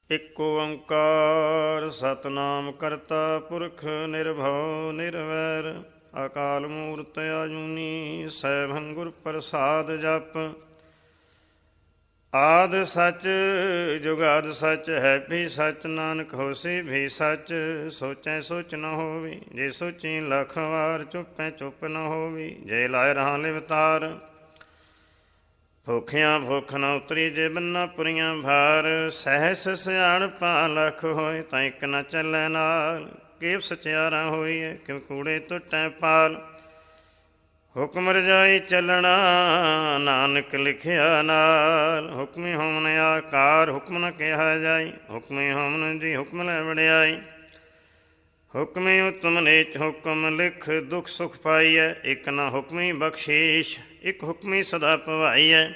ਇਕ ਓੰਕਾਰ ਸਤਿਨਾਮ ਕਰਤਾ ਪੁਰਖ ਨਿਰਭਉ ਨਿਰਵੈਰ ਅਕਾਲ ਮੂਰਤਿ ਆਜੂਨੀ ਸੈਭੰ ਗੁਰ ਪ੍ਰਸਾਦ ਜਪ। ਆਦਿ ਸੱਚ ਜੁਗਾਦਿ ਸੱਚ ਹੈ ਵੀ ਸੱਚ ਨਾਨਕ ਹੋਸੀ ਵੀ ਸੱਚ। ਸੋਚੈ ਸੋਚ ਨ ਹੋਵੀ ਜੇ ਸੋਚੀ ਲੱਖ ਵਾਰ। ਚੁੱਪੈ ਚੁੱਪ ਨ ਹੋਵੀ ਜੇ ਲਾਇ ਰਹਾ ਲਿਵਤਾਰ। ਭੁੱਖਿਆਂ ਭੁੱਖ ਨ ਉਤਰੀ ਜੇ ਬੰਨਾ ਪੁਰੀਆਂ ਭਾਰ। ਸਹਿਸ ਸਿਆਣਪਾਂ ਲੱਖ ਹੋਏ ਤਾਂ ਇੱਕ ਨ ਚੱਲੈ ਨਾਲ। ਕੇਵ ਸਚਿਆਰਾ ਹੋਈਐ ਕਿਉ ਕੂੜੇ ਟੁੱਟੈ ਪਾਲ। ਹੁਕਮ ਰਜਾਈ ਚੱਲਣਾ ਨਾਨਕ ਲਿਖਿਆ ਨਾਲ। ਹੁਕਮੀ ਹੋਮਨ ਆਕਾਰ ਹੁਕਮ ਨ ਕਿਹਾ ਜਾਈ। ਹੁਕਮੀ ਹੋਮਨ ਜੀ ਹੁਕਮ ਲੈ ਵਡਿਆਈ। ਹੁਕਮੀ ਉਤਮ ਨੀਚ ਹੁਕਮ ਲਿਖ ਦੁੱਖ ਸੁਖ ਪਾਈਐ। ਇੱਕ ਨਾ ਹੁਕਮੀ ਬਖਸ਼ੀਸ਼ ਇੱਕ ਹੁਕਮੀ ਸਦਾ ਭਵਾਈਐ।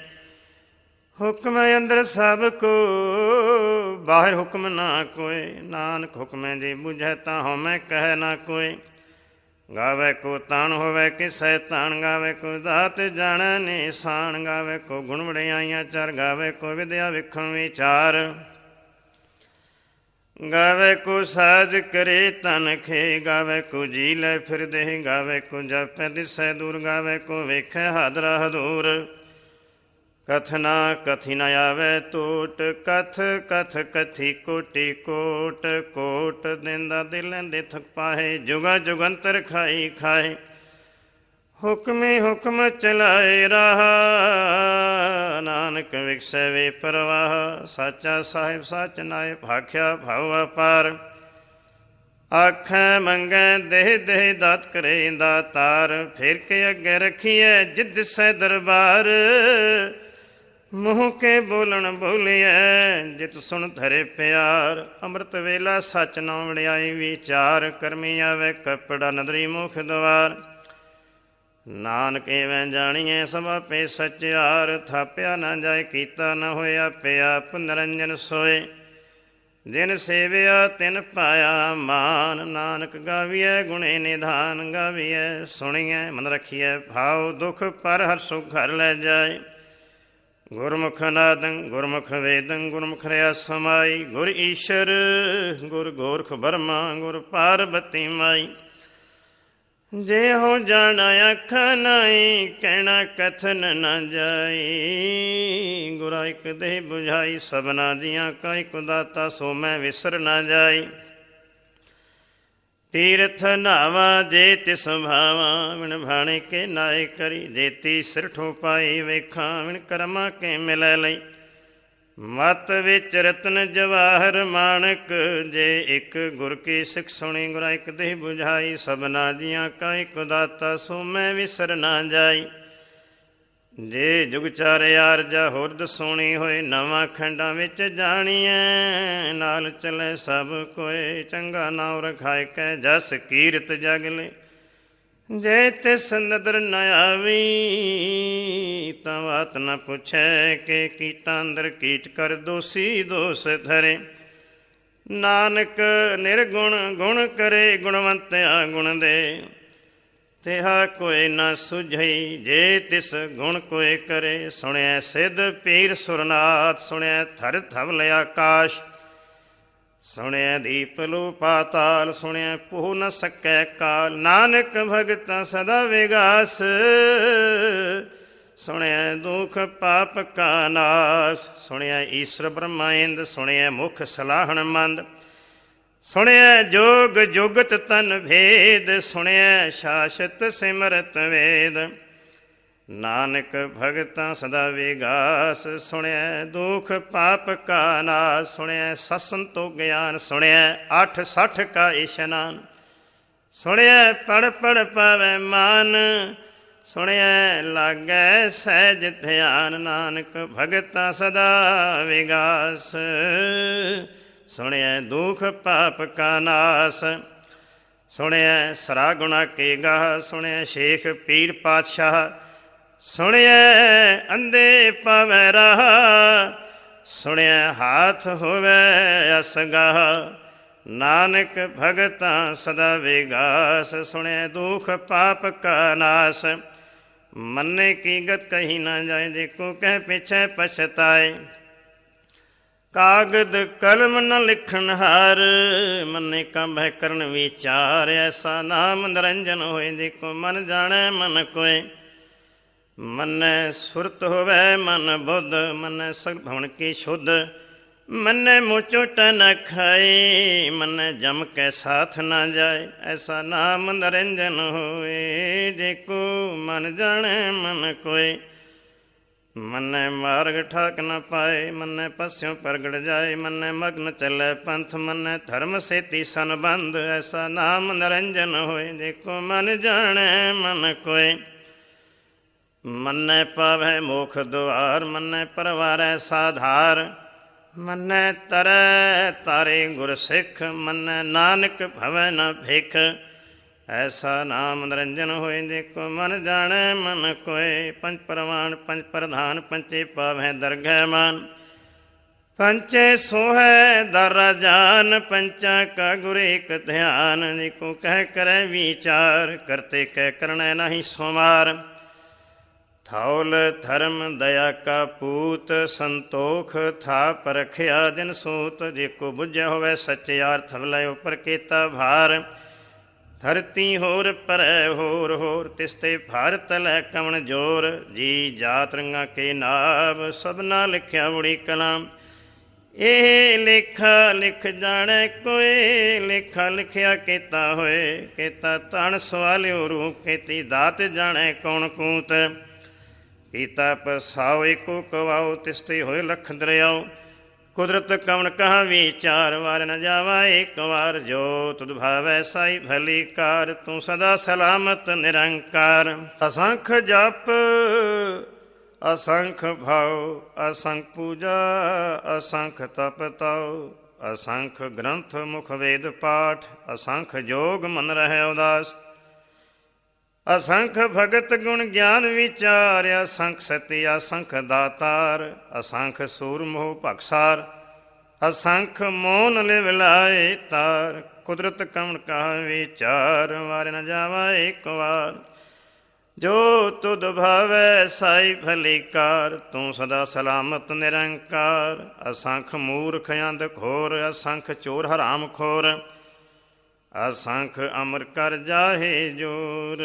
ਹੁਕਮ ਅੰਦਰ ਸਭ ਕੋ ਬਾਹਰ ਹੁਕਮ ਨਾ ਕੋਇ। ਨਾਨਕ ਹੁਕਮੈ ਜੀ ਬੁਝੈ ਤਾਂ ਹਉਮੈ ਕਹਿ ਨਾ ਕੋਇ। ਗਾਵੇ ਕੋ ਤਾਣ ਹੋਵੇ ਕਿਸੈ ਤਾਣ। ਗਾਵੇ ਕੋ ਦਾਤ ਜਾਣੈ ਨਿਸ਼ਾਨ। ਗਾਵੇ ਕੋ ਗੁਣ ਵਡਿਆਈਆਂ ਚਰ। ਗਾਵੇ ਕੋ ਵਿਦਿਆ ਵਿਖਮ ਵਿਚਾਰ। ਗਾਵੇ ਕੋ ਸਾਜ ਕਰੇ ਤਨ ਖੇ। ਗਾਵੇ ਕੋ ਜੀ ਲੈ ਫਿਰਦੇ। ਗਾਵੇ ਕੋ ਜਪੈ ਦਿਸੈ ਦੂਰ। ਗਾਵੇ ਕੋ ਵੇਖੈ ਹਾਦਰਾ ਹਦੂਰ। ਕਥਨਾ ਕਥੀ ਨ ਆਵੇ ਟੋਟ। ਕਥ ਕਥ ਕਥੀ ਕੋਟੀ ਕੋਟ। ਕੋਟ ਦਿੰਦਾ ਦਿਲ ਦੇ ਥਕ ਪਾਹੇ। ਜੁਗਾ ਜੁਗੰਤਰ ਖਾਈ ਖਾਏ। ਹੁਕਮੇ ਹੁਕਮ ਚਲਾਏ ਰਾਹ। ਨਾਨਕ ਵਿਖਸੈ ਵੇ ਪਰਵਾਹ। ਸਾਚਾ ਸਾਹਿਬ ਸੱਚ ਨਾਇ ਭਾਖਿਆ ਭਾਉ ਅਪਾਰ। ਆਖੈ ਮੰਗੈ ਦੇਹ ਦੇਹ ਦਾਤ ਕਰੇ ਦਾਤਾਰ। ਫਿਰ ਕੇ ਅੱਗੇ ਰੱਖੀਐ ਜਿਦ ਦਿਸੈ ਦਰਬਾਰ। ਮੂੰਹ ਕੇ ਬੋਲਣ ਬੋਲੀਐ ਜਿਤ ਸੁਣ ਧਰੇ ਪਿਆਰ। ਅੰਮ੍ਰਿਤ ਵੇਲਾ ਸੱਚ ਨਾ ਵਡਿਆਈ ਵਿਚਾਰ। ਕਰਮੀ ਆਵੇ ਕਪੜਾ ਨਦਰੀ ਮੁਖ ਦੁਆਰ। ਨਾਨਕ ਇਵੇਂ ਜਾਣੀਐ ਸਭ ਆਪੇ ਸਚਿਆਰ। ਥਾਪਿਆ ਨਾ ਜਾਏ ਕੀਤਾ ਨਾ ਹੋਇਆ ਪਿਆ। ਆਪ ਨਿਰੰਜਨ ਸੋਏ ਜਿਨ ਸੇਵਿਆ ਤਿਨ ਪਾਇਆ ਮਾਨ। ਨਾਨਕ ਗਾਵੀਐ ਗੁਣੇ ਨਿਧਾਨ। ਗਾਵੀਐ ਸੁਣੀਐ ਮਨ ਰਖੀਐ ਭਾਉ। ਦੁਖ ਪਰ ਹਰ ਸੁਖ ਘਰ ਲੈ ਜਾਏ। ਗੁਰਮੁਖ ਨਾਦੰ ਗੁਰਮੁਖ ਵੇਦੰ ਗੁਰਮੁਖ ਰਿਆ ਸਮਾਈ। ਗੁਰ ਈਸ਼ਰ ਗੁਰ ਗੋਰਖ ਬਰਮਾ ਗੁਰ ਪਾਰਬਤੀ ਮਾਈ। ਜੇ ਹੋ ਜਾਣਾ ਅੱਖਾਂ ਨਾਈ ਕਹਿਣਾ ਕਥਨ ਨ ਜਾਈ। ਗੁਰਾ ਇੱਕ ਦੇਹ ਬੁਝਾਈ ਸਭਨਾ ਦੀਆਂ ਕਾ ਇੱਕ ਦਾਤਾ ਸੋ ਮੈਂ ਵਿਸਰ ਨਾ ਜਾਈ। ਤੀਰਥ ਨਾਵਾ ਜੇ ਤਿਸ ਭਾਵਾਂ। ਵਿਣ ਭਾਣੇ ਕੇ ਨਾਏ ਕਰੀ। ਜੇਤੀ ਸਿਰ ਠੋ ਪਾਈ ਵੇਖਾਂ। ਵਿਣ ਕਰਮਾ ਕੇ ਮਿਲੈ ਲਈ। ਮਤ ਵਿੱਚ ਰਤਨ ਜਵਾਹਰ ਮਾਣਕ। ਜੇ ਇੱਕ ਗੁਰ ਕੀ ਸਿੱਖ ਸੁਣੀ। ਗੁਰਾ ਇੱਕ ਦੇਹ ਬੁਝਾਈ ਸਭਨਾ ਜੀਆਂ ਕਾ ਇੱਕ ਦਾਤਾ ਸੋ ਮੈਂ ਵਿਸਰ ਨਾ ਜਾਈ। ਜੇ ਜੁਗ ਚਾਰੇ ਆਰਜਾ ਹੋਰਦ ਸੋਣੀ ਹੋਏ। ਨਵਾਂ ਖੰਡਾਂ ਵਿੱਚ ਜਾਣੀਐ ਨਾਲ ਚਲੇ ਸਭ ਕੋਏ। ਚੰਗਾ ਨਾਉ ਰਖਾਇ ਕੈ ਜਸ ਕੀਰਤ ਜਗ ਲੈ। ਜੇ ਤਿਸ ਨਦਰ ਨ ਆਵੀ ਤਾਂ ਬਾਤ ਨ ਪੁੱਛੈ। ਕਿ ਕੀਟਾਂ ਅੰਦਰ ਕੀਟ ਕਰ ਦੋਸੀ ਦੋਸ ਧਰੇ। ਨਾਨਕ ਨਿਰਗੁਣ ਗੁਣ ਕਰੇ ਗੁਣਵੰਤਿਆ ਗੁਣ ਦੇ। ਤਿਹਾ ਕੋਈ ਨ ਸੁਝਈ ਜੇ ਤਿਸ ਗੁਣ ਕੋਇ ਕਰੇ। ਸੁਣਿਐ ਸਿੱਧ ਪੀਰ ਸੁਰਨਾਥ। ਸੁਣਿਐ ਥਰ ਧਵਲ ਆਕਾਸ਼। ਸੁਣਿਐ ਦੀਪ ਲੋ ਪਾਤਾਲ। ਸੁਣਿਐ ਪੋਹ ਨ ਸਕੈ ਕਾਲ। ਨਾਨਕ ਭਗਤਾਂ ਸਦਾ ਵਿਗਾਸ। ਸੁਣਿਐ ਦੁਖ ਪਾਪ ਕਾ ਨਾਸ। ਸੁਣਿਐ ਈਸ਼ਰ ਬ੍ਰਹਮਾ ਇੰਦ। ਸੁਣਿਐ ਮੁਖ ਸਲਾਹਣ ਮੰਦ। ਸੁਣਿਐ ਜੋਗ ਜੁਗਤ ਤਨ ਭੇਦ। ਸੁਣਿਐ ਸ਼ਾਸਤ ਸਿਮਰਤ ਵੇਦ। ਨਾਨਕ ਭਗਤਾਂ ਸਦਾ ਵਿਗਾਸ। ਸੁਣਿਐ ਦੁਖ ਪਾਪ ਕਾ ਨਾਸ। ਸੁਣਿਐ ਸਤਸੰਤੋ ਗਿਆਨ। ਸੁਣਿਐ 68 ਕਾ ਇਸ਼ਨਾਨ। ਸੁਣਿਐ ਪੜ ਪੜ ਪਾਵੈ ਮਾਨ। ਸੁਣਿਐ ਲਾਗੈ ਸਹਿਜ ਧਿਆਨ। ਨਾਨਕ ਭਗਤਾਂ ਸਦਾ ਵਿਗਾਸ। ਸੁਣਿਐ ਦੁਖ ਪਾਪ ਕਾ ਨਾਸ। ਸੁਣਿਐ ਸਰਾ ਗੁਣਾ ਕੇ ਗਾਹ। ਸੁਣਿਐ ਸ਼ੇਖ ਪੀਰ ਪਾਤਸ਼ਾਹ। ਸੁਣਿਐ ਅੰਧੇ ਪਾਵੈ ਰਾਹ। ਸੁਣਿਐ ਹਾਥ ਹੋਵੈ ਅਸਗਾਹ। ਨਾਨਕ ਭਗਤਾਂ ਸਦਾ ਵਿਗਾਸ। ਸੁਣਿਐ ਦੁਖ ਪਾਪ ਕਾ ਨਾਸ। ਮੰਨੇ ਕੀ ਗਤ ਕਹੀ ਨਾ ਜਾਏ। ਜੇ ਕੋ ਕਹਿ ਪਿਛੈ ਪਛਤਾਏ। ਕਾਗਦ ਕਲਮ ਨ ਲਿਖਣ ਹਾਰ, ਮੰਨੇ ਕੰਬਹਿ ਕਰਨ ਵਿਚਾਰ। ਐਸਾ ਨਾਮ ਨਿਰੰਜਨ ਹੋਏ, ਦੇਖੋ ਮਨ ਜਾਣੈ ਮਨ ਕੋਇ। ਮੰਨੈ ਸੁਰਤ ਹੋਵੈ ਮਨ ਬੁੱਧ, ਮੰਨੈ ਸਗਲ ਭਵਨ ਕੀ ਸ਼ੁੱਧ। ਮੰਨੈ ਮੂੰਹ ਝੋਟ ਨ ਖਾਏ, ਮੰਨੈ ਜਮ ਕੈ ਸਾਥ ਨ ਜਾਏ। ਐਸਾ ਨਾਮ ਨਿਰੰਜਨ ਹੋਏ, ਦੇਖੋ ਮਨ ਜਾਣੈ ਮਨ ਕੋਇ। ਮੰਨੈ ਮਾਰਗ ਠਾਕ ਨ ਪਾਏ, ਮੰਨੈ ਪਸਿਓ ਪ੍ਰਗਟ ਜਾਏ। ਮੰਨੈ ਮਗਨ ਚੱਲੈ ਪੰਥ, ਮੰਨੈ ਧਰਮ ਸੇਤੀ ਸੰਬੰਧ। ਐਸਾ ਨਾਮ ਨਿਰੰਜਨ ਹੋਏ, ਦੇਖੋ ਮਨ ਜਾਣੈ ਮਨ ਕੋਇ। ਮੰਨੈ ਪਾਵੈ ਮੋਖ ਦੁਆਰ, ਮੰਨੈ ਪਰਵਾਰੈ ਸਾਧਾਰ। ਮੰਨੈ ਤਰੈ ਤਾਰੇ ਗੁਰ ਸਿੱਖ, ਮੰਨੈ ਨਾਨਕ ਭਵੈ ਨ ਭਿਖ। ਐਸਾ ਨਾਮ ਨਿਰੰਜਨ ਹੋਏ, ਦੇਖੋ ਮਨ ਜਾਣੈ ਮਨ ਕੋਇ। ਪੰਜ ਪ੍ਰਮਾਣ ਪੰਜ ਪ੍ਰਧਾਨ, ਪੰਚੇ ਪਾਵੈ ਦਰਗਹਿ ਮਾਨ। ਪੰਚੇ ਸੋਹੈ ਦਰ ਰਾਜਾਨ, ਪੰਚਾਂ ਕਾ ਗੁਰ ਏਕ ਧਿਆਨ। ਦੇਖੋ ਕਹਿ ਕਰੈ ਵਿਚਾਰ, ਕਰਤੇ ਕਹਿ ਕਰਣੈ ਨਾਹੀ ਸੁਮਾਰ। ਥੌਲ ਧਰਮ ਦਇਆ ਕਾ ਪੂਤ, ਸੰਤੋਖ ਥਾ ਪਰਖਿਆ ਦਿਨ ਸੂਤ। ਦੇਖੋ ਬੁੱਝਿਆ ਹੋਵੇ ਸੱਚਿਆਰ, ਥਵਲੇ ਉਪਰ ਕੀਤਾ ਭਾਰ। ਧਰਤੀ ਹੋਰ ਪਰੈ ਹੋਰ ਹੋਰ, ਤਿਸ ਤੇ ਭਾਰ ਤਲੈ ਕਵਣ ਜੋਰ। ਜੀ ਜਾਤ ਰੰਗਾਂ ਕੇ ਨਾਮ, ਸਭਨਾ ਲਿਖਿਆ ਬੜੀ ਕਲਾਮ। ਇਹ ਲੇਖਾ ਲਿਖ ਜਾਣੈ ਕੋਇ, ਲੇਖਾ ਲਿਖਿਆ ਕੀਤਾ ਹੋਏ। ਕੀਤਾ ਤਣ ਸਵਾਲਿਓ ਰੂਪ, ਕੀਤੀ ਦਾਤ ਜਾਣੈ ਕੌਣ ਕੂਤ। ਕੀਤਾ ਪਸਾਓ ਏਕੋ ਕਵਾਓ, ਤਿਸ ਤੇ ਹੋਏ ਲਖ ਦਰਿਆਓ। ਕੁਦਰਤ ਕਵਣ ਕਹਾ ਵਿਚਾਰ, ਵਾਰ ਨ ਜਾਵਾ ਏਕ ਵਾਰ। ਜੋ ਤੁਧ ਭਾਵੈ ਸਾਈ ਭਲੀ ਕਾਰ, ਤੂੰ ਸਦਾ ਸਲਾਮਤ ਨਿਰੰਕਾਰ। ਅਸੰਖ ਜਪ ਅਸੰਖ ਭਾਉ, ਅਸੰਖ ਪੂਜਾ ਅਸੰਖ ਤਪ ਤਾਉ। ਅਸੰਖ ਗ੍ਰੰਥ ਮੁਖ ਵੇਦ ਪਾਠ, ਅਸੰਖ ਜੋਗ ਮਨ ਰਹਿ ਉਦਾਸ। ਅਸੰਖ ਭਗਤ ਗੁਣ ਗਿਆਨ ਵਿਚਾਰ, ਅਸੰਖ ਸਤੀ ਅਸੰਖ ਦਾਤਾਰ। ਅਸੰਖ ਸੂਰ ਮੋਹ ਭਖਸਾਰ, ਅਸੰਖ ਮੋਨ ਲਿਵ ਲਾਏ ਤਾਰ। ਕੁਦਰਤ ਕਵਣ ਕਹਾ ਵਿਚਾਰ, ਵਾਰ ਨ ਜਾਵਾ ਏਕ ਵਾਰ। ਜੋ ਤੁਧ ਭਾਵੈ ਸਾਈ ਭਲੀ ਕਾਰ, ਤੂੰ ਸਦਾ ਸਲਾਮਤ ਨਿਰੰਕਾਰ। ਅਸੰਖ ਮੂਰਖ ਅੰਧ ਖੋਰ, ਅਸੰਖ ਚੋਰ ਹਰਾਮ ਖੋਰ। ਅਸੰਖ ਅਮਰ ਕਰ ਜਾਹੇ ਜੋਰ,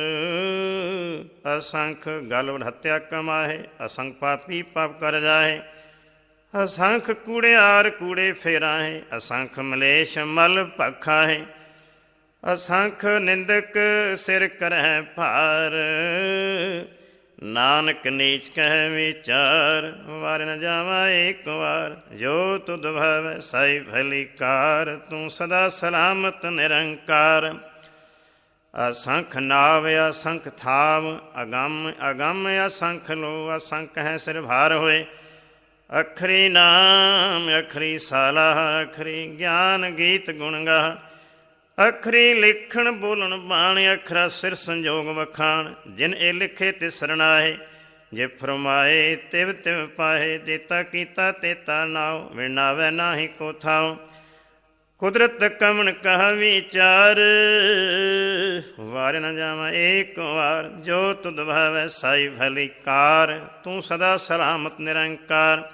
ਅਸੰਖ ਗਲ ਹੱਤਿਆ ਕਮਾਹੇ। ਅਸੰਖ ਪਾਪੀ ਪਾਪ ਕਰ ਜਾਹੇ, ਅਸੰਖ ਕੂੜਿਆਰ ਕੂੜੇ ਫੇਰਾਹੇ। ਅਸੰਖ ਮਲੇਸ਼ ਮਲ ਭਖਾਹੇ, ਅਸੰਖ ਨਿੰਦਕ ਸਿਰ ਕਰਹਿ ਭਾਰ। ਨਾਨਕ ਨੀਚ ਕਹਿ ਵਿਚਾਰ, ਵਾਰ ਨ ਜਾਵਾ ਏਕ ਵਾਰ। ਜੋ ਤੁਧ ਭਾਵੈ ਸਾਈ ਭਲੀ ਕਾਰ, ਤੂੰ ਸਦਾ ਸਲਾਮਤ ਨਿਰੰਕਾਰ। ਅਸੰਖ ਨਾਵ ਅਸੰਖ ਥਾਵ, ਅਗੰਮ ਅਗੰਮ ਅਸੰਖ ਲੋ। ਅਸੰਖ ਹੈ ਸਿਰ ਭਾਰ ਹੋਏ, ਅਖਰੀ ਨਾਮ ਅਖਰੀ ਸਾਲਾ। ਅਖਰੀ ਗਿਆਨ ਗੀਤ ਗੁਣ ਗਾਹ, ਅਖਰੀ ਲਿਖਣ ਬੋਲਣ ਬਾਣ। ਅਖਰਾ ਸਿਰ ਸੰਜੋਗ ਵਖਾਣ, ਜਿਨ ਇਹ ਲਿਖੇ ਤਿਸ ਸਰਣਾਏ। ਜੇ ਫਰਮਾਏ ਤਿਵ ਤਿਵ ਪਾਏ, ਦੇਤਾ ਕੀਤਾ ਤੇਤਾ ਨਾਉ। ਵਿਣਾਵੈ ਨਾਹੀ ਕੋ ਥਾਉ, ਕੁਦਰਤ ਕਵਣ ਕਹਾ ਵਿਚਾਰ। ਵਾਰ ਨ ਜਾਵਾ ਏਕ ਵਾਰ। ਜੋ ਤੁਧ ਭਾਵੈ ਸਾਈ ਭਲੀ ਕਾਰ, ਤੂੰ ਸਦਾ ਸਲਾਮਤ ਨਿਰੰਕਾਰ।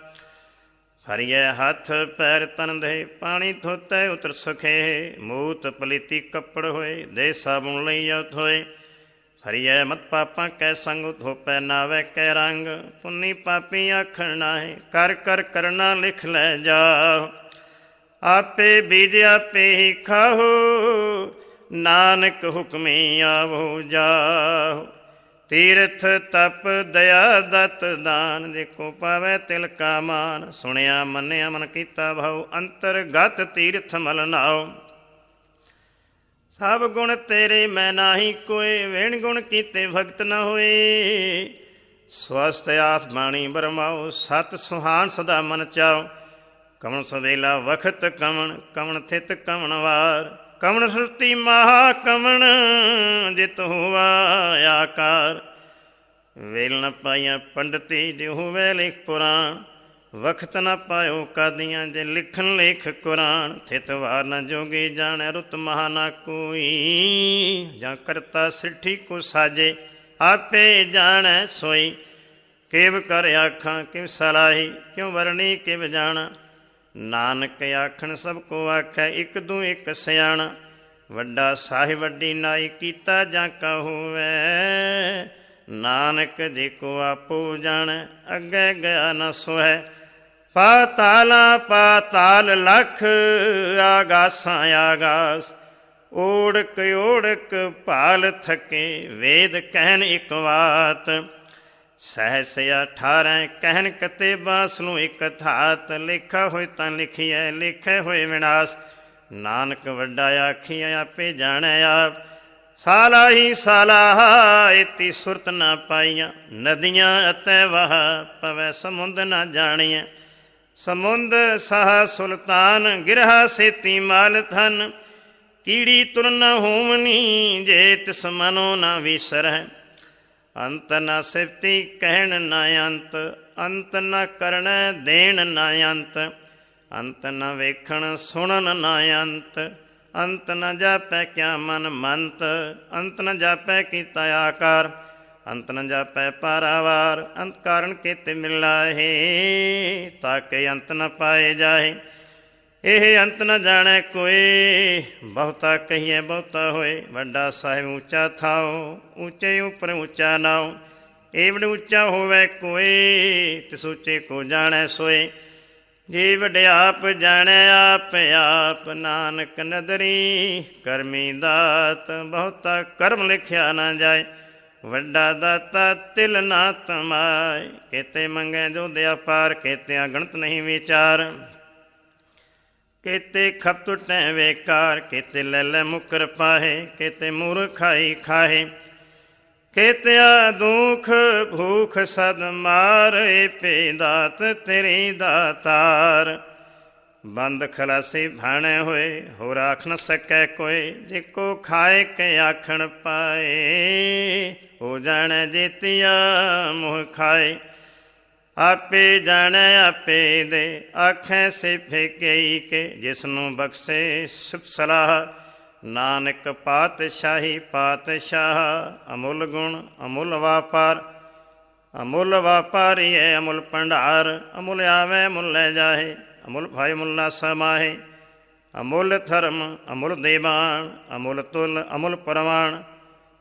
ਹਰੀਐ ਹੱਥ ਪੈਰ ਤਨ ਦੇ, ਪਾਣੀ ਧੋਤੈ ਉਤਰ ਸਖੇ। ਮੂਤ ਪਲੀਤੀ ਕੱਪੜ ਹੋਏ, ਦੇ ਸਾਬੁਨ ਲਈਆ ਧੋਏ। ਹਰੀਐ ਮਤ ਪਾਪਾਂ ਕੈ ਸੰਗ, ਧੋਪੈ ਨਾਵੈ ਕੈ ਰੰਗ। ਪੁੰਨੀ ਪਾਪੀ ਆਖਣ ਨਾਹੀ, ਕਰ ਕਰ ਕਰਨਾ ਲਿਖ ਲੈ ਜਾਓ। ਆਪੇ ਬੀਜ ਆਪੇ ਹੀ ਖਾਓ, ਨਾਨਕ ਹੁਕਮੀ ਆਵੋ ਜਾਓ। ਤੀਰਥ ਤਪ ਦਇਆ ਦਤ ਦਾਨ, ਦੇਖੋ ਪਾਵੈ ਤਿਲ ਕਾ ਮਾਨ। ਸੁਣਿਆ ਮੰਨਿਆ ਮਨ ਕੀਤਾ ਭਾਉ, ਅੰਤਰਗਤ ਤੀਰਥ ਮਲ ਨਾਉ। ਸਭ ਗੁਣ ਤੇਰੇ ਮੈਂ ਨਾਹੀ ਕੋਏ, ਵੇਣ ਗੁਣ ਕੀਤੇ ਭਗਤ ਨ ਹੋਏ। ਸਵਸਤ ਆਸ ਬਾਣੀ ਬਰਮਾਓ, ਸਤ ਸੁਹਾਨ ਸਦਾ ਮਨ ਚਾਓ। ਕਵਣ ਸਵੇਲਾ ਵਖਤ ਕਵਣ, ਕਵਣ ਥਿਤ ਕਵਣ ਵਾਰ। ਕਵਣ ਸੁਰਤੀ ਮਹਾ ਕਵਣ, ਜਿਤ ਹੋਵਾ ਆਕਾਰ। ਵੇਲ ਨ ਪਾਈਆਂ ਪੰਡਤੀ, ਜੇ ਹੋਵੇ ਲਿਖ ਪੁਰਾਣ। ਵਖਤ ਨ ਪਾਇਓ ਕਾਦੀਆਂ, ਜੇ ਲਿਖਣ ਲੇਖ ਕੁਰਾਨ। ਥਿਤ ਵਾਰ ਨ ਜੋਗੀ ਜਾਣੈ, ਰੁਤ ਮਹਾ ਨਾ ਕੋਈ। ਜਾਂ ਕਰਤਾ ਸਿੱਠੀ ਕੋ ਸਾਜੇ, ਆਪੇ ਜਾਣੈ ਸੋਈ। ਕਿਵ ਕਰ ਆਖਾਂ ਕਿਵ ਸਲਾਹੀ, ਕਿਉ ਵਰਣੀ ਕਿਵ ਜਾਣਾ। ਨਾਨਕ ਆਖਣ ਸਭ ਕੋ ਆਖੈ, ਇੱਕ ਦੂ ਇੱਕ ਸਿਆਣਾ। ਵੱਡਾ ਸਾਹਿਬ ਵੱਡੀ ਨਾਈ, ਕੀਤਾ ਜਾਂ ਕਾ ਹੋਵੈ। ਨਾਨਕ ਜੀ ਕੋ ਆਪੋ ਜਾਣੈ, ਅੱਗੇ ਗਿਆ ਨ ਸੋਹੈ। ਪਾਤਾਲਾਂ ਪਾਤਾਲ ਲਖ, ਆਗਾਸਾਂ ਆਗਾਸ। ਓੜਕ ਓੜਕ ਭਾਲ ਥਕੇ, ਵੇਦ ਕਹਿਨ ਇੱਕ ਬਾਤ। ਸਹਿਸ 18 ਕਹਿਨ ਕਤੇਬਾਂ, ਸਨੂੰ ਇੱਕ ਥਾਤ। ਲਿਖਾ ਹੋਏ ਤਾਂ ਲਿਖੀਐ, ਲਿਖੇ ਹੋਏ ਵਿਨਾਸ਼। ਨਾਨਕ ਵੱਡਾ ਆਖੀਐ, ਆਪੇ ਜਾਣੈ ਆਪ। ਸਾਲਾ ਹੀ ਸਾਲਾ, ਇਤੀ ਸੁਰਤ ਨਾ ਪਾਈਆਂ। ਨਦੀਆਂ ਅਤੇ ਵਾਹ, ਪਵੈ ਸਮੁੰਦ ਨਾ ਜਾਣੀਐ। ਸਮੁੰਦ ਸਾਹ ਸੁਲਤਾਨ, ਗਿਰਹਾ ਸੇਤੀ ਮਾਲ ਧਨ। ਕੀੜੀ ਤੁਰ ਨ ਹੋਵਨੀ, ਜੇ ਤਿਸ ਮਨੋ ਨਾ ਵਿਸਰੈ। ਅੰਤ ਨ ਸਿਫਤੀ ਕਹਿਣ ਨ ਅੰਤ, ਅੰਤ ਨ ਕਰਣੈ ਦੇਣ ਨ ਅੰਤ। ਅੰਤ ਨ ਵੇਖਣ ਸੁਣਨ ਨ ਅੰਤ, ਅੰਤ ਨ ਜਾਪੈ ਕਿਆ ਮਨ ਮੰਤ। ਅੰਤ ਨ ਜਾਪੈ ਕੀਤਾ ਆਕਾਰ, ਅੰਤ ਨ ਜਾਪੈ ਪਾਰਾਵਾਰ। ਅੰਤ ਕਾਰਨ ਕੇਤੇ ਮਿਲਾਹੇ, ਤਾਕੇ ਅੰਤ ਨ ਪਾਏ ਜਾਹੇ। ਇਹ ਅੰਤ ਨ ਜਾਣੈ ਕੋਇ, ਬਹੁਤਾ ਕਹੀਏ ਬਹੁਤਾ ਹੋਏ। ਵੱਡਾ ਸਾਹਿਬ ਉੱਚਾ ਥਾਓ, ਉੱਚੇ ਉੱਪਰ ਉੱਚਾ ਨਾਉ। ਏਵੜ ਉੱਚਾ ਹੋਵੇ ਕੋਇ, ਤਿਸ ਉੱਚੇ ਕੋ ਜਾਣੈ ਸੋਏ। ਜੇ ਵਡਿਆਪ ਜਾਣੈ ਆਪ ਆਪ, ਨਾਨਕ ਨਦਰੀ ਕਰਮੀ ਦਾਤ। ਬਹੁਤਾ ਕਰਮ ਲਿਖਿਆ ਨਾ ਜਾਏ, ਵੱਡਾ ਦਾਤਾ ਤਿਲ ਨਾ ਤਮਾਏ। ਕੇਤੇ ਮੰਗੈ ਜੋ ਦਿਆ ਪਾਰ, ਕੇਤਿਆਂ ਗਣਤ ਨਹੀਂ ਵਿਚਾਰ। ਕੇਤੇ ਖਪ ਟੁੱਟੈ ਵੇਕਾਰ, ਕੇਤੇ ਲੈ ਲੈ ਮੁਕਰ ਪਾਹੇ। ਕੇਤੇ ਮੂਰਖਾਈ ਖਾਹੇ, ਕੇਤਿਆ ਦੁਖ ਭੂਖ ਸਦ ਮਾਰੇ। ਪੇ ਦਾਤ ਤੇਰੀ ਦਾਤਾਰ, ਬੰਦ ਖਲਾਸੀ ਭਾਣੇ ਹੋਏ। ਹੋਰ ਆਖ ਨ ਸਕੈ ਕੋਇ, ਜੇ ਕੋ ਖਾਏ ਕੇ ਆਖਣ ਪਾਏ। ਹੋ ਜਾਣੈ ਜੇਤੀਆ ਮੋਹ ਖਾਏ, ਆਪੇ ਜਾਣੈ ਆਪੇ ਦੇ। ਆਖੈ ਸਿਫੇ ਕਈ ਕੇ, ਜਿਸਨੂੰ ਬਖਸ਼ੇ ਸੁਖ ਸਲਾਹ। ਨਾਨਕ ਪਾਤਸ਼ਾਹੀ ਪਾਤਸ਼ਾਹ, ਅਮੁੱਲ ਗੁਣ ਅਮੁੱਲ ਵਾਪਾਰ। ਅਮੁੱਲ ਵਾਪਾਰੀਏ ਅਮੁੱਲ ਭੰਡਾਰ। ਅਮੁੱਲ ਆਵੇ ਮੁੱਲ ਲੈ ਜਾਹੇ, ਅਮੁੱਲ ਭਾਈ ਮੁੱਲ ਨਾ ਸਮਾਹੇ। ਅਮੁੱਲ ਧਰਮ ਅਮੁੱਲ ਦੇਵਾਨ, ਅਮੁੱਲ ਤੁਲ ਅਮੁੱਲ ਪ੍ਰਵਾਨ।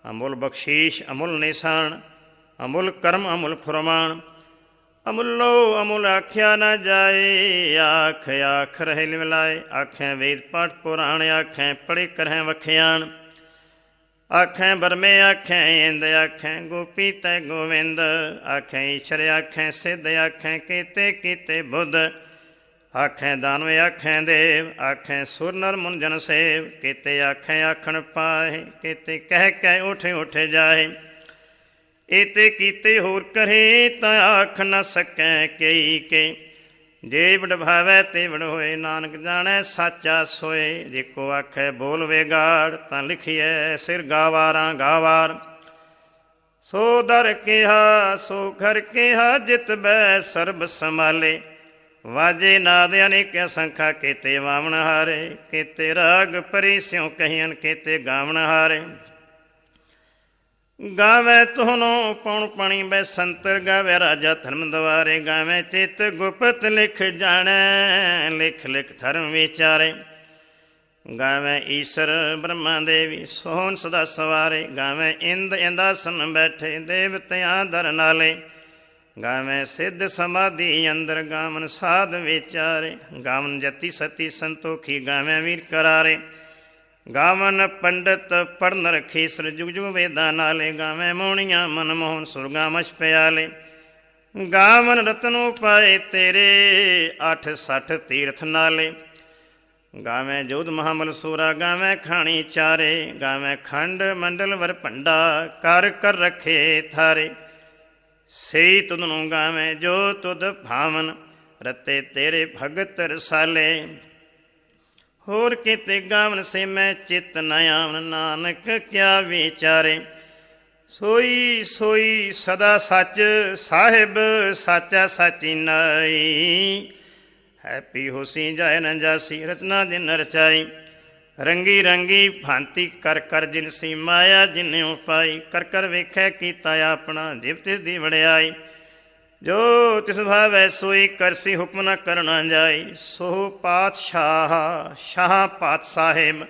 ਅਮੁੱਲ ਬਖਸ਼ੀਸ਼ ਅਮੁੱਲ ਨਿਸ਼ਾਨ, ਅਮੁੱਲ ਕਰਮ ਅਮੁੱਲ ਫੁਰਮਾਨ। ਅਮੁੱਲੋ ਅਮੁੱਲ ਆਖਿਆ ਨਾ ਜਾਏ, ਆਖ ਆਖ ਰਹੇ ਮਿਲਾਏ। ਆਖੈ ਵੇਦ ਪਾਠ ਪੁਰਾਣ, ਆਖੈ ਪੜ੍ਹੇ ਕਰਹਿ ਵਖਿਆਣ। ਆਖੈ ਬਰਮੇ ਆਖੈ ਇੰਦ, ਆਖੈ ਗੋਪੀ ਤੈ ਗੋਵਿੰਦ। ਆਖੈ ਈਸ਼ਰ ਆਖੈ ਸਿੱਧ, ਆਖੈ ਕੀਤੇ ਕੀਤੇ ਬੁੱਧ। ਆਖੈ ਦਾਨਵ ਆਖੈ ਦੇਵ, ਆਖੈ ਸੁਰ ਨਰ ਮੁਨ ਜਨ ਸੇਵ। ਕੀਤੇ ਆਖੈ ਆਖਣ ਪਾਹੇ, ਕੀਤੇ ਕਹਿ ਕਹਿ ਉਠ ਉਠ ਜਾਹੇ। ਏਤੇ ਕੀਤੇ ਹੋਰ ਕਰੇ, ਤਾਂ ਆਖ ਨ ਸਕੈ ਕਈ ਕੇ। ਜੇ ਵਡ ਭਾਵੈ ਤੇ ਵਡ ਹੋਏ, ਨਾਨਕ ਜਾਣੈ ਸਾਚਾ ਸੋਏ। ਜੇ ਕੋ ਆਖੈ ਬੋਲ ਵੇਗਾੜ, ਤਾਂ ਲਿਖੀਐ ਸਿਰ ਗਾਵਾਰਾਂ ਗਾਵਾਰ। ਸੋ ਦਰ ਕਿਹਾ ਸੋ ਘਰ ਕਿਹਾ, ਜਿਤ ਬੈ ਸਰਬ ਸੰਭਾਲੇ। ਵਾਜੇ ਨਾਦ ਅਨੇਕ ਸੰਖਾ, ਕੀਤੇ ਵਾਵਣ ਹਾਰੇ। ਕੀਤੇ ਰਾਗ ਪਰੀ ਸਿਉ ਕਹੀਨ, ਕੀਤੇ ਗਾਵਣ ਹਾਰੇ। ਗਾਵੇ ਤੁਹਨੋ ਪਉਣ ਪਾਣੀ ਬੈ ਸੰਤਰ, ਗਾਵੇ ਰਾਜਾ ਧਰਮ ਦਵਾਰੇ। ਗਾਵੇ ਚਿਤ ਗੁਪਤ ਲਿਖ ਜਾਣੈ, ਲਿਖ ਲਿਖ ਧਰਮ ਵਿਚਾਰੇ। ਗਾਵੇ ਈਸ਼ਰ ਬ੍ਰਹਮਾ ਦੇਵੀ, ਸੋਹਣ ਸਦਾ ਸਵਾਰੇ। ਗਾਵੇ ਇੰਦ ਇੰਦਾਸਨ ਬੈਠੇ, ਦੇਵਤਿਆਂ ਦਰ ਨਾਲੇ। ਗਾਵੇ ਸਿੱਧ ਸਮਾਧੀ ਅੰਦਰ, ਗਾਵਨ ਸਾਧ ਵਿਚਾਰੇ। ਗਾਵਨ ਜਤੀ ਸਤੀ ਸੰਤੋਖੀ, ਗਾਵੇ ਵੀਰ ਕਰਾਰੇ। ਗਾਵਨ ਪੰਡਤ ਪੜਨ ਰਖੀ, ਸਰ ਜੁਗ ਜੁਗ ਵੇਦਾਂ ਨਾਲੇ। ਗਾਵੇਂ ਮੋਹਣੀਆਂ ਮਨਮੋਹਨ, ਸੁਰਗਾ ਮਛ ਪਿਆਲੇ। ਗਾਵਨ ਰਤਨੋ ਪਾਏ ਤੇਰੇ, 860 ਤੀਰਥ ਨਾਲੇ। ਗਾਵੇਂ ਜੋਧ ਮਹਾਮਲ ਸੂਰਾ, ਗਾਵੇਂ ਖਾਣੀ ਚਾਰੇ। ਗਾਵੇਂ ਖੰਡ ਮੰਡਲ ਵਰ ਭੰਡਾ, ਕਰ ਕਰ ਰੱਖੇ ਥਾਰੇ। ਸਈ ਤੁਧ ਨੂੰ ਗਾਵੇਂ ਜੋ ਤੁਧ ਭਾਵਨ, ਰਤੇ ਤੇਰੇ ਭਗਤ ਰਸਾਲੇ। ਹੋਰ ਕਿਤੇ ਗਾਵਨ ਸੇ ਮੈਂ ਚਿਤ ਨ ਆਵਨ, ਨਾਨਕ ਕਿਆ ਵਿਚਾਰੇ। ਸੋਈ ਸੋਈ ਸਦਾ ਸੱਚ ਸਾਹਿਬ, ਸਾਚਾ ਸਾਚੀ ਨਾਈ। ਹੈਪੀ ਹੋਸੀ ਜਾਇ ਨ ਜਾਸੀ, ਰਚਨਾ ਜਿਨ ਰਚਾਈ। ਰੰਗੀ ਰੰਗੀ ਭਾਂਤੀ ਕਰ ਕਰ, ਜਿਨ ਸੀ ਮਾਇਆ ਜਿਨਿਉ ਪਾਈ। ਕਰ ਕਰ ਵੇਖੈ ਕੀਤਾ ਆਪਣਾ, ਜਿਵ ਤਿਸ ਦੀ ਵਡਿਆਈ। ਜੋ ਤਿਸ ਭਾਵੈ ਸੋਈ ਕਰਸੀ, ਹੁਕਮ ਨ ਕਰਨਾ ਜਾਈ। ਸੋ ਪਾਤਸ਼ਾਹ ਸ਼ਾਹ ਪਾਤ ਸਾਹਿਬ,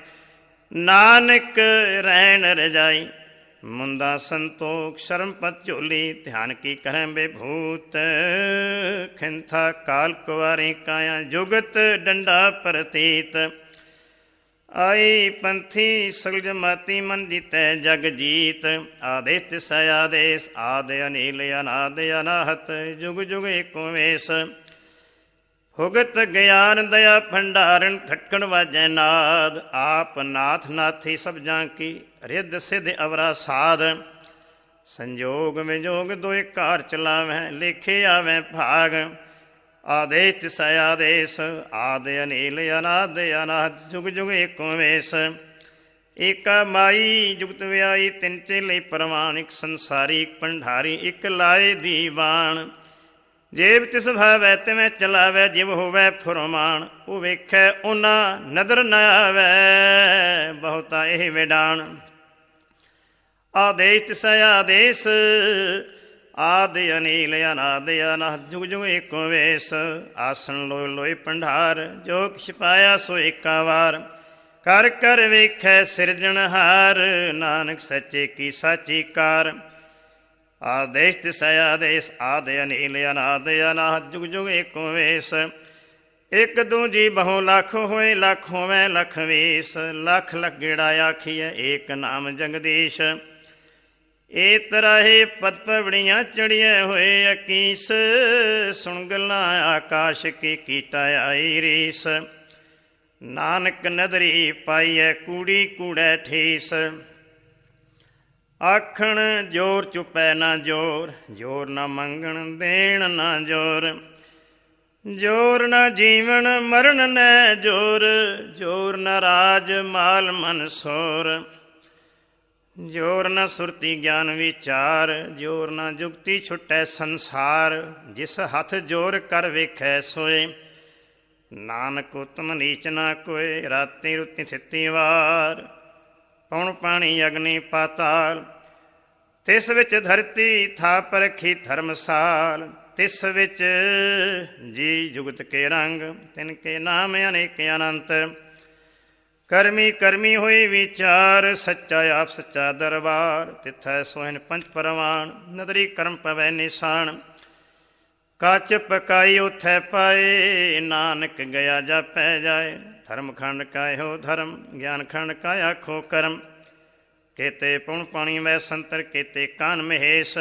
ਨਾਨਕ ਰਹਿਣ ਰਜਾਈ। ਮੁੰਦਾ ਸੰਤੋਖ ਸ਼ਰਮ ਪਤ ਝੋਲੀ, ਧਿਆਨ ਕੀ ਕਰੈ ਬੇਭੂਤ। ਖਿੰਥਾ ਕਾਲ ਕੁਵਾਰੀ ਕਾਇਆ, ਜੁਗਤ ਡੰਡਾ ਪ੍ਰਤੀਤ। ਆਈ ਪੰਥੀ ਸਗਲ ਜਮਾਤੀ, ਮਨ ਜੀਤੈ ਜਗ ਜੀਤ। ਆਦੇਸ ਤਿਸੈ ਆਦੇਸ, ਆਦਿ ਅਨੀਲ ਅਨਾਦ ਅਨਾਹਤ। ਜੁਗ ਜੁਗ ਏਕੋ ਵੇਸ, ਭੁਗਤ ਗਿਆਨ ਦਇਆ ਭੰਡਾਰਨ। ਖਟਕਣ ਵਾਜੈ ਨਾਦ, ਆਪ ਨਾਥ ਨਾਥੀ ਸਭ ਜਾਂ ਕੀ। ਰਿੱਧ ਸਿੱਧ ਅਵਰਾ ਸਾਧ, ਸੰਜੋਗ ਵਿਜੋਗ ਦੋਇ ਕਾਰ ਚਲਾਵੈ। ਲੇਖੇ ਆਵੈ ਭਾਗ, ਆਦੇਸ ਤਿਸੈ ਆਦੇਸ। ਆਦਿ ਅਨੀਲ ਅਨਾਦ ਅਨਾਹਤ। ਜੁਗ ਜੁਗ ਏਕੋ ਵੇਸ, ਏਕਾ ਮਾਈ ਜੁਗਤ ਵਿਆਈ। ਤਿੰਨ ਚੇਲੇ ਪ੍ਰਵਾਨ, ਇੱਕ ਸੰਸਾਰੀ ਇੱਕ ਭੰਡਾਰੀ। ਇੱਕ ਲਾਏ ਦੀਵਾਨ, ਜੇਬ ਤਿਸ ਭਾਵੈ ਤਿਵੇਂ ਚਲਾਵੈ। ਜਿਵ ਹੋਵੈ ਫੁਰਮਾਨ, ਉਹ ਵੇਖੈ ਉਹਨਾਂ ਨਦਰ ਨ ਆਵੈ। ਬਹੁਤਾ ਇਹ ਵਿਡਾਣ, ਆਦੇਸ ਤਿਸੈ ਆਦੇਸ। ਆਦਿ ਅਨੀਲ ਅਨਾਦ ਅਨਾਹਤ। ਜੁਗ ਜੁਗ ਏਕੋ ਵੇਸ, ਆਸਣ ਲੋਇ ਲੋਇ ਭੰਡਾਰ। ਜੋ ਕਿਛ ਪਾਇਆ ਸੋ ਏਕਾ ਵਾਰ, ਕਰ ਕਰ ਵੇਖੈ ਸਿਰਜਣਹਾਰ। ਨਾਨਕ ਸੱਚੇ ਕੀ ਸਾਚੀ ਕਾਰ, ਆਦੇਸ ਤਿਸੈ ਆਦੇਸ। ਆਦਿ ਅਨੀਲ ਅਨਾਦ ਅਨਾਹਤ। ਜੁਗ ਜੁਗ ਏਕੋ ਵੇਸ, ਇੱਕ ਦੂਜੀ ਬਹੁ ਲੱਖ ਹੋਏ। ਲੱਖ ਹੋਵੈ ਲੱਖ ਵੀਸ, ਲੱਖ ਲੱਖ ਗੇੜਾ ਆਖੀਐ। ਏਕ ਨਾਮ ਜਗਦੀਸ਼, ਏ ਤਰਾਹੇ ਪਦ ਪਵੜੀਆਂ ਚੜੀਏ ਹੋਏ ਅਕੀਸ। ਸੁਣ ਗੱਲਾਂ ਆਕਾਸ਼ ਕੀ, ਕੀਤਾ ਆਈ ਰੀਸ। ਨਾਨਕ ਨਦਰੀ ਪਾਈਐ, ਕੂੜੀ ਕੂੜੈ ਠੀਸ। ਆਖਣ ਜੋਰ ਚੁਪੈ ਨਾ ਜੋਰ, ਜੋਰ ਨਾ ਮੰਗਣ ਦੇਣ ਨਾ ਜੋਰ। ਜੋਰ ਨਾ ਜੀਵਨ ਮਰਨ ਨੈ ਜੋਰ, ਜੋਰ ਨਾ ਰਾਜ ਮਾਲ ਮਨ ਸੋਰ। ਜੋਰ ਨ ਸੁਰਤੀ ਗਿਆਨ ਵਿਚਾਰ, ਜੋਰ ਨ ਜੁਗਤੀ ਛੁਟੈ ਸੰਸਾਰ। ਜਿਸ ਹੱਥ ਜੋਰ ਕਰ ਵੇਖੈ ਸੋਏ, ਨਾਨਕ ਉਤਮ ਨੀਚ ਨਾ ਕੋਏ। ਰਾਤੀ ਰੁਤੀ ਥਿੱਤੀ ਵਾਰ, ਪੌਣ ਪਾਣੀ ਅਗਨੀ ਪਾਤਾਲ। ਤਿਸ ਵਿੱਚ ਧਰਤੀ ਥਾਪ ਰਖੀ ਧਰਮਸਾਲ। ਤਿਸ ਵਿੱਚ ਜੀ ਜੁਗਤ ਕੇ ਰੰਗ, ਤਿਨ ਕੇ ਨਾਮ ਅਨੇਕ ਅਨੰਤ। ਕਰਮੀ ਕਰਮੀ ਹੋਈ ਵਿਚਾਰ, ਸੱਚਾ ਆਪ ਸੱਚਾ ਦਰਬਾਰ। ਤਿੱਥੈ ਸੋਹਿਨ ਪੰਚ ਪਰਵਾਨ, ਨਦਰੀ ਕਰਮ ਪਵੈ ਨਿਸ਼ਾਨ। ਕੱਚ ਪਕਾਈ ਉਥੈ ਪਾਏ, ਨਾਨਕ ਗਿਆ ਜਾਪੈ ਜਾਏ। ਧਰਮ ਖੰਡ ਕਾ ਇਹੋ ਧਰਮ, ਗਿਆਨ ਖੰਡ ਕਾ ਆਖੋ ਕਰਮ। ਕੇਤੇ ਪੁਣ ਪਾਣੀ ਵੈ ਸੰਤਰ, ਕੇਤੇ ਕਾਨ ਮਹੇਸ਼।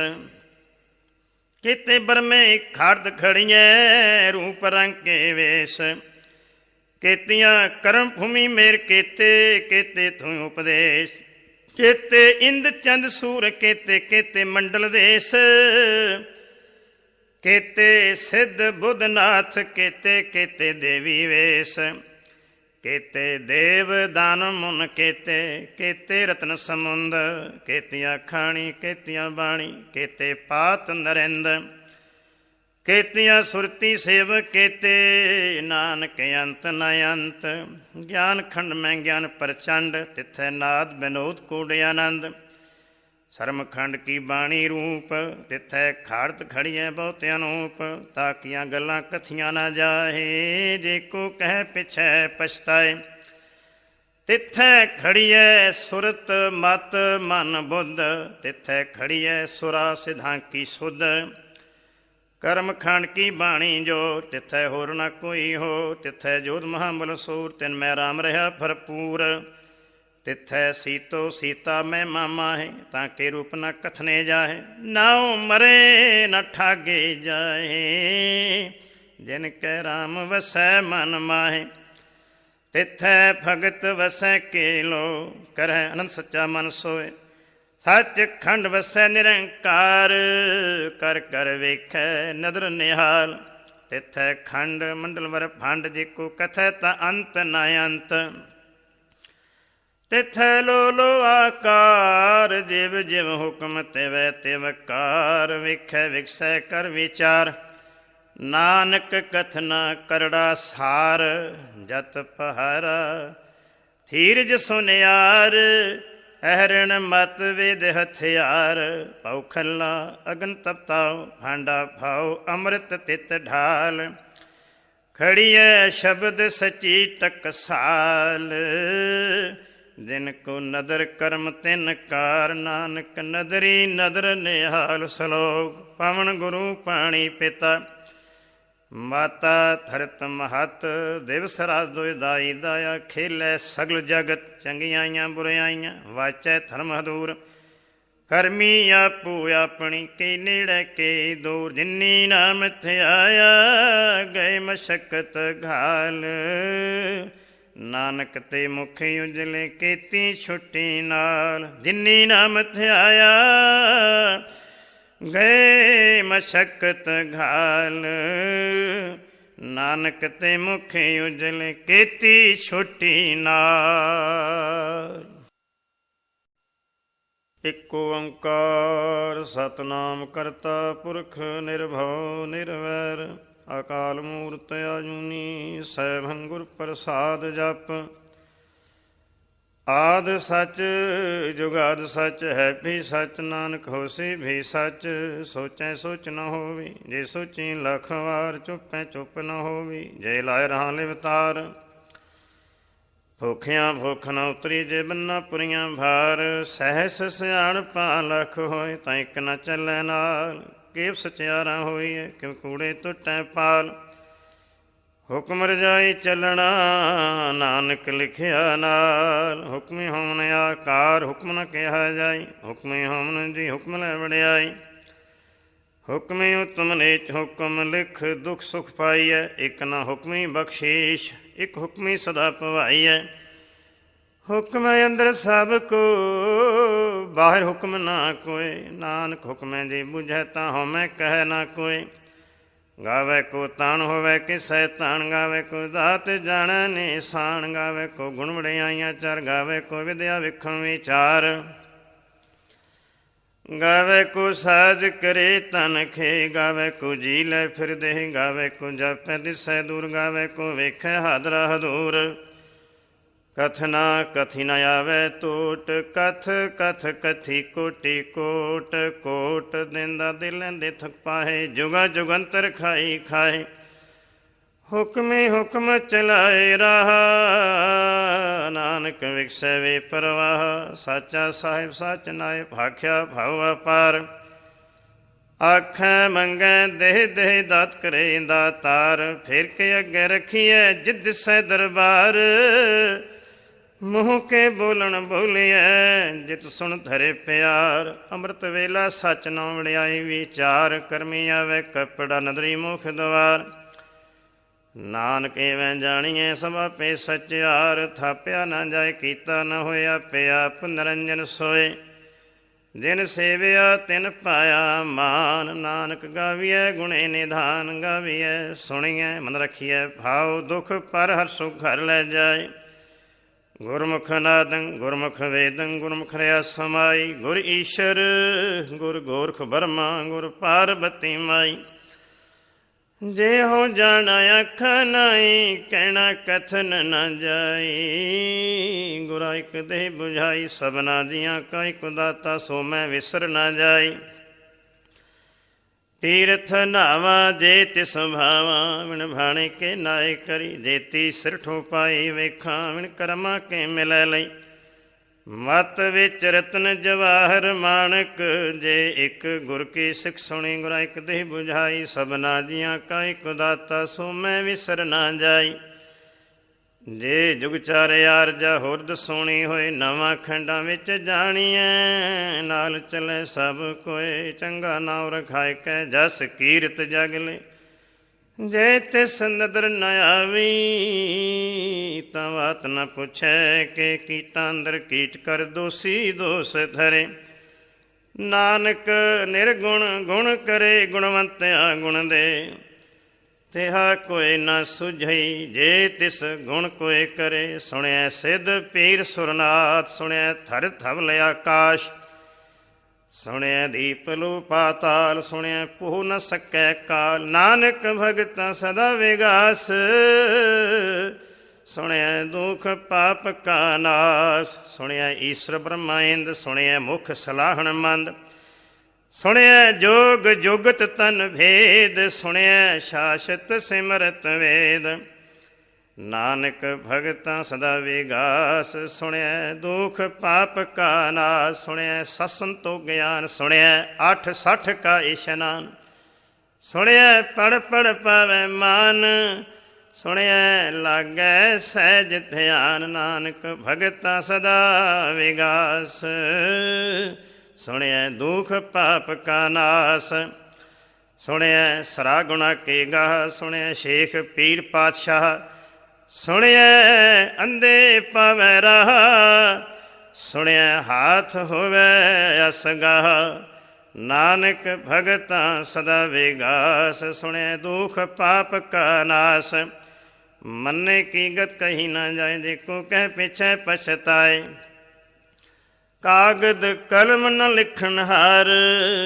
ਕੇਤੇ ਬਰਮੇ ਖਾੜਦ ਖੜੀਐ, ਰੂਪ ਰੰਗ ਕੇ ਵੇਸ਼। ਕੇਤੀਆਂ ਕਰਮ ਭੂਮੀ ਮੇਰ ਕੇਤੇ, ਕੇਤੇ ਤੂੰ ਉਪਦੇਸ਼। ਕੇਤੇ ਇੰਦ ਚੰਦ ਸੂਰ, ਕੇਤੇ ਕੇਤੇ ਮੰਡਲ ਦੇਸ। ਕੇਤੇ ਸਿੱਧ ਬੁੱਧ ਨਾਥ, ਕੇਤੇ ਕੇਤੇ ਦੇਵੀ ਵੇਸ। ਕੇਤੇ ਦੇਵ ਦਾਨ ਮੁਨ, ਕੇਤੇ ਕੇਤੇ ਰਤਨ ਸਮੁੰਦ। ਕੇਤੀਆਂ ਖਾਣੀ ਕੇਤੀਆਂ ਬਾਣੀ, ਕੇਤੇ ਪਾਤ ਨਰਿੰਦ। ਕੇਤੀਆਂ ਸੁਰਤੀ ਸੇਵ, ਕੇਤੇ ਨਾਨਕ ਅੰਤ ਨ ਅੰਤ। ਗਿਆਨ ਖੰਡ ਮੈਂ ਗਿਆਨ ਪ੍ਰਚੰਡ, ਤਿੱਥੈ ਨਾਦ ਬਿਨੋਦ ਕੂੜ ਆਨੰਦ। ਸਰਮ ਖੰਡ ਕੀ ਬਾਣੀ ਰੂਪ, ਤਿੱਥੈ ਖਾੜਤ ਖੜੀਐ ਬਹੁਤ ਅਨੂਪ। ਤਾਕੀਆਂ ਗੱਲਾਂ ਕਥੀਆਂ ਨਾ ਜਾਹੇ, ਜੇ ਕੋ ਕਹਿ ਪਿਛੈ ਪਛਤਾਏ। ਤਿੱਥੈ ਖੜੀਐ ਸੁਰਤ ਮਤ ਮਨ ਬੁੱਧ, ਤਿੱਥੈ ਖੜੀਐ ਸੁਰਾ ਸਿਧਾਂ ਕੀ ਸੁਧ। ਕਰਮ ਖੰਡ ਕੀ ਬਾਣੀ ਜੋਰ, ਤਿੱਥੈ ਹੋਰ ਨਾ ਕੋਈ ਹੋ। ਤਿੱਥੈ ਜੋਤ ਮਹਾਬਲ ਸੂਰ, ਤਿਨ ਮੈਂ ਰਾਮ ਰਿਹਾ ਭਰਪੂਰ। ਤਿੱਥੈ ਸੀਤੋ ਸੀਤਾ ਮੈਂ ਮਾਮਾਹੇ, ਤਾਂ ਕੇ ਰੂਪ ਨ ਕਥਨੇ ਜਾਹੇ। ਨਾਉ ਮਰੇ ਨ ਠਾਗੇ ਜਾਹੇ, ਜਿਨ ਕੈ ਰਾਮ ਵਸੈ ਮਨ ਮਾਹੇ। ਤਿੱਥੈ ਭਗਤ ਵਸੈ ਕੇਲੋ, ਕਰੈ ਅਨੰਦ ਸੱਚਾ ਮਨ ਸੋਏ। ਸੱਚ ਖੰਡ ਵਸੈ ਨਿਰੰਕਾਰ, ਕਰ ਕਰ ਵੇਖੈ ਨਦਰ ਨਿਹਾਲ। ਤਿੱਥੈ ਖੰਡ ਮੰਡਲ ਵਰ ਭੰਡ, ਜੇ ਕੋ ਕਥੈ ਤਾਂ ਅੰਤ ਨ ਅੰਤ। ਤਿੱਥੈ ਲੋ ਲੋ ਆਕਾਰ, ਜਿਵ ਜਿਵ ਹੁਕਮ ਤਿਵੈ ਤਿਵ ਕਾਰ। ਵੇਖੈ ਵਿਖਸੈ ਕਰ ਵਿਚਾਰ, ਨਾਨਕ ਕਥਨਾ ਕਰੜਾ ਸਾਰ। ਜਤ ਪਹਾਰਾ ਧੀਰਜ ਸੁਨਿਆਰ, ਅਹਰਣ ਮਤ ਵੇਦ ਹਥਿਆਰ, ਪਉ ਖੱਲਾ ਅਗਨ ਤਪਤਾਉ, ਭਾਂਡਾ ਭਾਉ ਅੰਮ੍ਰਿਤ ਤਿਤ ਢਾਲ, ਖੜੀਐ ਸ਼ਬਦ ਸਚੀ ਟਕਸਾਲ, ਜਿਨ ਕੋ ਨਦਰ ਕਰਮ ਤਿਨ ਕਾਰ, ਨਾਨਕ ਨਦਰੀ ਨਦਰ ਨਿਹਾਲ। ਸਲੋਕ ਪਵਨ ਗੁਰੂ ਪਾਣੀ ਪਿਤਾ, ਮਾਤਾ ਧਰਤ ਮਹਤ, ਦਿਵਸ ਰਾਤ ਦੁਇ ਦਾਈ ਦਾਇਆ, ਖੇਲੇ ਸਗਲ ਜਗਤ ਚੰਗਿਆਈਆਂ ਬੁਰਿਆਈਆਂ, ਵਾਚੈ ਧਰਮ ਹਦੂਰ, ਕਰਮੀ ਆਪੂ ਆਪਣੀ, ਕੇ ਨੇੜੇ ਕੇ ਦੂਰ, ਜਿਨੀ ਨਾਮ ਥਿਆਇਆ, ਗਏ ਮਸ਼ਕਤ ਘਾਲ, ਨਾਨਕ ਤੇ ਮੁਖ ਉਜਲੇ, ਕੀਤੀ ਛੁੱਟੀ ਨਾਲ, ਜਿਨੀ ਨਾਮ ਥਿਆਇਆ, ਗਏ ਮਸ਼ਕਤ ਘਾਲ, ਨਾਨਕ ਤੇ ਮੁਖ ਉਜਲੇ, ਕੀਤੀ ਛੁੱਟੀ ਨਾਲ। ਇਕ ਓੰਕਾਰ ਸਤਿਨਾਮ ਕਰਤਾ ਪੁਰਖ, ਨਿਰਭਉ ਨਿਰਵੈਰ, ਅਕਾਲ ਮੂਰਤਿ ਆਜੂਨੀ, ਸੈਭੰ ਗੁਰ ਪ੍ਰਸਾਦ ਜਪ। ਆਦ ਸੱਚ ਜੁਗਾਦ ਸੱਚ, ਹੈ ਵੀ ਸੱਚ, ਨਾਨਕ ਹੋਸੀ ਵੀ ਸੱਚ। ਸੋਚੈ ਸੋਚ ਨ ਹੋਵੀ, ਜੇ ਸੋਚੀ ਲੱਖ ਵਾਰ, ਚੁੱਪੈ ਚੁੱਪ ਨ ਹੋਵੀ, ਜੇ ਲਾਇ ਰਹਾ ਲਿਵਤਾਰ। ਭੁੱਖਿਆਂ ਭੁੱਖ ਨ ਉਤਰੀ, ਜੇ ਬੰਨਾ ਪੁਰੀਆਂ ਭਾਰ, ਸਹਿਸ ਸਿਆਣਪਾਂ ਲੱਖ ਹੋਏ, ਤਾਂ ਇੱਕ ਨ ਚੱਲੈ ਨਾਲ। ਕੇਵ ਸਚਿਆਰਾ ਹੋਈਐ, ਕਿਉ ਕੂੜੇ ਟੁੱਟੈ ਪਾਲ। ਹੁਕਮ ਰਜਾਈ ਚੱਲਣਾ, ਨਾਨਕ ਲਿਖਿਆ ਨਾਲ। ਹੁਕਮੀ ਹੋਮਨ ਆਕਾਰ, ਹੁਕਮ ਨ ਕਿਹਾ ਜਾਈ, ਹੁਕਮੀ ਹੋਮਨ ਜੀ ਹੁਕਮ ਲੈ ਵਡਿਆਈ। ਹੁਕਮੀ ਉਤਮ ਨੀਚ, ਹੁਕਮ ਲਿਖ ਦੁਖ ਸੁਖ ਪਾਈਐ। ਇੱਕ ਨਾ ਹੁਕਮੀ ਬਖਸ਼ੀਸ਼, ਇੱਕ ਹੁਕਮੀ ਸਦਾ ਭਵਾਈਐ। ਹੁਕਮ ਅੰਦਰ ਸਭ ਕੋ, ਬਾਹਰ ਹੁਕਮ ਨਾ ਕੋਇ। ਨਾਨਕ ਹੁਕਮੈ ਜੀ ਬੁਝੈ, ਤਾਂ ਹਉਮੈ ਕਹਿ ਨਾ ਕੋਇ। ਗਾਵੇ ਕੋ ਤਾਣ ਹੋਵੇ ਕਿਸੈ ਤਾਣ, ਗਾਵੇ ਕੋ ਦਾਤ ਜਾਣੈ ਨਿਸ਼ਾਨ। ਗਾਵੇ ਕੋ ਗੁਣ ਵਡਿਆਈਆਂ ਚਾਰ, ਗਾਵੇ ਕੋ ਵਿਦਿਆ ਵਿਖਮ ਵਿਚਾਰ। ਗਾਵੇ ਕੋ ਸਾਜ ਕਰੇ ਤਨ ਖੇ, ਗਾਵੇ ਕੋ ਜੀ ਲੈ ਫਿਰਦੇ। ਗਾਵੇ ਕੋ ਜਾਪੈ ਦਿਸੈ ਦੂਰ, ਗਾਵੇ ਕੋ ਵੇਖੈ ਹਾਦਰਾ ਹਦੂਰ। ਕਥ ਨਾ ਕਥੀ ਨ ਆਵੇ ਟੋਟ, ਕਥ ਕਥ ਕਥੀ ਕੋਟੀ ਕੋਟ। ਕੋਟ ਦਿੰਦਾ ਦਿਲ ਦੇ ਥਕ ਪਾਹੇ, ਜੁਗਾ ਜੁਗੰਤਰ ਖਾਈ ਖਾਏ। ਹੁਕਮੇ ਹੁਕਮ ਚਲਾਏ ਰਹਾ, ਨਾਨਕ ਵਿਖਸੈ ਵੇ ਪਰਵਾਹ। ਸਾਚਾ ਸਾਹਿਬ ਸੱਚ ਨਾਇ, ਭਾਖਿਆ ਭਾਉ ਅਪਾਰ। ਆਖੈ ਮੰਗੈ ਦੇਹ ਦੇਹ ਦਾਤ ਕਰੇ ਦਾਤਾਰ। ਫਿਰ ਕੇ ਅੱਗੇ ਰੱਖੀਐ ਜਿਦ ਦਿਸੈ ਦਰਬਾਰ। ਮੂੰਹ ਕੇ ਬੋਲਣ ਬੋਲੀਐ, ਜਿਤ ਸੁਣ ਧਰੇ ਪਿਆਰ। ਅੰਮ੍ਰਿਤ ਵੇਲਾ ਸੱਚ ਨਾ ਵਡਿਆਈ ਵਿਚਾਰ। ਕਰਮੀ ਆਵੇ ਕੱਪੜਾ ਨਦਰੀ ਮੁਖ ਦੁਆਰ। ਨਾਨਕ ਇਵੇਂ ਜਾਣੀਏ ਸਭ ਆਪੇ ਸਚਿਆਰ। ਥਾਪਿਆ ਨਾ ਜਾਏ ਕੀਤਾ ਨਾ ਹੋਇਆ, ਪਿਆ ਆਪ ਨਿਰੰਜਨ ਸੋਏ। ਜਿਨ ਸੇਵਿਆ ਤਿਨ ਪਾਇਆ ਮਾਨ। ਨਾਨਕ ਗਾਵੀਐ ਗੁਣੇ ਨਿਧਾਨ, ਗਾਵੀਐ ਸੁਣੀਐ ਮਨ ਰਖੀਐ ਭਾਉ। ਦੁਖ ਪਰ ਹਰ ਸੁਖ ਘਰ ਲੈ ਜਾਏ। ਗੁਰਮੁਖ ਨਾਦੰ ਗੁਰਮੁਖ ਵੇਦੰ, ਗੁਰਮੁਖ ਰਿਆ ਸਮਾਈ। ਗੁਰ ਈਸ਼ਰ ਗੁਰ ਗੋਰਖ ਬਰਮਾ, ਗੁਰ ਪਾਰਬਤੀ ਮਾਈ। ਜੇ ਹੋ ਜਾਣਾ ਅੱਖਾਂ ਨਾਈ, ਕਹਿਣਾ ਕਥਨ ਨ ਜਾਈ। ਗੁਰਾ ਇੱਕ ਦੇਹ ਬੁਝਾਈ, ਸਭਨਾ ਦੀਆਂ ਕਾ ਇੱਕ ਦਾਤਾ। ਸੋ ਮੈਂ ਵਿਸਰ ਨਾ ਜਾਈ। ਤੀਰਥ ਨਾਵਾ ਜੇ ਤਿਸ ਭਾਵਾਂ, ਵਿਣ ਭਾਣੇ ਕੇ ਨਾਏ ਕਰੀ। ਜੇਤੀ ਸਿਰ ਠੋ ਪਾਈ ਵੇਖਾਂ, ਵਿਣ ਕਰਮਾਂ ਕੇ ਮਿਲੈ ਲਈ। ਮਤ ਵਿੱਚ ਰਤਨ ਜਵਾਹਰ ਮਾਣਕ, ਜੇ ਇੱਕ ਗੁਰ ਕੀ ਸਿੱਖ ਸੁਣੀ। ਗੁਰਾ ਇੱਕ ਦੇਹ ਬੁਝਾਈ, ਸਭਨਾ ਜੀਆਂ ਕਾ ਇੱਕ ਦਾਤਾ। ਸੋ ਮੈਂ ਵਿਸਰ ਨਾ ਜਾਈ। ਜੇ ਜੁਗ ਚਾਰੇ ਆਰਜਾ ਹੋਰਦ ਸੋਣੀ ਹੋਏ। ਨਵਾਂ ਖੰਡਾਂ ਵਿੱਚ ਜਾਣੀਐ, ਨਾਲ ਚੱਲੇ ਸਭ ਕੋਏ। ਚੰਗਾ ਨਾਉ ਰਖਾਇ ਕੈ, ਜਸ ਕੀਰਤ ਜਗ ਲੈ। ਜੇ ਤਿਸ ਨਦਰ ਨ ਆਵੀ, ਤਾਂ ਬਾਤ ਨ ਪੁੱਛੈ। ਕਿ ਕੀਟਾਂ ਅੰਦਰ ਕੀਟ ਕਰ ਦੋਸੀ ਦੋਸ ਧਰੇ। ਨਾਨਕ ਨਿਰਗੁਣ ਗੁਣ ਕਰੇ, ਗੁਣਵੰਤਿਆ ਗੁਣ ਦੇ। ਤਿਹਾ ਕੋਈ ਨਾ ਸੁਝਈ, ਜੇ ਤਿਸ ਗੁਣ ਕੋਇ ਕਰੇ। ਸੁਣਿਐ ਸਿੱਧ ਪੀਰ ਸੁਰਨਾਥ, ਸੁਣਿਐ ਥਰ ਧਵਲ ਆਕਾਸ਼। ਸੁਣਿਐ ਦੀਪ ਲੋ ਪਾਤਾਲ, ਸੁਣਿਐ ਪੋਹ ਨ ਸਕੈ ਕਾਲ। ਨਾਨਕ ਭਗਤਾਂ ਸਦਾ ਵਿਗਾਸ, ਸੁਣਿਐ ਦੁਖ ਪਾਪ ਕਾ ਨਾਸ। ਸੁਣਿਐ ਈਸ਼ਰ ਬ੍ਰਹਮਾ ਇੰਦ, ਸੁਣਿਐ ਮੁਖ ਸਲਾਹਣ ਮੰਦ। ਸੁਣਿਐ ਜੋਗ ਜੁਗਤ ਤਨ ਭੇਦ, ਸੁਣਿਐ ਸ਼ਾਸਤ ਸਿਮਰਤ ਵੇਦ। ਨਾਨਕ ਭਗਤਾਂ ਸਦਾ ਵਿਗਾਸ, ਸੁਣਿਐ ਦੁਖ ਪਾਪ ਕਾ ਨਾਸ। ਸੁਣਿਐ ਸਸੰਤੋ ਗਿਆਨ, ਸੁਣਿਐ 8 ਕਾ ਇਸ਼ਨਾਨ। ਸੁਣਿਐ ਪੜ ਪੜ ਪਾਵੈ ਮਾਨ, ਸੁਣਿਐ ਲਾਗੈ ਸਹਿਜ ਧਿਆਨ। ਨਾਨਕ ਭਗਤਾਂ ਸਦਾ ਵਿਗਾਸ, ਸੁਣਿਐ ਦੁਖ ਪਾਪ ਕਾ ਨਾਸ। ਸੁਣਿਐ ਸਰਾ ਗੁਣਾ ਕੇ ਗਾਹ, ਸੁਣਿਐ ਸ਼ੇਖ ਪੀਰ ਪਾਤਸ਼ਾਹ। ਸੁਣਿਐ ਅੰਧੇ ਪਾਵੈ ਰਾਹ, ਸੁਣਿਐ ਹਾਥ ਹੋਵੈ ਅਸਗਾਹ। ਨਾਨਕ ਭਗਤਾਂ ਸਦਾ ਵਿਗਾਸ, ਸੁਣਿਐ ਦੁਖ ਪਾਪ ਕਾ ਨਾਸ। ਮੰਨੇ ਕੀ ਗਤ ਕਹੀ ਨਾ ਜਾਏ, ਦੇਖੋ ਕਹਿ ਪਿਛੈ ਪਛਤਾਏ। ਕਾਗਦ ਕਲਮ ਨ ਲਿਖਣ ਹਾਰ,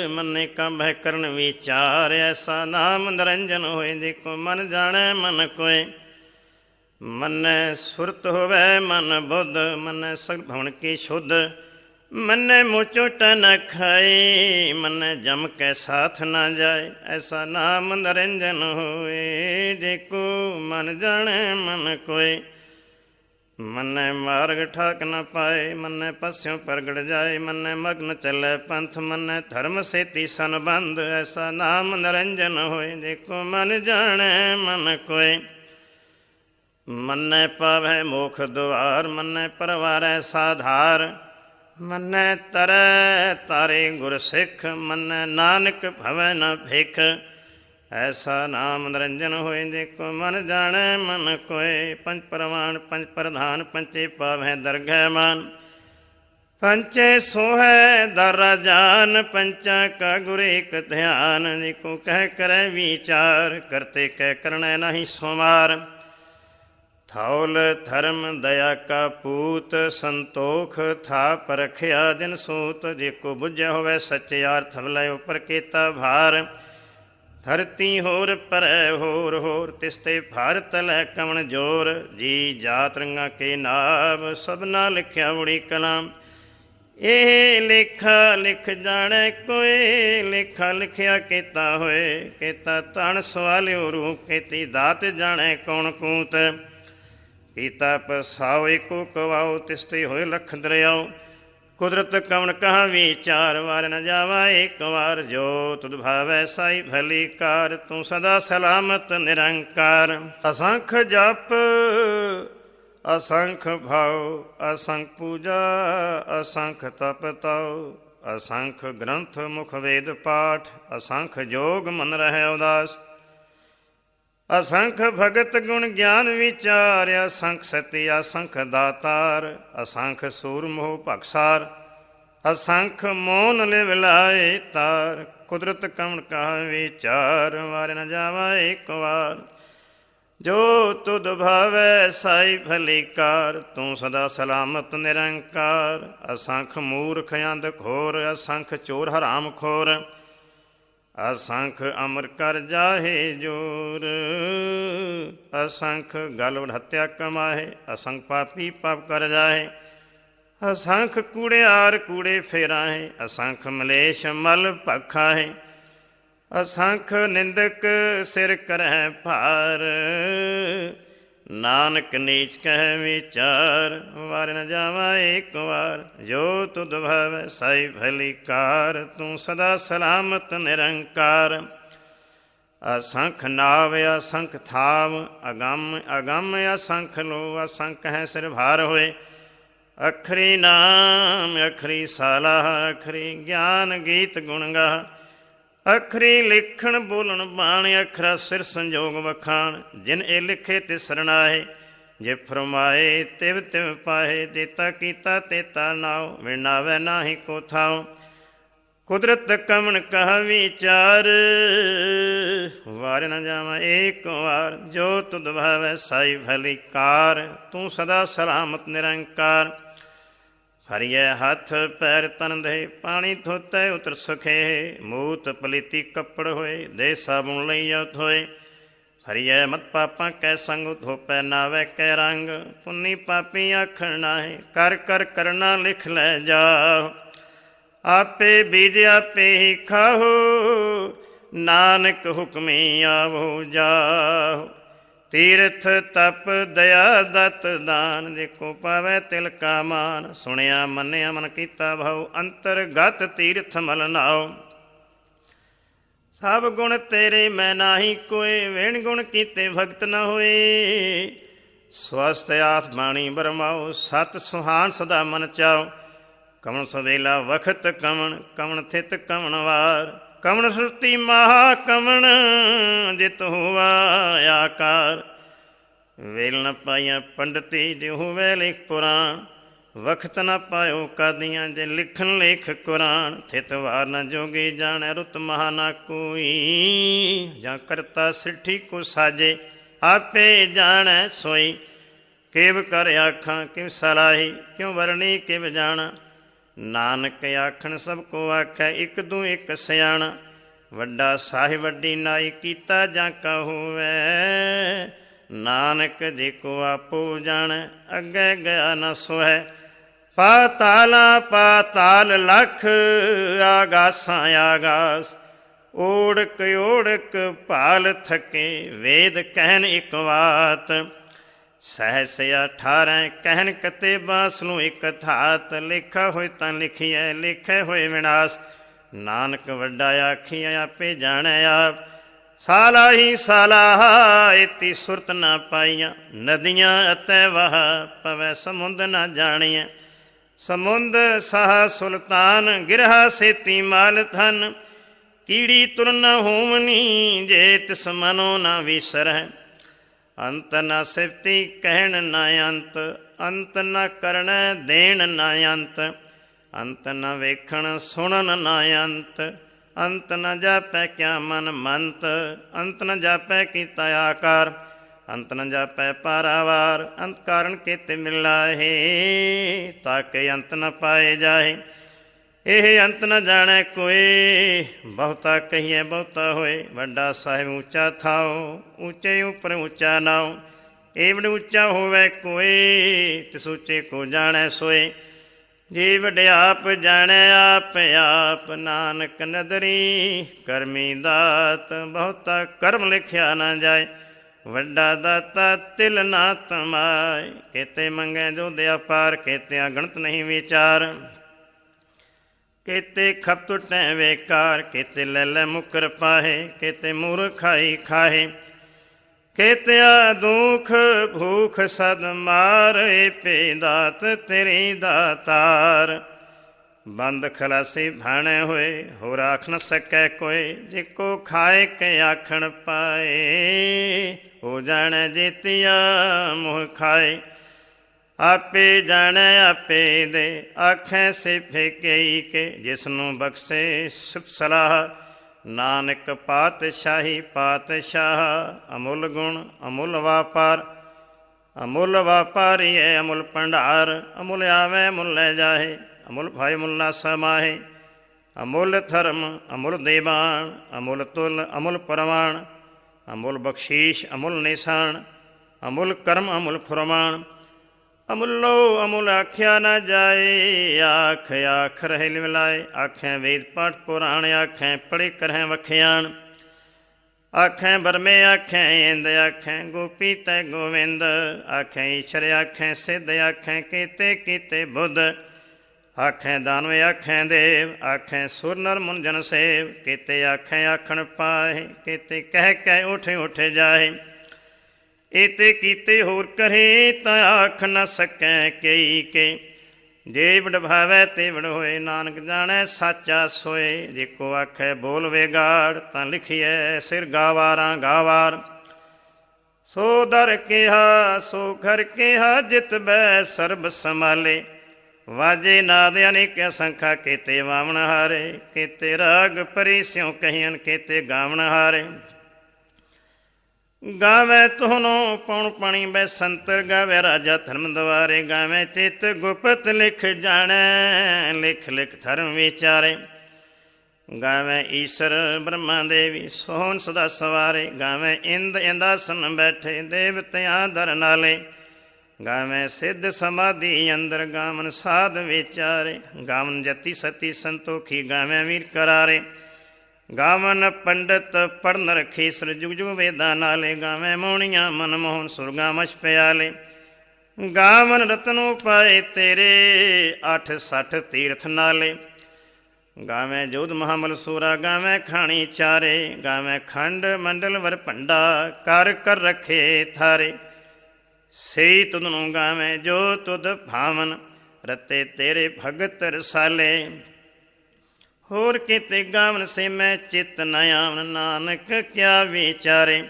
ਮੰਨੇ ਕਾ ਬਹਿ ਕਰਨ ਵਿਚਾਰ। ਐਸਾ ਨਾਮ ਨਿਰੰਜਨ ਹੋਏ, ਦੇਖੋ ਮਨ ਜਾਣੈ ਮਨ ਕੋਇ। ਮੰਨੈ ਸੁਰਤ ਹੋਵੈ ਮਨ ਬੁੱਧ, ਮੰਨੈ ਸਗਲ ਭਵਨ ਕੀ ਸ਼ੁੱਧ। ਮੰਨੈ ਮੁਚੋਟ ਨ ਖਾਏ, ਮੰਨੈ ਜਮ ਕੈ ਸਾਥ ਨਾ ਜਾਏ। ਐਸਾ ਨਾਮ ਨਿਰੰਜਨ ਹੋਏ, ਦੇਖੋ ਮਨ ਜਾਣੈ ਮਨ ਕੋਇ। ਮੰਨੈ ਮਾਰਗ ਠਾਕ ਨ ਪਾਏ, ਮੰਨੈ ਪਸਿਓ ਪ੍ਰਗਟ ਜਾਏ। ਮੰਨੈ ਮਗਨ ਚੱਲੈ ਪੰਥ, ਮੰਨੈ ਧਰਮ ਸੇਤੀ ਸੰਬੰਧ। ਐਸਾ ਨਾਮ ਨਿਰੰਜਨ ਹੋਏ, ਦੇਖੋ ਮਨ ਜਾਣੈ ਮਨ ਕੋਇ। ਮੰਨੈ ਪਾਵੈ ਮੋਖ ਦੁਆਰ, ਮੰਨੈ ਪਰਵਾਰੈ ਸਾਧਾਰ। ਮੰਨੈ ਤਰੈ ਤਾਰੇ ਗੁਰ ਸਿੱਖ, ਮੰਨੈ ਨਾਨਕ ਭਵੈ ਨ ਭਿਖ। ਐਸਾ ਨਾਮ ਨਿਰੰਜਨ ਹੋਏ, ਦੇਖੋ ਮਨ ਜਾਣੈ ਮਨ ਕੋਇ। ਪੰਜ ਪ੍ਰਮਾਣ ਪੰਜ ਪ੍ਰਧਾਨ, ਪੰਚੇ ਪਾਵੈ ਦਰਗਹਿ ਮਾਨ। ਪੰਚੇ ਸੋਹੈ ਦਰ ਜਾਨ, ਪੰਚਾਂ ਕਾ ਗੁਰ ਏਕ ਧਿਆਨ। ਦੇਖੋ ਕਹਿ ਕਰੈ ਵਿਚਾਰ, ਕਰਤੇ ਕਹਿ ਕਰਣੈ ਨਾਹੀ ਸੁਮਾਰ। ਥੌਲ ਧਰਮ ਦਇਆ ਕਾ ਪੂਤ, ਸੰਤੋਖ ਥਾ ਪਰਖਿਆ ਦਿਨ ਸੂਤ। ਦੇਖੋ ਬੁੱਝਿਆ ਹੋਵੇ ਸੱਚਿਆਰ, ਥਵਲੇ ਉਪਰ ਕੀਤਾ ਭਾਰ। ਧਰਤੀ ਹੋਰ ਪਰੈ ਹੋਰ ਹੋਰ, ਤਿਸ ਤੇ ਭਾਰ ਤਲੈ ਕਵਣ ਜੋਰ। ਜੀ ਜਾਤ ਰੰਗਾਂ ਕੇ ਨਾਮ, ਸਭਨਾ ਲਿਖਿਆ ਉੜੀ ਕਲਾਮ। ਇਹ ਲੇਖਾ ਲਿਖ ਜਾਣੈ ਕੋਇ, ਲੇਖਾ ਲਿਖਿਆ ਕੀਤਾ ਹੋਏ। ਕੀਤਾ ਤਣ ਸਵਾਲਿਓ ਰੂਪ, ਕੀਤੀ ਦਾਤ ਜਾਣੈ ਕੌਣ ਕੂਤ। ਕੀਤਾ ਪਸਾਓ ਏਕੋ ਕਵਾਓ, ਤਿਸ ਤੇ ਹੋਏ ਲਖ ਦਰਿਆਓ। ਕੁਦਰਤ ਕਵਣ ਕਹਾ ਵਿਚਾਰ, ਵਾਰ ਨ ਜਾਵਾ ਏਕ ਵਾਰ। ਜੋ ਤੁਧ ਭਾਵੈ ਸਾਈ ਭਲੀ ਕਾਰ, ਤੂੰ ਸਦਾ ਸਲਾਮਤ ਨਿਰੰਕਾਰ। ਅਸੰਖ ਜਪ ਅਸੰਖ ਭਾਉ, ਅਸੰਖ ਪੂਜਾ ਅਸੰਖ ਤਪ ਤਉ। ਅਸੰਖ ਗ੍ਰੰਥ ਮੁਖ ਵੇਦ ਪਾਠ, ਅਸੰਖ ਜੋਗ ਮਨ ਰਹਿ ਉਦਾਸ। ਅਸੰਖ ਭਗਤ ਗੁਣ ਗਿਆਨ ਵਿਚਾਰ, ਅਸੰਖ ਸਤੀ ਅਸੰਖ ਦਾਤਾਰ। ਅਸੰਖ ਸੂਰ ਮੋਹ ਭਖਸਾਰ, ਅਸੰਖ ਮੋਨ ਲਿਵ ਲਾਏ ਤਾਰ। ਕੁਦਰਤ ਕਵਣ ਕਹਾ ਵਿਚਾਰ, ਵਾਰ ਨ ਜਾਵਾ ਏਕ ਵਾਰ। ਜੋ ਤੁਧ ਭਾਵੈ ਸਾਈ ਭਲੀ ਕਾਰ, ਤੂੰ ਸਦਾ ਸਲਾਮਤ ਨਿਰੰਕਾਰ। ਅਸੰਖ ਮੂਰਖ ਅੰਧ ਖੋਰ, ਅਸੰਖ ਚੋਰ ਹਰਾਮ ਖੋਰ। ਅਸੰਖ ਅਮਰ ਕਰ ਜਾਹੇ ਜੋਰ, ਅਸੰਖ ਗਲ ਹੱਤਿਆ ਕਮਾਹੇ। ਅਸੰਖ ਪਾਪੀ ਪਾਪ ਕਰ ਜਾਹੇ, ਅਸੰਖ ਕੂੜਿਆਰ ਕੂੜੇ ਫੇਰਾਹੇ। ਅਸੰਖ ਮਲੇਸ਼ ਮਲ ਭਖਾਹੇ, ਅਸੰਖ ਨਿੰਦਕ ਸਿਰ ਕਰਹਿ ਭਾਰ। ਨਾਨਕ ਨੀਚ ਕਹਿ ਵਿਚਾਰ, ਵਾਰ ਨ ਜਾਵਾ ਏਕ ਵਾਰ। ਜੋ ਤੁਧ ਭਾਵੈ ਸਾਈ ਭਲੀ ਕਾਰ, ਤੂੰ ਸਦਾ ਸਲਾਮਤ ਨਿਰੰਕਾਰ। ਅਸੰਖ ਨਾਵ ਅਸੰਖ ਥਾਵ, ਅਗੰਮ ਅਗੰਮ ਅਸੰਖ ਲੋ। ਅਸੰਖ ਹੈ ਸਿਰ ਭਾਰ ਹੋਏ, ਅਖਰੀ ਨਾਮ ਅਖਰੀ ਸਾਲਾਹ। ਅਖਰੀ ਗਿਆਨ ਗੀਤ ਗੁਣ ਗਾਹ, ਅਖਰੀ ਲਿਖਣ ਬੋਲਣ ਬਾਣ। ਅਖਰਾ ਸਿਰ ਸੰਜੋਗ ਵਖਾਣ, ਜਿਨ ਇਹ ਲਿਖੇ ਤਿਸ ਸਰਣਾਏ। ਜੇ ਫਰਮਾਏ ਤਿਵ ਤਿਵ ਪਾਏ, ਦੇਤਾ ਕੀਤਾ ਤੇਤਾ ਨਾਉ। ਵਿਣਾਵੈ ਨਾਹੀ ਕੋ ਥਾਉ, ਕੁਦਰਤ ਕਵਣ ਕਹਾ ਵਿਚਾਰ। ਵਾਰ ਨ ਜਾਵਾ ਏਕ ਵਾਰ। ਜੋ ਤੁਧ ਭਾਵੈ ਸਾਈ ਭਲੀ ਕਾਰ, ਤੂੰ ਸਦਾ ਸਲਾਮਤ ਨਿਰੰਕਾਰ। ਹਰੀਐ ਹੱਥ ਪੈਰ ਤਨ ਦੇ, ਪਾਣੀ ਧੋਤੈ ਉਤਰ ਸਖੇ। ਮੂਤ ਪਲੀਤੀ ਕੱਪੜ ਹੋਏ, ਦੇ ਸਾਬੁਨ ਲਈਆ ਥੋਏ। ਹਰੀਐ ਮਤ ਪਾਪਾਂ ਕੈ ਸੰਗ ਧੋਪੈ ਨਾਵੈ ਕੈ ਰੰਗ। ਪੁੰਨੀ ਪਾਪੀ ਆਖਣ ਨਾਹੀਂ ਕਰ ਕਰ ਕਰਨਾ ਲਿਖ ਲੈ ਜਾਓ। ਆਪੇ ਬੀਜ ਆਪੇ ਹੀ ਖਾਓ ਨਾਨਕ ਹੁਕਮੀ ਆਵੋ ਜਾਓ। ਤੀਰਥ ਤਪ ਦਇਆ ਦਤ ਦਾਨ ਜੇ ਕੋ ਪਾਵੈ ਤਿਲ ਕਾ ਮਾਨ। ਸੁਣਿਆ ਮੰਨਿਆ ਮਨ ਕੀਤਾ ਭਾਉ ਅੰਤਰਗਤ ਤੀਰਥ ਮਲ ਨਾਉ। ਸਭ ਗੁਣ ਤੇਰੇ ਮੈਂ ਨਾਹੀ ਕੋਏ ਵੇਣ ਗੁਣ ਕੀਤੇ ਭਗਤ ਨ ਹੋਏ। ਸਵਸਤ ਆਸ ਬਾਣੀ ਬਰਮਾਓ ਸਤ ਸੁਹਾਨ ਸਦਾ ਮਨ ਚਾਓ। ਕਵਣ ਸਵੇਲਾ ਵਖਤ ਕਵਣ ਕਵਣ ਥਿਤ ਕਵਣ ਵਾਰ। ਕਵਣ ਸੁਰਤੀ ਮਹਾ ਕਵਣ ਜਿਤ ਹੋਵਾ ਆਕਾਰ। ਵੇਲ ਨ ਪਾਈਆਂ ਪੰਡਤੀ ਜੇ ਹੋਵੇ ਲਿਖ ਪੁਰਾਣ। ਵਖਤ ਨ ਪਾਇਓ ਕਾਦੀਆਂ ਜੇ ਲਿਖਣ ਲੇਖ ਕੁਰਾਨ। ਥਿਤ ਵਾਰ ਨ ਜੋਗੀ ਜਾਣੈ ਰੁਤ ਮਹਾ ਨਾ ਕੋਈ। ਜਾਂ ਕਰਤਾ ਸਿੱਠੀ ਕੋ ਸਾਜੇ ਆਪੇ ਜਾਣੈ ਸੋਈ। ਕਿਵ ਕਰ ਆਖਾਂ ਕਿਵ ਸਲਾਹੀ ਕਿਉ ਵਰਣੀ ਕਿਵ ਜਾਣਾ। ਨਾਨਕ ਆਖਣ ਸਭ ਕੋ ਆਖੈ ਇੱਕ ਦੂ ਇੱਕ ਸਿਆਣਾ। ਵੱਡਾ ਸਾਹਿਬ ਵੱਡੀ ਨਾਈ ਕੀਤਾ ਜਾਂ ਕਾ ਹੋਵੈ। ਨਾਨਕ ਜੇ ਕੋ ਆਪੋ ਜਾਣੈ ਅੱਗੇ ਗਿਆ ਨ ਸੋਹੈ। ਪਾਤਾਲਾਂ ਪਾਤਾਲ ਲਖ ਆਗਾਸਾਂ ਆਗਾਸ। ਓੜਕ ਓੜਕ ਭਾਲ ਥਕੇ ਵੇਦ ਕਹਿਨ ਇੱਕ ਬਾਤ। ਸਹਿਸ 18 ਕਹਿਨ ਕਤੇ ਬਾਸ ਨੂੰ ਇੱਕ ਥਾਤ। ਲਿਖਾ ਹੋਏ ਤਾਂ ਲਿਖੀਐ ਲਿਖੇ ਹੋਏ ਵਿਨਾਸ਼। ਨਾਨਕ ਵੱਡਾ ਆਖੀਐ ਆਪੇ ਜਾਣੈ ਆਪ। ਸਾਲਾਹੀ ਸਾਲਾਹ ਇਤੀ ਸੁਰਤ ਨਾ ਪਾਈਆਂ। ਨਦੀਆਂ ਅਤੇ ਵਾਹ ਪਵੈ ਸਮੁੰਦ ਨਾ ਜਾਣੀਐ। ਸਮੁੰਦ ਸਾਹ ਸੁਲਤਾਨ ਗਿਰਹਾ ਸੇਤੀ ਮਾਲ ਧਨ। ਕੀੜੀ ਤੁਰ ਨ ਹੋਵਨੀ ਜੇ ਤਿਸ ਮਨੋ ਨਾ ਵਿਸਰੈ। ਅੰਤ ਨ ਸਿਫਤੀ ਕਹਿਣ ਨ ਅੰਤ। ਅੰਤ ਨ ਕਰਣੈ ਦੇਣ ਨ ਅੰਤ। ਅੰਤ ਨ ਵੇਖਣ ਸੁਣਨ ਨ ਅੰਤ। ਅੰਤ ਨ ਜਾਪੈ ਕਿਆ ਮਨ ਮੰਤ। ਅੰਤ ਨ ਜਾਪੈ ਕੀਤਾ ਆਕਾਰ। ਅੰਤ ਨ ਜਾਪੈ ਪਾਰਾਵਾਰ। ਅੰਤ ਕਾਰਨ ਕੇਤੇ ਮਿਲਾਹੇ ਤਾਕੇ ਅੰਤ ਨ ਪਾਏ ਜਾਹੇ। ਇਹ ਅੰਤ ਨ ਜਾਣੈ ਕੋਏ ਬਹੁਤਾ ਕਹੀਏ ਬਹੁਤਾ ਹੋਏ। ਵੱਡਾ ਸਾਹਿਬ ਉੱਚਾ ਥਾਓ ਉੱਚੇ ਉੱਪਰ ਉੱਚਾ ਨਾਉ। ਏਵੜ ਉੱਚਾ ਹੋਵੇ ਕੋਏ ਤਿਸ ਉੱਚੇ ਕੋ ਜਾਣੈ ਸੋਏ। ਜੇ ਵਡਿਆਪ ਜਾਣੈ ਆਪ ਆਪ। ਨਾਨਕ ਨਦਰੀ ਕਰਮੀ ਦਾਤ ਬਹੁਤਾ ਕਰਮ ਲਿਖਿਆ ਨਾ ਜਾਏ। ਵੱਡਾ ਦਾਤਾ ਤਿਲ ਨਾ ਤਮਾਏ। ਕੇਤੇ ਮੰਗੈ ਜੋ ਦਿਆ ਪਾਰ ਕੇਤਿਆਂ ਗਣਤ ਨਹੀਂ ਵਿਚਾਰ। ਕੇਤੇ ਖਪ ਟੁੱਟੈ ਵੇਕਾਰ ਕੇਤੇ ਲੈ ਲੈ ਮੁਕਰ ਪਾਹੇ। ਕੇਤੇ ਮੂਰਖਾਈ ਖਾਹੇ ਕੇਤਿਆ ਦੁਖ ਭੂਖ ਸਦ ਮਾਰੇ। ਪੇ ਦਾਤ ਤੇਰੀ ਦਾਤਾਰ। ਬੰਦ ਖਲਾਸੀ ਭਾਣੇ ਹੋਏ ਹੋਰ ਆਖ ਨ ਸਕੈ ਕੋਏ। ਜੇ ਕੋ ਖਾਏ ਕੇ ਆਖਣ ਪਾਏ। ਹੋ ਜਾਣੈ ਜੇਤੀਆ ਮੋਹ ਖਾਏ। ਆਪੇ ਜਾਣੈ ਆਪੇ ਦੇ ਆਖੈ ਸਿਫੇ ਕਈ ਕੇ। ਜਿਸ ਨੂੰ ਬਖਸ਼ੇ ਸੁਖ ਸਲਾਹ ਨਾਨਕ ਪਾਤਸ਼ਾਹੀ ਪਾਤਸ਼ਾਹ। ਅਮੁੱਲ ਗੁਣ ਅਮੁੱਲ ਵਾਪਾਰ ਅਮੁੱਲ ਵਾਪਾਰੀਐ ਅਮੁੱਲ ਭੰਡਾਰ। ਅਮੁੱਲ ਆਵੈ ਮੁੱਲ ਲੈ ਜਾਹੇ ਅਮੁੱਲ ਭਾਈ ਮੁੱਲ ਨਾ ਸਮਾਹੇ। ਅਮੁੱਲ ਧਰਮ ਅਮੁੱਲ ਦੇਵਾਨ ਅਮੁੱਲ ਤੁਲ ਅਮੁੱਲ ਪ੍ਰਵਾਨ। ਅਮੁੱਲ ਬਖਸ਼ੀਸ਼ ਅਮੁੱਲ ਨਿਸ਼ਾਨ ਅਮੁੱਲ ਕਰਮ ਅਮੁੱਲ ਫੁਰਮਾਨ। ਅਮੁੱਲੋ ਅਮੁੱਲ ਆਖਿਆ ਨਾ ਜਾਏ। ਆਖ ਆਖ ਰਹੇ ਮਿਲਾਏ। ਆਖੈ ਵੇਦ ਪਾਠ ਪੁਰਾਣ ਆਖੈ ਪੜ੍ਹੇ ਕਰਹਿ ਵਖਿਆਣ। ਆਖੈ ਬਰਮੇ ਆਖੈ ਇੰਦ ਆਖੈ ਗੋਪੀ ਤੈ ਗੋਵਿੰਦ। ਆਖੈ ਈਸ਼ਰ ਆਖੈ ਸਿੱਧ ਆਖੈ ਕੀਤੇ ਕੀਤੇ ਬੁੱਧ। ਆਖੈ ਦਾਨਵ ਆਖੈ ਦੇਵ ਆਖੈ ਸੁਰ ਨਰ ਮੁਨ ਜਨ ਸੇਵ। ਕੀਤੇ ਆਖੈ ਆਖਣ ਪਾਹੇ ਕੀਤੇ ਕਹਿ ਕਹਿ ਉਠ ਉਠ ਜਾਹੇ। ਏਤੇ ਕੀਤੇ ਹੋਰ ਕਰੇ ਤਾਂ ਆਖ ਨ ਸਕੈ ਕਈ ਕੇ। ਜੇ ਵਡ ਭਾਵੈ ਤੇ ਵਡ ਹੋਏ ਨਾਨਕ ਜਾਣੈ ਸਾਚਾ ਸੋਏ। ਜੇ ਕੋ ਆਖੈ ਬੋਲ ਵੇਗਾੜ ਤਾਂ ਲਿਖੀਐ ਸਿਰ ਗਾਵਾਰਾਂ ਗਾਵਾਰ। ਸੋ ਦਰ ਕਿਹਾ ਸੋ ਘਰ ਕਿਹਾ ਜਿਤ ਬੈ ਸਰਬ ਸੰਭਾਲੇ। ਵਾਜੇ ਨਾਦ ਅਨੇਕ ਸੰਖਾ ਕੀਤੇ ਵਾਵਣ ਹਾਰੇ। ਕੀਤੇ ਰਾਗ ਪਰੀ ਸਿਉ ਕਹੀਨ ਕੀਤੇ ਗਾਵਣ ਹਾਰੇ। ਗਾਵੈ ਤੋਹਨੋ ਪਉਣ ਪਾਣੀ ਬੈ ਸੰਤਰ। ਗਾਵੈ ਰਾਜਾ ਧਰਮ ਦੁਆਰੇ। ਗਾਵੈ ਚਿਤ ਗੁਪਤ ਲਿਖ ਜਾਣੈ ਲਿਖ ਲਿਖ ਧਰਮ ਵਿਚਾਰੇ। ਗਾਵੇਂ ਈਸ਼ਰ ਬ੍ਰਹਮਾ ਦੇਵੀ ਸੋਹਣ ਸਦਾ ਸਵਾਰੇ। ਗਾਵੇਂ ਇੰਦ ਇੰਦਾਸਨ ਬੈਠੇ ਦੇਵਤਿਆਂ ਦਰ ਨਾਲੇ। ਗਾਵੇਂ ਸਿੱਧ ਸਮਾਧੀ ਅੰਦਰ ਗਾਵਨ ਸਾਧ ਵਿਚਾਰੇ। ਗਾਵਨ ਜਤੀ ਸਤੀ ਸੰਤੋਖੀ ਗਾਵੇਂ ਵੀਰ ਕਰਾਰੇ। ਗਾਵਨ ਪੰਡਤ ਪੜਨ ਰਖੀ ਸਰ ਜੁਗ ਜੁਗ ਵੇਦਾਂ ਨਾਲੇ। ਗਾਵੇਂ ਮੋਹਣੀਆਂ ਮਨਮੋਹਨ ਸੁਰਗਾਂ ਮਛ ਪਿਆਲੇ। ਗਾਵਨ ਰਤਨੋ ਪਾਏ ਤੇਰੇ 860 ਤੀਰਥ ਨਾਲੇ। ਗਾਵੇਂ ਜੋਧ ਮਹਾਮਲ ਸੂਰਾ ਗਾਵੇਂ ਖਾਣੀ ਚਾਰੇ। ਗਾਵੇਂ ਖੰਡ ਮੰਡਲ ਵਰ ਭੰਡਾ ਕਰ ਕਰ ਰੱਖੇ ਥਾਰੇ। ਸਈ ਤੁਧ ਨੂੰ ਗਾਵੇਂ ਜੋ ਤੁਧ ਭਾਵਨ ਰਤੇ ਤੇਰੇ ਭਗਤ ਰਸਾਲੇ। ਹੋਰ ਕਿਤੇ ਗਾਵਨ ਸੇ ਮੈਂ ਚਿਤ ਨ ਆਵਨ ਨਾਨਕ ਕਿਆ ਵਿਚਾਰੇ।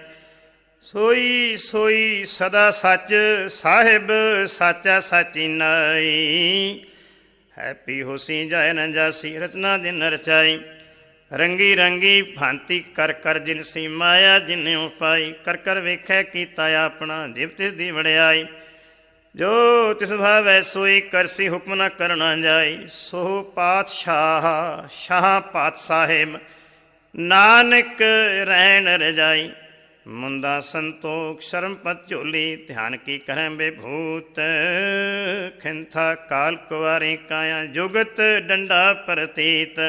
ਸੋਈ ਸੋਈ ਸਦਾ ਸੱਚ ਸਾਹਿਬ ਸਾਚਾ ਸਾਚੀ ਨਾਈ। ਹੈਪੀ ਹੋਸੀ ਜਾਇ ਨ ਜਾਸੀ ਰਚਨਾ ਜਿਨ ਰਚਾਈ। ਰੰਗੀ ਰੰਗੀ ਭਾਂਤੀ ਕਰ ਕਰ ਜਿਨ ਸੀ ਮਾਇਆ ਜਿਨਿਉ ਪਾਈ। ਕਰ ਕਰ ਵੇਖੈ ਕੀਤਾ ਆਪਣਾ ਜਿਵ ਤਿਸ ਦੀ ਵਡਿਆਈ। ਜੋ ਤਿਸ ਭਾਵੈ ਸੋਈ ਕਰਸੀ ਹੁਕਮ ਨ ਕਰਨਾ ਜਾਈ। ਸੋ ਪਾਤਸ਼ਾਹ ਸ਼ਾਹ ਪਾਤ ਸਾਹਿਬ ਨਾਨਕ ਰਹਿਣ ਰਜਾਈ। ਮੁੰਦਾ ਸੰਤੋਖ ਸ਼ਰਮ ਪਤ ਝੋਲੀ ਧਿਆਨ ਕੀ ਕਰੈ ਬੇਭੂਤ। ਖਿੰਥਾ ਕਾਲ ਕੁਵਾਰੀ ਕਾਇਆ ਜੁਗਤ ਡੰਡਾ ਪ੍ਰਤੀਤ।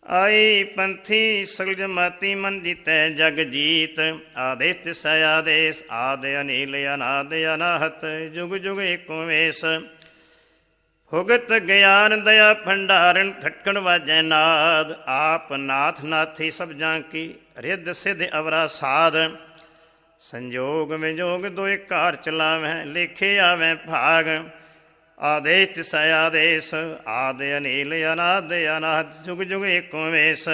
ਆਈ ਪੰਥੀ ਸਗਲ ਜਮਾਤੀ ਮਨ ਜੀਤੈ ਜਗ ਜੀਤ। ਆਦੇਸ ਤਿਸ ਆਦੇਸ ਆਦ ਅਨੀਲ ਅਨਾਦ ਅਨਾਹਤ ਜੁਗ ਜੁਗ ਏਕੋ ਵੇਸ। ਭੁਗਤ ਗਿਆਨ ਦਇਆ ਭੰਡਾਰਨ ਖਟਕਣ ਵਾਜੈ ਨਾਦ। ਆਪ ਨਾਥ ਨਾਥੀ ਸਭ ਜਾਂ ਕੀ ਰਿੱਧ ਸਿੱਧ ਅਵਰਾ ਸਾਧ। ਸੰਜੋਗ ਵਿਜੋਗ ਦੋਇ ਕਾਰ ਚਲਾਵੈ ਲੇਖੇ ਆਵੈ ਭਾਗ। ਆਦੇਸ ਤਿਸ ਆਦੇਸ ਆਦ ਅਨੀਲ ਅਨਾਦ ਅਨਾਹਤ ਜੁਗ ਜੁਗ ਏਕੋ ਵੇਸ।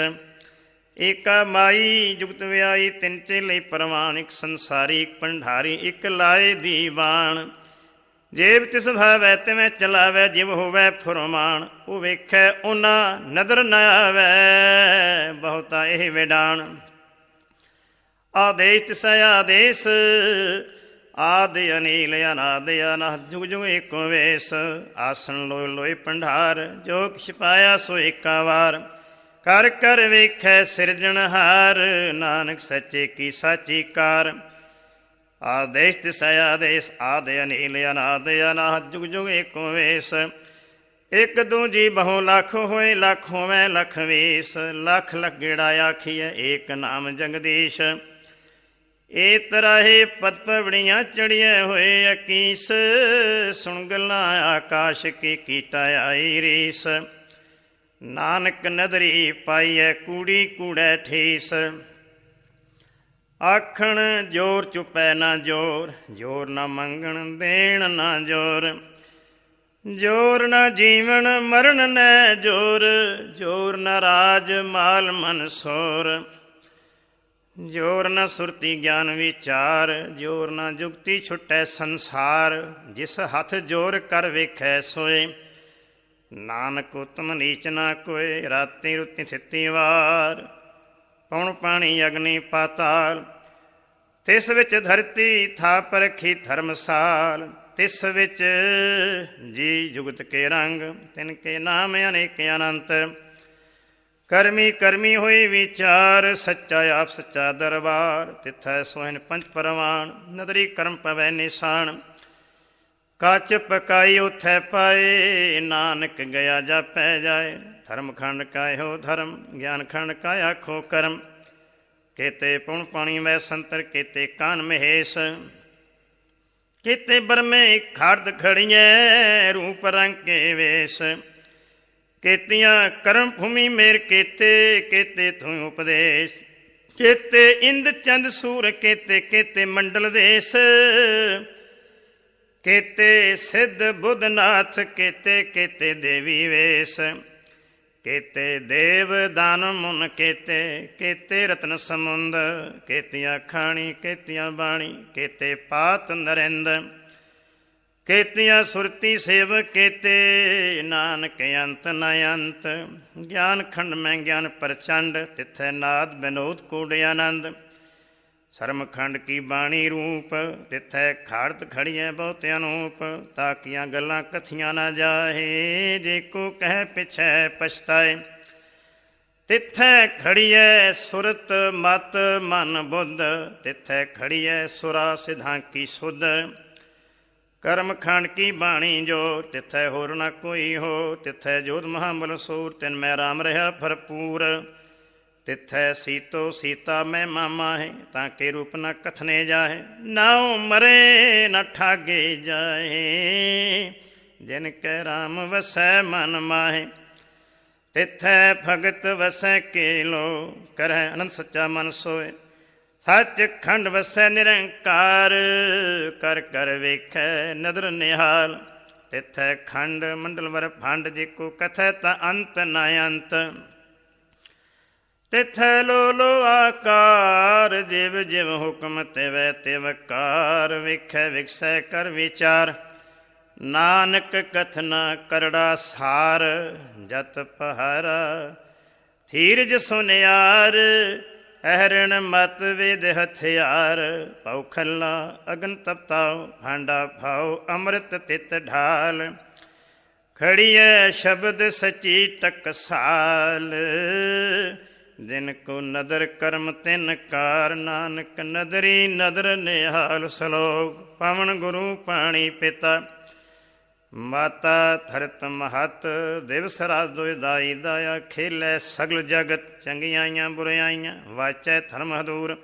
ਏਕਾ ਮਾਈ ਜੁਗਤ ਵਿਆਈ ਤਿੰਨ ਚੇਲੇ ਪ੍ਰਵਾਨ। ਇੱਕ ਸੰਸਾਰੀ ਇੱਕ ਭੰਡਾਰੀ ਇੱਕ ਲਾਏ ਦੀਵਾਨ। ਜੇਬ ਤਿਸ ਭਾਵੈ ਤਿਵੇਂ ਚਲਾਵੈ ਜਿਵ ਹੋਵੈ ਫੁਰਮਾਨ। ਉਹ ਵੇਖੈ ਉਹਨਾਂ ਨਦਰ ਨ ਆਵੈ ਬਹੁਤਾ ਇਹ ਵਿਡਾਣ। ਆਦੇਸ ਤਿਸ ਆਦੇਸ ਆਦ ਅਨੀਲ ਅਨਾਦ ਅਨਾਹਤ ਜੁਗ ਜੁਗ ਏਕੋ ਵੇਸ। ਆਸਣ ਲੋਇ ਲੋਇ ਭੰਡਾਰ ਜੋ ਕਿਛ ਪਾਇਆ ਸੋ ਏਕਾ ਵਾਰ। ਕਰ ਕਰ ਵੇਖੈ ਸਿਰਜਣਹਾਰ ਨਾਨਕ ਸੱਚੇ ਕੀ ਸਾਚੀ ਕਾਰ। ਆਦੇਸ ਤਿਸ ਆਦੇਸ ਆਦ ਅਨੀਲ ਅਨਾਦ ਅਨਾਹਤ ਜੁਗ ਜੁਗ ਏਕੋ ਵੇਸ। ਇੱਕ ਦੂਜੀ ਬਹੁ ਲੱਖ ਹੋਏ ਲੱਖ ਹੋਵੈ ਲੱਖ ਵੀਸ। ਲੱਖ ਲੱਖ ਗੇੜਾ ਆਖੀਐ ਏਕ ਨਾਮ ਜਗਦੀਸ਼। ਏ ਤਰਾਹੇ ਪਦ ਪਵੜੀਆਂ ਚੜੀਏ ਹੋਏ ਅਕੀਸ। ਸੁਣ ਗੱਲਾਂ ਆਕਾਸ਼ ਕੀ ਕੀਟਾ ਆਈ ਰੀਸ। ਨਾਨਕ ਨਦਰੀ ਪਾਈਐ ਕੂੜੀ ਕੂੜੈ ਠੀਸ। ਆਖਣ ਜੋਰ ਚੁਪੈ ਨਾ ਜੋਰ ਜੋਰ ਨਾ ਮੰਗਣ ਦੇਣ ਨਾ ਜੋਰ। ਜੋਰ ਨਾ ਜੀਵਨ ਮਰਨ ਨੈ ਜੋਰ ਜੋਰ ਨਾ ਰਾਜ ਮਾਲ ਮਨ ਸੋਰ। ਜੋਰ ਨ ਸੁਰਤੀ ਗਿਆਨ ਵਿਚਾਰ ਜੋਰ ਨ ਜੁਗਤੀ ਛੁਟੈ ਸੰਸਾਰ। ਜਿਸ ਹੱਥ ਜੋਰ ਕਰ ਵੇਖੈ ਸੋਏ ਨਾਨਕ ਉਤਮ ਨੀਚ ਨਾ ਕੋਏ। ਰਾਤੀ ਰੁਤੀ ਥਿੱਤੀ ਵਾਰ ਪਉਣ ਪਾਣੀ ਅਗਨੀ ਪਾਤਾਲ। ਤਿਸ ਵਿੱਚ ਧਰਤੀ ਥਾਪ ਰਖੀ ਧਰਮਸਾਲ। ਤਿਸ ਵਿੱਚ ਜੀ ਜੁਗਤ ਕੇ ਰੰਗ ਤਿਨ ਕੇ ਨਾਮ ਅਨੇਕ ਅਨੰਤ। ਕਰਮੀ ਕਰਮੀ ਹੋਈ ਵਿਚਾਰ ਸੱਚਾ ਆਪ ਸੱਚਾ ਦਰਬਾਰ। ਤਿੱਥੈ ਸੋਹਿਨ ਪੰਚ ਪਰਵਾਨ ਨਦਰੀ ਕਰਮ ਪਵੈ ਨਿਸ਼ਾਨ। ਕੱਚ ਪਕਾਈ ਉਥੈ ਪਾਏ ਨਾਨਕ ਗਿਆ ਜਾਪੈ ਜਾਏ। ਧਰਮ ਖੰਡ ਕਾ ਇਹੋ ਧਰਮ ਗਿਆਨ ਖੰਡ ਕਾ ਆਖੋ ਕਰਮ। ਕੇਤੇ ਪੁਣ ਪਾਣੀ ਵੈ ਸੰਤਰ ਕੇਤੇ ਕਾਨ ਮਹੇਸ਼। ਕੇਤੇ ਬਰਮੇ ਖੜਦ ਖੜੀਐ ਰੂਪ ਰੰਗ ਕੇ ਵੇਸ਼। ਕੇਤੀਆਂ ਕਰਮ ਭੂਮੀ ਮੇਰ ਕੇਤੇ ਕੇਤੇ ਤੂੰ ਉਪਦੇਸ਼। ਕੇਤੇ ਇੰਦ ਚੰਦ ਸੂਰ ਕੇਤੇ ਕੇਤੇ ਮੰਡਲ ਦੇਸ। ਕੇਤੇ ਸਿੱਧ ਬੁੱਧ ਨਾਥ ਕੇਤੇ ਕੇਤੇ ਦੇਵੀ ਵੇਸ। ਕੇਤੇ ਦੇਵ ਦਾਨ ਮੁਨ ਕੇਤੇ ਕੇਤੇ ਰਤਨ ਸਮੁੰਦ। ਕੇਤੀਆਂ ਖਾਣੀ ਕੇਤੀਆਂ ਬਾਣੀ ਕੇਤੇ ਪਾਤ ਨਰਿੰਦ। ਕੇਤੀਆਂ ਸੁਰਤੀ ਸੇਵ ਕੇਤੇ ਨਾਨਕ ਅੰਤ ਨ ਅੰਤ। ਗਿਆਨ ਖੰਡ ਮੈਂ ਗਿਆਨ ਪ੍ਰਚੰਡ ਤਿੱਥੈ ਨਾਦ ਬਿਨੋਦ ਕੂੜ ਆਨੰਦ। ਸਰਮ ਖੰਡ ਕੀ ਬਾਣੀ ਰੂਪ ਤਿੱਥੈ ਖਾੜਤ ਖੜੀਐ ਬਹੁਤ ਅਨੂਪ। ਤਾਕੀਆਂ ਗੱਲਾਂ ਕਥੀਆਂ ਨਾ ਜਾਹੇ ਜੇ ਕੋ ਕਹਿ ਪਿਛੈ ਪਛਤਾਏ। ਤਿੱਥੈ ਖੜੀਐ ਸੁਰਤ ਮਤ ਮਨ ਬੁੱਧ, ਤਿੱਥੈ ਖੜੀਐ ਸੁਰਾ ਸਿਧਾਂ ਕੀ ਸੁਧ। ਕਰਮ ਖੰਡ ਕੀ ਬਾਣੀ ਜੋ, ਤਿੱਥੈ ਹੋਰ ਨਾ ਕੋਈ ਹੋ। ਤਿੱਥੈ ਜੋਤ ਮਹਾਬਲ ਸੂਰ, ਤਿਨ ਮੈਂ ਰਾਮ ਰਿਹਾ ਭਰਪੂਰ। ਤਿੱਥੈ ਸੀਤੋ ਸੀਤਾ ਮੈਂ ਮਾਮਾ ਹੈ, ਤਾਂ ਕੇ ਰੂਪ ਨਾ ਕਥਨੇ ਜਾਹੇ। ਨਾਉ ਮਰੇ ਨਾ ਠਾਗੇ ਜਾਏ, ਜਿਨ ਕੈ ਰਾਮ ਵਸੈ ਮਨ ਮਾਹੇ। ਤਿੱਥੈ ਭਗਤ ਵਸੈ ਕੇਲੋ, ਕਰੈ ਅਨੰਦ ਸੱਚਾ ਮਨ ਸੋਏ। ਸੱਚ ਖੰਡ ਵਸੈ ਨਿਰੰਕਾਰ, ਕਰ ਕਰ ਵੇਖੈ ਨਦਰ ਨਿਹਾਲ। ਤਿੱਥੈ ਖੰਡ ਮੰਡਲ ਵਰ ਭੰਡ, ਜੇ ਕੋ ਕਥੈ ਤਾਂ ਅੰਤ ਨਾ ਅੰਤ। ਤਿੱਥੈ ਲੋ ਲੋ ਆਕਾਰ, ਜਿਵ ਜਿਵ ਹੁਕਮ ਤਿਵੈ ਤਿਵ ਕਾਰ। ਵੇਖੈ ਵਿਖਸੈ ਕਰ ਵਿਚਾਰ, ਨਾਨਕ ਕਥਨਾ ਕਰੜਾ ਸਾਰ। ਜਤ ਪਹਾਰਾ ਧੀਰਜ ਸੁਨਿਆਰ, ਅਹਰਣ ਮਤ ਵੇਦ ਹਥਿਆਰ। ਪਉ ਖੱਲਾ ਅਗਨ ਤਪਤਾਉ, ਭਾਂਡਾ ਭਾਉ ਅੰਮ੍ਰਿਤ ਤਿਤ ਢਾਲ। ਖੜੀਐ ਸ਼ਬਦ ਸਚੀ ਟਕਸਾਲ, ਜਿਨ ਕੋ ਨਦਰ ਕਰਮ ਤਿਨ ਕਾਰ। ਨਾਨਕ ਨਦਰੀ ਨਦਰ ਨਿਹਾਲ। ਸਲੋਕ ਪਵਨ ਗੁਰੂ ਪਾਣੀ ਪਿਤਾ, ਮਾਤਾ ਧਰਤ ਮਹਤ। ਦਿਵਸ ਰਾਤ ਦੁਇ ਦਾਈ ਦਾਇਆ, ਖੇਲੈ ਸਗਲ ਜਗਤ। ਚੰਗਿਆਈਆਂ ਬੁਰਿਆਈਆਂ ਵਾਚੈ ਧਰਮ ਹਦੂਰ।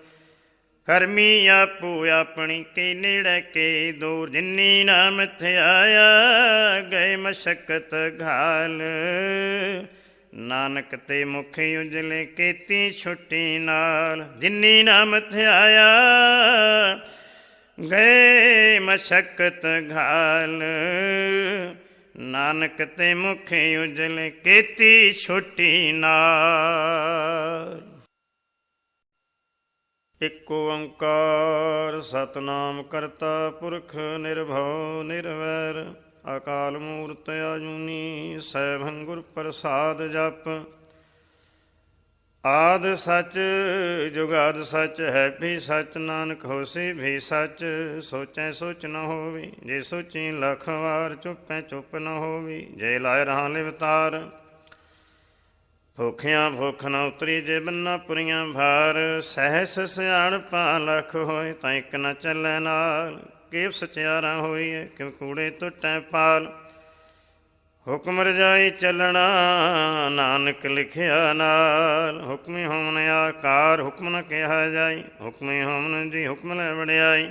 ਕਰਮੀ ਆਪੂ ਆਪਣੀ, ਕੇ ਨੇੜੇ ਕੇ ਦੂਰ। ਜਿਨੀ ਨਾਮ ਥਿਆਇਆ, ਗਏ ਮਸ਼ਕਤ ਘਾਲ। ਨਾਨਕ ਤੇ ਮੁਖ ਉਜਲੇ, ਕੀਤੀ ਛੁੱਟੀ ਨਾਲ। ਜਿਨੀ ਨਾਮ ਥਿਆਇਆ, ਗਏ ਮਸ਼ਕਤ ਘਾਲ। ਨਾਨਕ ਤੇ ਮੁਖ ਉਜਲੇ, ਕੀਤੀ ਛੁੱਟੀ ਨਾਲ। ਇਕ ਓੰਕਾਰ ਸਤਿਨਾਮ ਕਰਤਾ ਪੁਰਖ, ਨਿਰਭਉ ਨਿਰਵੈਰ। ਅਕਾਲ ਮੂਰਤਿ ਆਜੂਨੀ, ਸੈਭੰ ਗੁਰ ਪ੍ਰਸਾਦ ਜਪ। ਆਦ ਸੱਚ ਜੁਗਾਦ ਸੱਚ, ਹੈ ਵੀ ਸੱਚ। ਨਾਨਕ ਹੋਸੀ ਵੀ ਸੱਚ, ਸੋਚੈ ਸੋਚ ਨ ਹੋਵੀ। ਜੇ ਸੋਚੀ ਲੱਖ ਵਾਰ, ਚੁੱਪੈ ਚੁੱਪ ਨ ਹੋਵੀ। ਜੇ ਲਾਇ ਰਹਾ ਲਿਵਤਾਰ, ਭੁੱਖਿਆਂ ਭੁੱਖ ਨ ਉਤਰੀ। ਜੇ ਬੰਨਾ ਪੁਰੀਆਂ ਭਾਰ, ਸਹਿਸ ਸਿਆਣਪਾਂ ਲੱਖ ਹੋਏ। ਤਾਂ ਇੱਕ ਨ ਚੱਲੈ ਨਾਲ, ਕੇਵ ਸਚਿਆਰਾ ਹੋਈਐ। ਕਿਉ ਕੂੜੇ ਟੁੱਟੈ ਪਾਲ, ਹੁਕਮ ਰਜਾਈ ਚੱਲਣਾ। ਨਾਨਕ ਲਿਖਿਆ ਨਾਲ, ਹੁਕਮੀ ਹੋਮਨ ਆਕਾਰ। ਹੁਕਮ ਨ ਕਿਹਾ ਜਾਈ, ਹੁਕਮੀ ਹੋਮਨ ਜੀ ਹੁਕਮ ਲੈ ਵਡਿਆਈ।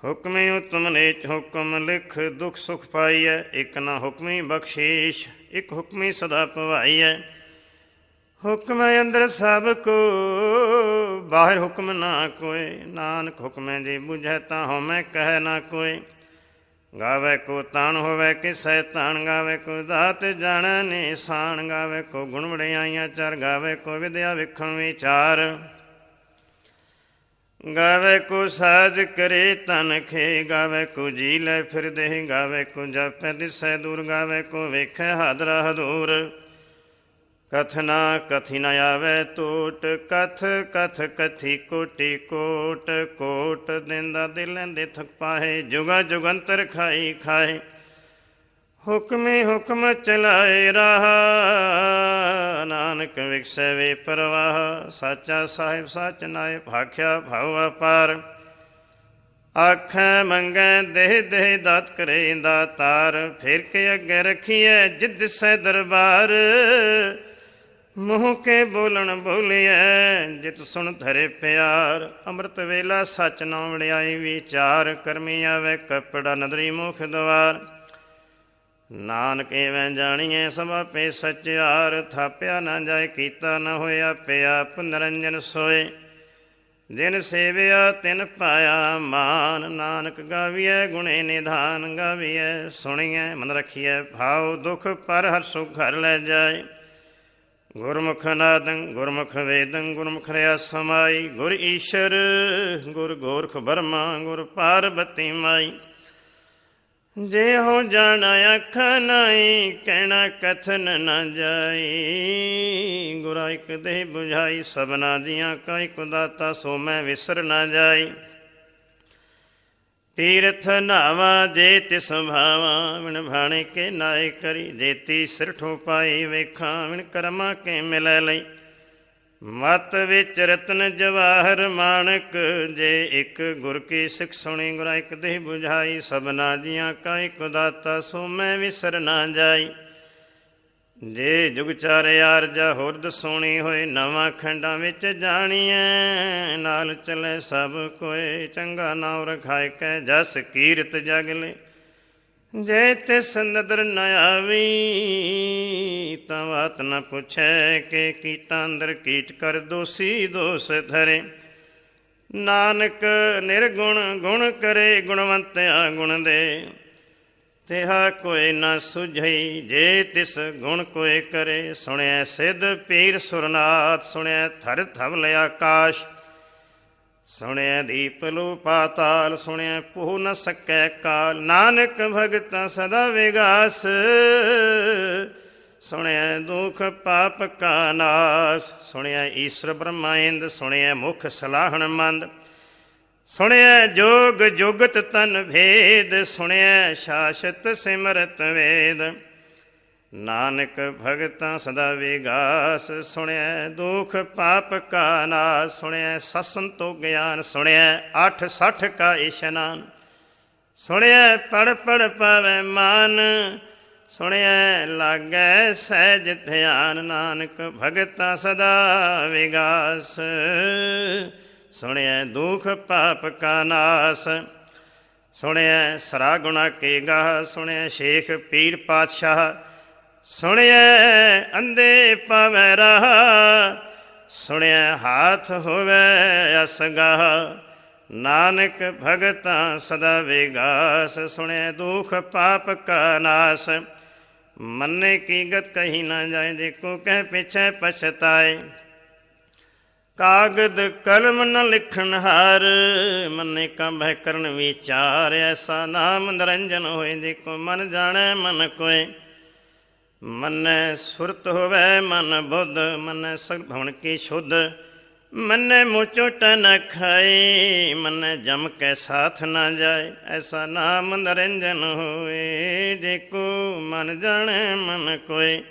ਹੁਕਮੀ ਉਤਮ ਨੀਚ ਹੁਕਮ, ਲਿਖ ਦੁਖ ਸੁਖ ਪਾਈਐ। ਇੱਕ ਨਾ ਹੁਕਮੀ ਬਖਸ਼ੀਸ਼, ਇੱਕ ਹੁਕਮੀ ਸਦਾ ਭਵਾਈਐ। ਹੁਕਮ ਅੰਦਰ ਸਭ ਕੋ, ਬਾਹਰ ਹੁਕਮ ਨਾ ਕੋਇ। ਨਾਨਕ ਹੁਕਮੈ ਜੀ ਬੁਝੈ, ਤਾਂ ਹਉਮੈ ਕਹਿ ਨਾ ਕੋਇ। ਗਾਵੇ ਕੋ ਤਾਣ ਹੋਵੇ ਕਿਸੈ ਤਾਣ, ਗਾਵੇ ਕੋ ਦਾਤ ਜਾਣੈ ਨਿਸ਼ਾਨ। ਗਾਵੇ ਕੋ ਗੁਣ ਵਡਿਆਈਆਂ ਚਾਰ, ਗਾਵੇ ਕੋ ਵਿਦਿਆ ਵਿਖਣ ਵਿਚਾਰ। ਗਾਵੇ ਕੋ ਸਾਜ ਕਰੇ ਤਨ ਖੇ, ਗਾਵੇ ਕੋ ਜੀ ਲੈ ਫਿਰਦੇ। ਗਾਵੇ ਕੋ ਜਾਪੈ ਦਿਸੈ ਦੂਰ, ਗਾਵੇ ਕੋ ਵੇਖੈ ਹਾਦਰਾ ਹਦੂਰ। ਕਥ ਨਾ ਕਥੀ ਨ ਆਵੇ ਟੋਟ, ਕਥ ਕਥ ਕਥੀ ਕੋਟੀ ਕੋਟ। ਕੋਟ ਦਿੰਦਾ ਦਿਲ ਦੇ ਥਕ ਪਾਹੇ, ਜੁਗਾ ਜੁਗੰਤਰ ਖਾਈ ਖਾਏ। ਹੁਕਮੇ ਹੁਕਮ ਚਲਾਏ ਰਾਹ, ਨਾਨਕ ਵਿਖਸੈ ਵੇ ਪਰਵਾਹ। ਸਾਚਾ ਸਾਹਿਬ ਸੱਚ ਨਾਇ, ਭਾਖਿਆ ਭਾਉ ਅਪਾਰ। ਆਖੈ ਮੰਗੈ ਦੇਹ ਦੇਹ ਦਾਤ ਕਰੇ ਦਾਤਾਰ। ਫਿਰ ਕੇ ਅੱਗੇ ਰੱਖੀਐ ਜਿਦ ਦਿਸੈ ਦਰਬਾਰ। ਮੂੰਹ ਕੇ ਬੋਲਣ ਬੋਲੀਐ, ਜਿਤ ਸੁਣ ਧਰੇ ਪਿਆਰ। ਅੰਮ੍ਰਿਤ ਵੇਲਾ ਸੱਚ ਨਾ ਵਡਿਆਈ ਵਿਚਾਰ। ਕਰਮੀ ਆਵੇ ਕੱਪੜਾ ਨਦਰੀ ਮੁਖ ਦੁਆਰ। ਨਾਨਕ ਇਵੇਂ ਜਾਣੀਏ ਸਭ ਆਪੇ ਸਚਿਆਰ। ਥਾਪਿਆ ਨਾ ਜਾਏ ਕੀਤਾ ਨਾ ਹੋਇਆ, ਪਿਆ ਆਪ ਨਿਰੰਜਨ ਸੋਏ। ਜਿਨ ਸੇਵਿਆ ਤਿਨ ਪਾਇਆ ਮਾਨ। ਨਾਨਕ ਗਾਵੀਐ ਗੁਣੇ ਨਿਧਾਨ, ਗਾਵੀਐ ਸੁਣੀਐ ਮਨ ਰਖੀਐ ਭਾਉ। ਦੁਖ ਪਰ ਹਰ ਸੁਖ ਘਰ ਲੈ ਜਾਏ। ਗੁਰਮੁਖ ਨਾਦੰ ਗੁਰਮੁਖ ਵੇਦੰ, ਗੁਰਮੁਖ ਰਿਆ ਸਮਾਈ। ਗੁਰ ਈਸ਼ਰ ਗੁਰ ਗੋਰਖ ਬਰਮਾ, ਗੁਰ ਪਾਰਬਤੀ ਮਾਈ। ਜੇ ਹੋ ਜਾਣਾ ਅੱਖਾਂ ਨਾਈ, ਕਹਿਣਾ ਕਥਨ ਨਾ ਜਾਈ। ਗੁਰਾ ਇੱਕ ਦੇਹ ਬੁਝਾਈ, ਸਭਨਾ ਦੀਆਂ ਕਾ ਇੱਕ ਦਾਤਾ। ਸੋ ਮੈਂ ਵਿਸਰ ਨਾ ਜਾਈ। ਤੀਰਥ ਨਾਵਾ ਜੇ ਤਿਸ ਭਾਵਾ, ਵਿਣ ਭਾਣੇ ਕੇ ਨਾਏ ਕਰੀ, ਜੇਤੀ ਸਿਰਠੋ ਪਾਈ ਵੇਖਾਂ, ਵਿਣ ਕਰਮਾ ਕੇ ਮਿਲੈ ਲਈ। ਮਤ ਵਿੱਚ ਰਤਨ ਜਵਾਹਰ ਮਾਣਕ, ਜੇ ਇੱਕ ਗੁਰ ਕੀ ਸਿੱਖ ਸੁਣੀ, ਗੁਰਾਂ ਇੱਕ ਦੇਹ ਬੁਝਾਈ। ਸਭਨਾ ਜੀਆਂ ਕਾ ਇੱਕ ਦਾਤਾ, ਸੋ ਮੈਂ ਵਿਸਰ ਨਾ ਜਾਈ। ਜੇ ਜੁਗ ਚਾਰੇ ਆਰਜਾ ਹੋਰਦ ਸੋਣੀ ਹੋਏ, ਨਵਾਂ ਖੰਡਾਂ ਵਿੱਚ ਜਾਣੀਐ। ਨਾਲ ਚਲੇ ਸਭ ਕੋਏ, ਚੰਗਾ ਨਾਉ ਰਖਾਇ ਕੈ, ਜਸ ਕੀਰਤ ਜਗ ਲੈ। ਜੇ ਤਿਸ ਨਦਰ ਨ ਆਵੀ, ਤਾਂ ਬਾਤ ਨ ਪੁੱਛੈ, ਕਿ ਕੀਟਾਂ ਅੰਦਰ ਕੀਟ ਕਰ ਦੋਸੀ ਦੋਸ ਧਰੇ। ਨਾਨਕ ਨਿਰਗੁਣ ਗੁਣ ਕਰੇ, ਗੁਣਵੰਤਿਆ ਗੁਣ ਦੇ। ਤਿਹਾ ਕੋਈ ਨਾ ਸੁਝਈ, ਜੇ ਤਿਸ ਗੁਣ ਕੋਇ ਕਰੇ। ਸੁਣਿਆ ਸਿੱਧ ਪੀਰ ਸੁਰਨਾਥ, ਸੁਣਿਆ ਥਰ ਧਵਲ ਆਕਾਸ਼। ਸੁਣਿਆ ਦੀਪ ਲੋ ਪਾਤਾਲ, ਸੁਣਿਆ ਪੂਹ ਨ ਸਕੈ ਕਾਲ। ਨਾਨਕ ਭਗਤਾਂ ਸਦਾ ਵਿਗਾਸ, ਸੁਣਿਆ ਦੁਖ ਪਾਪ ਕਾ ਨਾਸ। ਸੁਣਿਆ ਈਸ਼ਰ ਬ੍ਰਹਮਾ ਇੰਦ, ਸੁਣਿਆ ਮੁਖ ਸਲਾਹਣ ਮੰਦ। ਸੁਣਿਆ ਜੋਗ ਜੁਗਤ ਤਨ ਭੇਦ, ਸੁਣਿਆ ਸ਼ਾਸਤ ਸਿਮਰਤ ਵੇਦ। ਨਾਨਕ ਭਗਤਾਂ ਸਦਾ ਵਿਗਾਸ, ਸੁਣਿਆ ਦੁਖ ਪਾਪ ਕਾ ਨਾਸ। ਸੁਣਿਆ ਸਤਸੰਤੋ ਗਿਆਨ, ਸੁਣਿਆ 860 ਕਾ ਇਸ਼ਨਾਨ। ਸੁਣਿਆ ਪੜ ਪੜ ਪਾਵੈ ਮਾਨ, ਸੁਣਿਆ ਲਾਗੈ ਸਹਿਜ ਧਿਆਨ। ਨਾਨਕ ਭਗਤਾਂ ਸਦਾ ਵਿਗਾਸ, ਸੁਣਿਆ ਦੁਖ ਪਾਪ ਕਾ ਨਾਸ। ਸੁਣਿਆ ਸਰਾ ਗੁਣਾ ਕੇ ਗਾਹ, ਸੁਣਿਆ ਸ਼ੇਖ ਪੀਰ ਪਾਤਸ਼ਾਹ। ਸੁਣਿਆ ਅੰਧੇ ਪਾਵੈ ਰਾਹ, ਸੁਣਿਆ ਹਾਥ ਹੋਵੈ ਅਸਗਾਹ। ਨਾਨਕ ਭਗਤਾਂ ਸਦਾ ਵਿਗਾਸ, ਸੁਣਿਆ ਦੁਖ ਪਾਪ ਕਾ ਨਾਸ। ਮੰਨੇ ਕੀ ਗਤ ਕਹੀ ਨਾ ਜਾਏ, ਦੇਖੋ ਕਹਿ ਪਿਛੈ ਪਛਤਾਏ। ਕਾਗਦ ਕਲਮ ਨ ਲਿਖਣ ਹਾਰ, ਮੰਨੇ ਕਾ ਬਹਿ ਕਰਨ ਵਿਚਾਰ। ਐਸਾ ਨਾਮ ਨਿਰੰਜਨ ਹੋਏ, ਦੇਖੋ ਮਨ ਜਾਣੈ ਮਨ ਕੋਇ। ਮੰਨੈ ਸੁਰਤ ਹੋਵੈ ਮਨ ਬੁੱਧ, ਮੰਨੈ ਸਗਲ ਭਵਨ ਕੀ ਸ਼ੁੱਧ। ਮੰਨੈ ਮੂੰਹ ਚੋਟ ਨ ਖਾਏ, ਮੰਨੈ ਜਮ ਕੈ ਸਾਥ ਨ ਜਾਏ। ਐਸਾ ਨਾਮ ਨਿਰੰਜਨ ਹੋਏ, ਦੇਖੋ ਮਨ ਜਾਣੈ ਮਨ ਕੋਇ।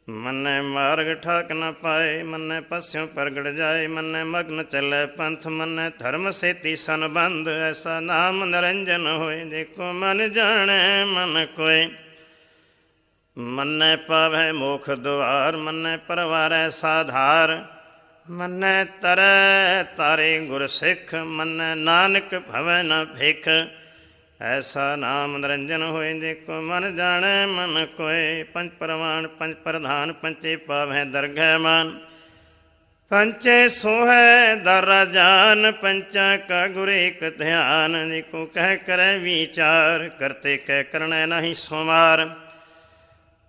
ਮੰਨੈ ਮਾਰਗ ਠਾਕ ਨ ਪਾਏ, ਮੰਨੈ ਪਸਿਓ ਪ੍ਰਗਟ ਜਾਏ। ਮੰਨੈ ਮਗਨ ਚੱਲੈ ਪੰਥ, ਮੰਨੈ ਧਰਮ ਸੇਤੀ ਸੰਬੰਧ। ਐਸਾ ਨਾਮ ਨਿਰੰਜਨ ਹੋਏ, ਦੇਖੋ ਮਨ ਜਾਣੈ ਮਨ ਕੋਇ। ਮੰਨੈ ਪਾਵੈ ਮੋਖ ਦੁਆਰ, ਮੰਨੈ ਪਰਵਾਰੈ ਸਾਧਾਰ। ਮੰਨੈ ਤਰੈ ਤਾਰੇ ਗੁਰ ਸਿੱਖ, ਮੰਨੈ ਨਾਨਕ ਭਵੈ ਨ ਭਿਖ। ਐਸਾ ਨਾਮ ਨਿਰੰਜਨ ਹੋਏ, ਦੇਖੋ ਮਨ ਜਾਣੈ ਮਨ ਕੋਇ। ਪੰਜ ਪ੍ਰਮਾਣ ਪੰਜ ਪ੍ਰਧਾਨ, ਪੰਚੇ ਪਾਵੈ ਦਰਗਹਿ ਮਾਨ। ਪੰਚੇ ਸੋਹੈ ਦਰ ਰਾਜਾਨ, ਪੰਚਾਂ ਕਾ ਗੁਰ ਏਕ ਧਿਆਨ। ਦੇਖੋ ਕਹਿ ਕਰੈ ਵਿਚਾਰ, ਕਰਤੇ ਕਹਿ ਕਰਣੈ ਨਾਹੀ ਸੁਮਾਰ।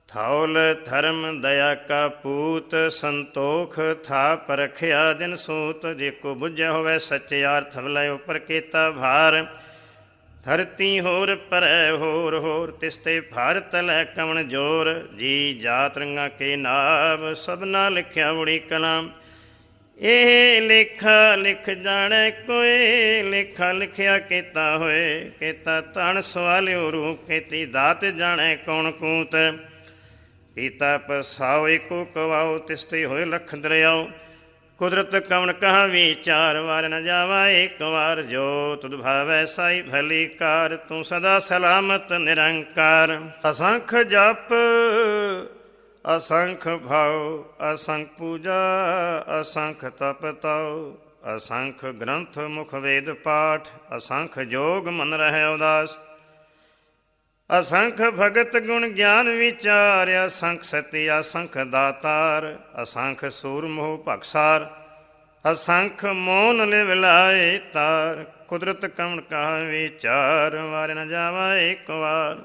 ਥੌਲ ਧਰਮ ਦਇਆ ਕਾ ਪੂਤ, ਸੰਤੋਖ ਥਾ ਪਰਖਿਆ ਦਿਨ ਸੂਤ। ਦੇਖੋ ਬੁੱਝਿਆ ਹੋਵੇ ਸੱਚਿਆਰ, ਥਵਲੇ ਉਪਰ ਕੀਤਾ ਭਾਰ। ਧਰਤੀ ਹੋਰ ਪਰੈ ਹੋਰ ਹੋਰ, ਤਿਸ ਤੇ ਭਾਰ ਤਲੈ ਕਵਣ ਜੋਰ। ਜੀ ਜਾਤ ਰੰਗਾਂ ਕੇ ਨਾਮ, ਸਭਨਾ ਲਿਖਿਆ ਉੜੀ ਕਲਾਮ। ਇਹ ਲੇਖਾ ਲਿਖ ਜਾਣੈ ਕੋਇ, ਲੇਖਾ ਲਿਖਿਆ ਕੀਤਾ ਹੋਏ। ਕੀਤਾ ਤਣ ਸਵਾਲਿਓ ਰੂਪ, ਕੀਤੀ ਦਾਤ ਜਾਣੈ ਕੌਣ ਕੂਤ। ਕੀਤਾ ਪਸਾਓ ਇੱਕੋ ਕਵਾਓ, ਤਿਸ ਤੇ ਹੋਏ ਲਖ ਦਰਿਆਓ। ਕੁਦਰਤ ਕਵਣ ਕਹਾ ਵਿਚਾਰ, ਵਾਰ ਨ ਜਾਵਾ ਇੱਕ ਵਾਰ। ਜੋ ਤੁਧ ਭਾਵੈ ਸਾਈ ਭਲੀ ਕਾਰ, ਤੂੰ ਸਦਾ ਸਲਾਮਤ ਨਿਰੰਕਾਰ। ਅਸੰਖ ਜਪ ਅਸੰਖ ਭਾਉ, ਅਸੰਖ ਪੂਜਾ ਅਸੰਖ ਤਪ ਤਾਉ। ਅਸੰਖ ਗ੍ਰੰਥ ਮੁਖ ਵੇਦ ਪਾਠ, ਅਸੰਖ ਜੋਗ ਮਨ ਰਹਿ ਉਦਾਸ। ਅਸੰਖ ਭਗਤ ਗੁਣ ਗਿਆਨ ਵਿਚਾਰ, ਅਸੰਖ ਸਤੀ ਅਸੰਖ ਦਾਤਾਰ। ਅਸੰਖ ਸੂਰ ਮੋਹ ਭਖਸਾਰ, ਅਸੰਖ ਮੋਨ ਲਿਵ ਲਾਏ ਤਾਰ। ਕੁਦਰਤ ਕਵਣ ਕਹਾ ਵਿਚਾਰ, ਵਾਰ ਨ ਜਾਵਾ ਇੱਕ ਵਾਰ।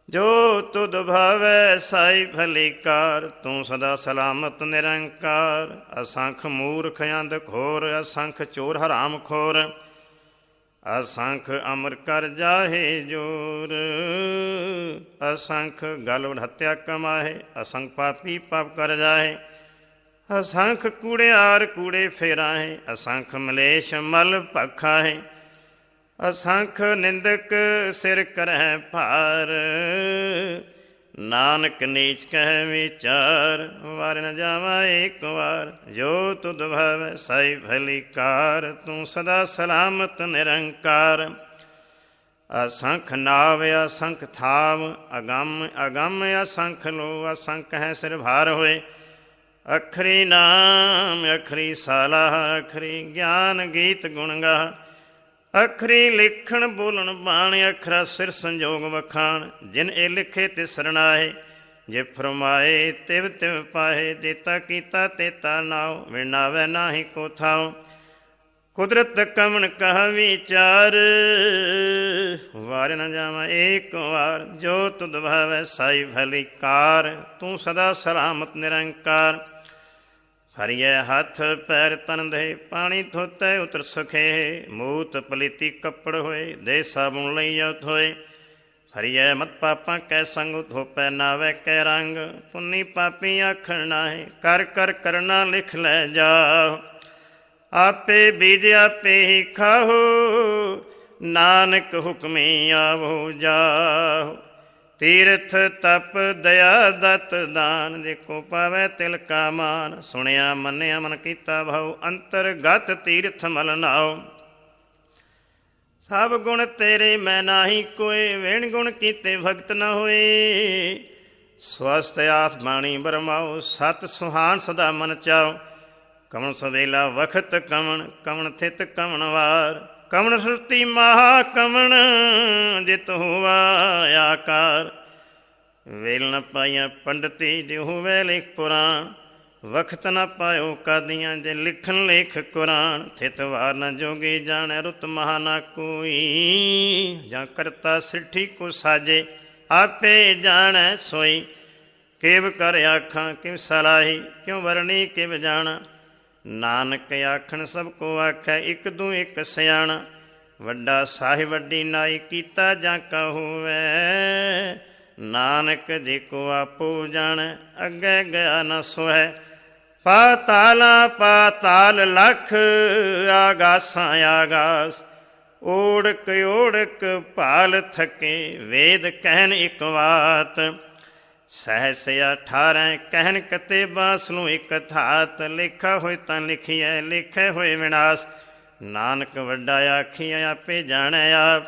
ਜੋ ਤੁਧ ਭਾਵੈ ਸਾਈ ਭਲੀ ਕਾਰ, ਤੂੰ ਸਦਾ ਸਲਾਮਤ ਨਿਰੰਕਾਰ। ਅਸੰਖ ਮੂਰਖ ਅੰਧ ਖੋਰ, ਅਸੰਖ ਚੋਰ ਹਰਾਮ ਖੋਰ। ਅਸੰਖ ਅਮਰ ਕਰ ਜਾਹੇ ਜੋਰ, ਅਸੰਖ ਗਲ ਹੱਤਿਆ ਕਮਾਹੇ। ਅਸੰਖ ਪਾਪੀ ਪਾਪ ਕਰ ਜਾਹੇ। ਅਸੰਖ ਕੂੜਿਆਰ ਕੂੜੇ ਫੇਰਾਹੇ। ਅਸੰਖ ਮਲੇਸ਼ ਮਲ ਭਖਾਹੇ। ਅਸੰਖ ਨਿੰਦਕ ਸਿਰ ਕਰਹਿ ਭਾਰ, ਨਾਨਕ ਨੀਚ ਕਹਿ ਵਿਚਾਰ। ਵਾਰ ਨ ਜਾਵਾ ਏਕ ਵਾਰ, ਜੋ ਤੁਧ ਭਾਵੈ ਸਾਈ ਭਲੀ ਕਾਰ। ਤੂੰ ਸਦਾ ਸਲਾਮਤ ਨਿਰੰਕਾਰ। ਅਸੰਖ ਨਾਵ ਅਸੰਖ ਥਾਵ, ਅਗੰਮ ਅਗੰਮ ਅਸੰਖ ਲੋ। ਅਸੰਖ ਹੈ ਸਿਰ ਭਾਰ ਹੋਏ, ਅਖਰੀ ਨਾਮ ਅਖਰੀ ਸਾਲਾ। ਅਖਰੀ ਗਿਆਨ ਗੀਤ ਗੁਣ ਗਾ, ਅਖਰੀ ਲਿਖਣ ਬੋਲਣ ਬਾਣ। ਅਖਰਾ ਸਿਰ ਸੰਜੋਗ ਵਖਾਣ, ਜਿਨ ਇਹ ਲਿਖੇ ਤਿਸ ਸਰਣਾਏ। ਜੇ ਫਰਮਾਏ ਤਿਵ ਤਿਵ ਪਾਏ, ਦੇਤਾ ਕੀਤਾ ਤੇਤਾ ਨਾਉ। ਵਿਣਾਵੈ ਨਾਹੀ ਕੋ ਥਾਉ, ਕੁਦਰਤ ਕਮਣ ਕਹ ਵਿਚਾਰ। ਵਾਰ ਨ ਜਾਵਾਂ ਏਕ ਵਾਰ, ਜੋ ਤੁਧ ਭਾਵੈ ਸਾਈ ਭਲੀ ਕਾਰ। ਤੂੰ ਸਦਾ ਸਲਾਮਤ ਨਿਰੰਕਾਰ। ਹਰੀਐ ਹੱਥ ਪੈਰ ਤਨ ਦੇ, ਪਾਣੀ ਧੋਤੈ ਉਤਰ ਸਖੇ। ਮੂਤ ਪਲੀਤੀ ਕੱਪੜ ਹੋਏ, ਦੇ ਸਾਬੁਨ ਲਈਆ ਧੋਏ। ਹਰੀਐ ਮਤ ਪਾਪਾਂ ਕੈ ਸੰਗ, ਧੋਪੈ ਨਾਵੈ ਕੈ ਰੰਗ। ਪੁੰਨੀ ਪਾਪੀ ਆਖਣ ਨਾਹੀ, ਕਰ ਕਰ ਕਰਨਾ ਲਿਖ ਲੈ ਜਾਓ। ਆਪੇ ਬੀਜ ਆਪੇ ਹੀ ਖਾਓ, ਨਾਨਕ ਹੁਕਮੀ ਆਵੋ ਜਾਓ। ਤੀਰਥ ਤਪ ਦਇਆ ਦਤ ਦਾਨ, ਜੇ ਕੋ ਪਾਵੈ ਤਿਲ ਕਾ ਮਾਨ। ਸੁਣਿਆ ਮੰਨਿਆ ਮਨ ਕੀਤਾ ਭਾਉ, ਅੰਤਰਗਤ ਤੀਰਥ ਮਲ ਨਾਉ। ਸਭ ਗੁਣ ਤੇਰੇ ਮੈਂ ਨਾਹੀ ਕੋਏ, ਵੇਣ ਗੁਣ ਕੀਤੇ ਭਗਤ ਨ ਹੋਏ। ਸਵਸਤ ਆਸ ਬਾਣੀ ਬਰਮਾਓ, ਸਤ ਸੁਹਾਨ ਸਦਾ ਮਨ ਚਾਓ। ਕਵਣ ਸਵੇਲਾ ਵਖਤ ਕਵਣ, ਕਵਣ ਥਿਤ ਕਵਣ ਵਾਰ। ਕਵਣ ਸੁਰਤੀ ਮਹਾ ਕਵਣ, ਜਿਤ ਹੋਵਾ ਆਕਾਰ। ਵੇਲ ਨ ਪਾਈਆਂ ਪੰਡਤੀ, ਜੇ ਹੋਵੇ ਲਿਖ ਪੁਰਾਣ। ਵਖਤ ਨ ਪਾਇਓ ਕਾਦੀਆਂ, ਜੇ ਲਿਖਣ ਲੇਖ ਕੁਰਾਨ। ਥਿਤ ਵਾਰ ਨ ਜੋਗੀ ਜਾਣੈ, ਰੁਤ ਮਹਾ ਨਾ ਕੋਈ। ਜਾਂ ਕਰਤਾ ਸਿੱਠੀ ਕੋ ਸਾਜੇ, ਆਪੇ ਜਾਣੈ ਸੋਈ। ਕਿਵ ਕਰ ਆਖਾਂ ਕਿਵ ਸਲਾਹੀ, ਕਿਉ ਵਰਣੀ ਕਿਵ ਜਾਣਾ। ਨਾਨਕ ਆਖਣ ਸਭ ਕੋ ਆਖੈ, ਇੱਕ ਦੂ ਇੱਕ ਸਿਆਣਾ। ਵੱਡਾ ਸਾਹਿਬ ਵੱਡੀ ਨਾਈ, ਕੀਤਾ ਜਾਂ ਕਾ ਹੋਵੈ। ਨਾਨਕ ਜੇ ਕੋ ਆਪੋ ਜਾਣੈ, ਅੱਗੇ ਗਿਆ ਨ ਸੋਹੈ। ਪਾਤਾਲਾਂ ਪਾਤਾਲ ਲਖ, ਆਗਾਸਾਂ ਆਗਾਸ। ਓੜਕ ਓੜਕ ਭਾਲ ਥਕੇ, ਵੇਦ ਕਹਿਨ ਇੱਕ ਬਾਤ। ਸਹਿਸ 18 ਕਹਿਨ ਕਤੇ ਬਾਸ ਨੂੰ ਇੱਕ ਥਾਤ। ਲਿਖਾ ਹੋਏ ਤਾਂ ਲਿਖੀਐ, ਲਿਖੇ ਹੋਏ ਵਿਨਾਸ਼। ਨਾਨਕ ਵੱਡਾ ਆਖੀਐ, ਆਪੇ ਜਾਣੈ ਆਪ।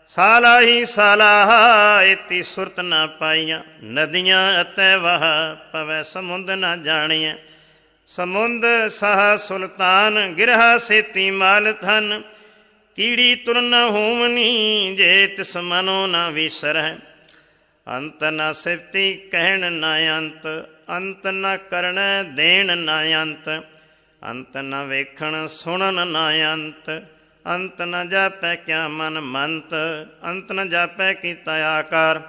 ਸਾਲਾ ਹੀ ਸਾਲਾ, ਇਤੀ ਸੁਰਤ ਨਾ ਪਾਈਆਂ। ਨਦੀਆਂ ਅਤੇ ਵਾਹ, ਪਵੈ ਸਮੁੰਦ ਨਾ ਜਾਣੀਐ। ਸਮੁੰਦ ਸਾਹ ਸੁਲਤਾਨ, ਗਿਰਹਾ ਸੇਤੀ ਮਾਲ ਧਨ। ਕੀੜੀ ਤੁਰ ਨ ਹੋਵਨੀ, ਜੇ ਤਿਸ ਮਨੋ ਨਾ ਵਿਸਰੈ। ਅੰਤ ਨ ਸਿਫਤੀ ਕਹਿਣ ਨ ਅੰਤ, ਅੰਤ ਨ ਕਰਣੈ ਦੇਣ ਨ ਅੰਤ। ਅੰਤ ਨ ਵੇਖਣ ਸੁਣਨ ਨ ਅੰਤ, ਅੰਤ ਨ ਜਾਪੈ ਕਿਆ ਮਨ ਮੰਤ। ਅੰਤ ਨ ਜਾਪੈ ਕੀਤਾ ਆਕਾਰ,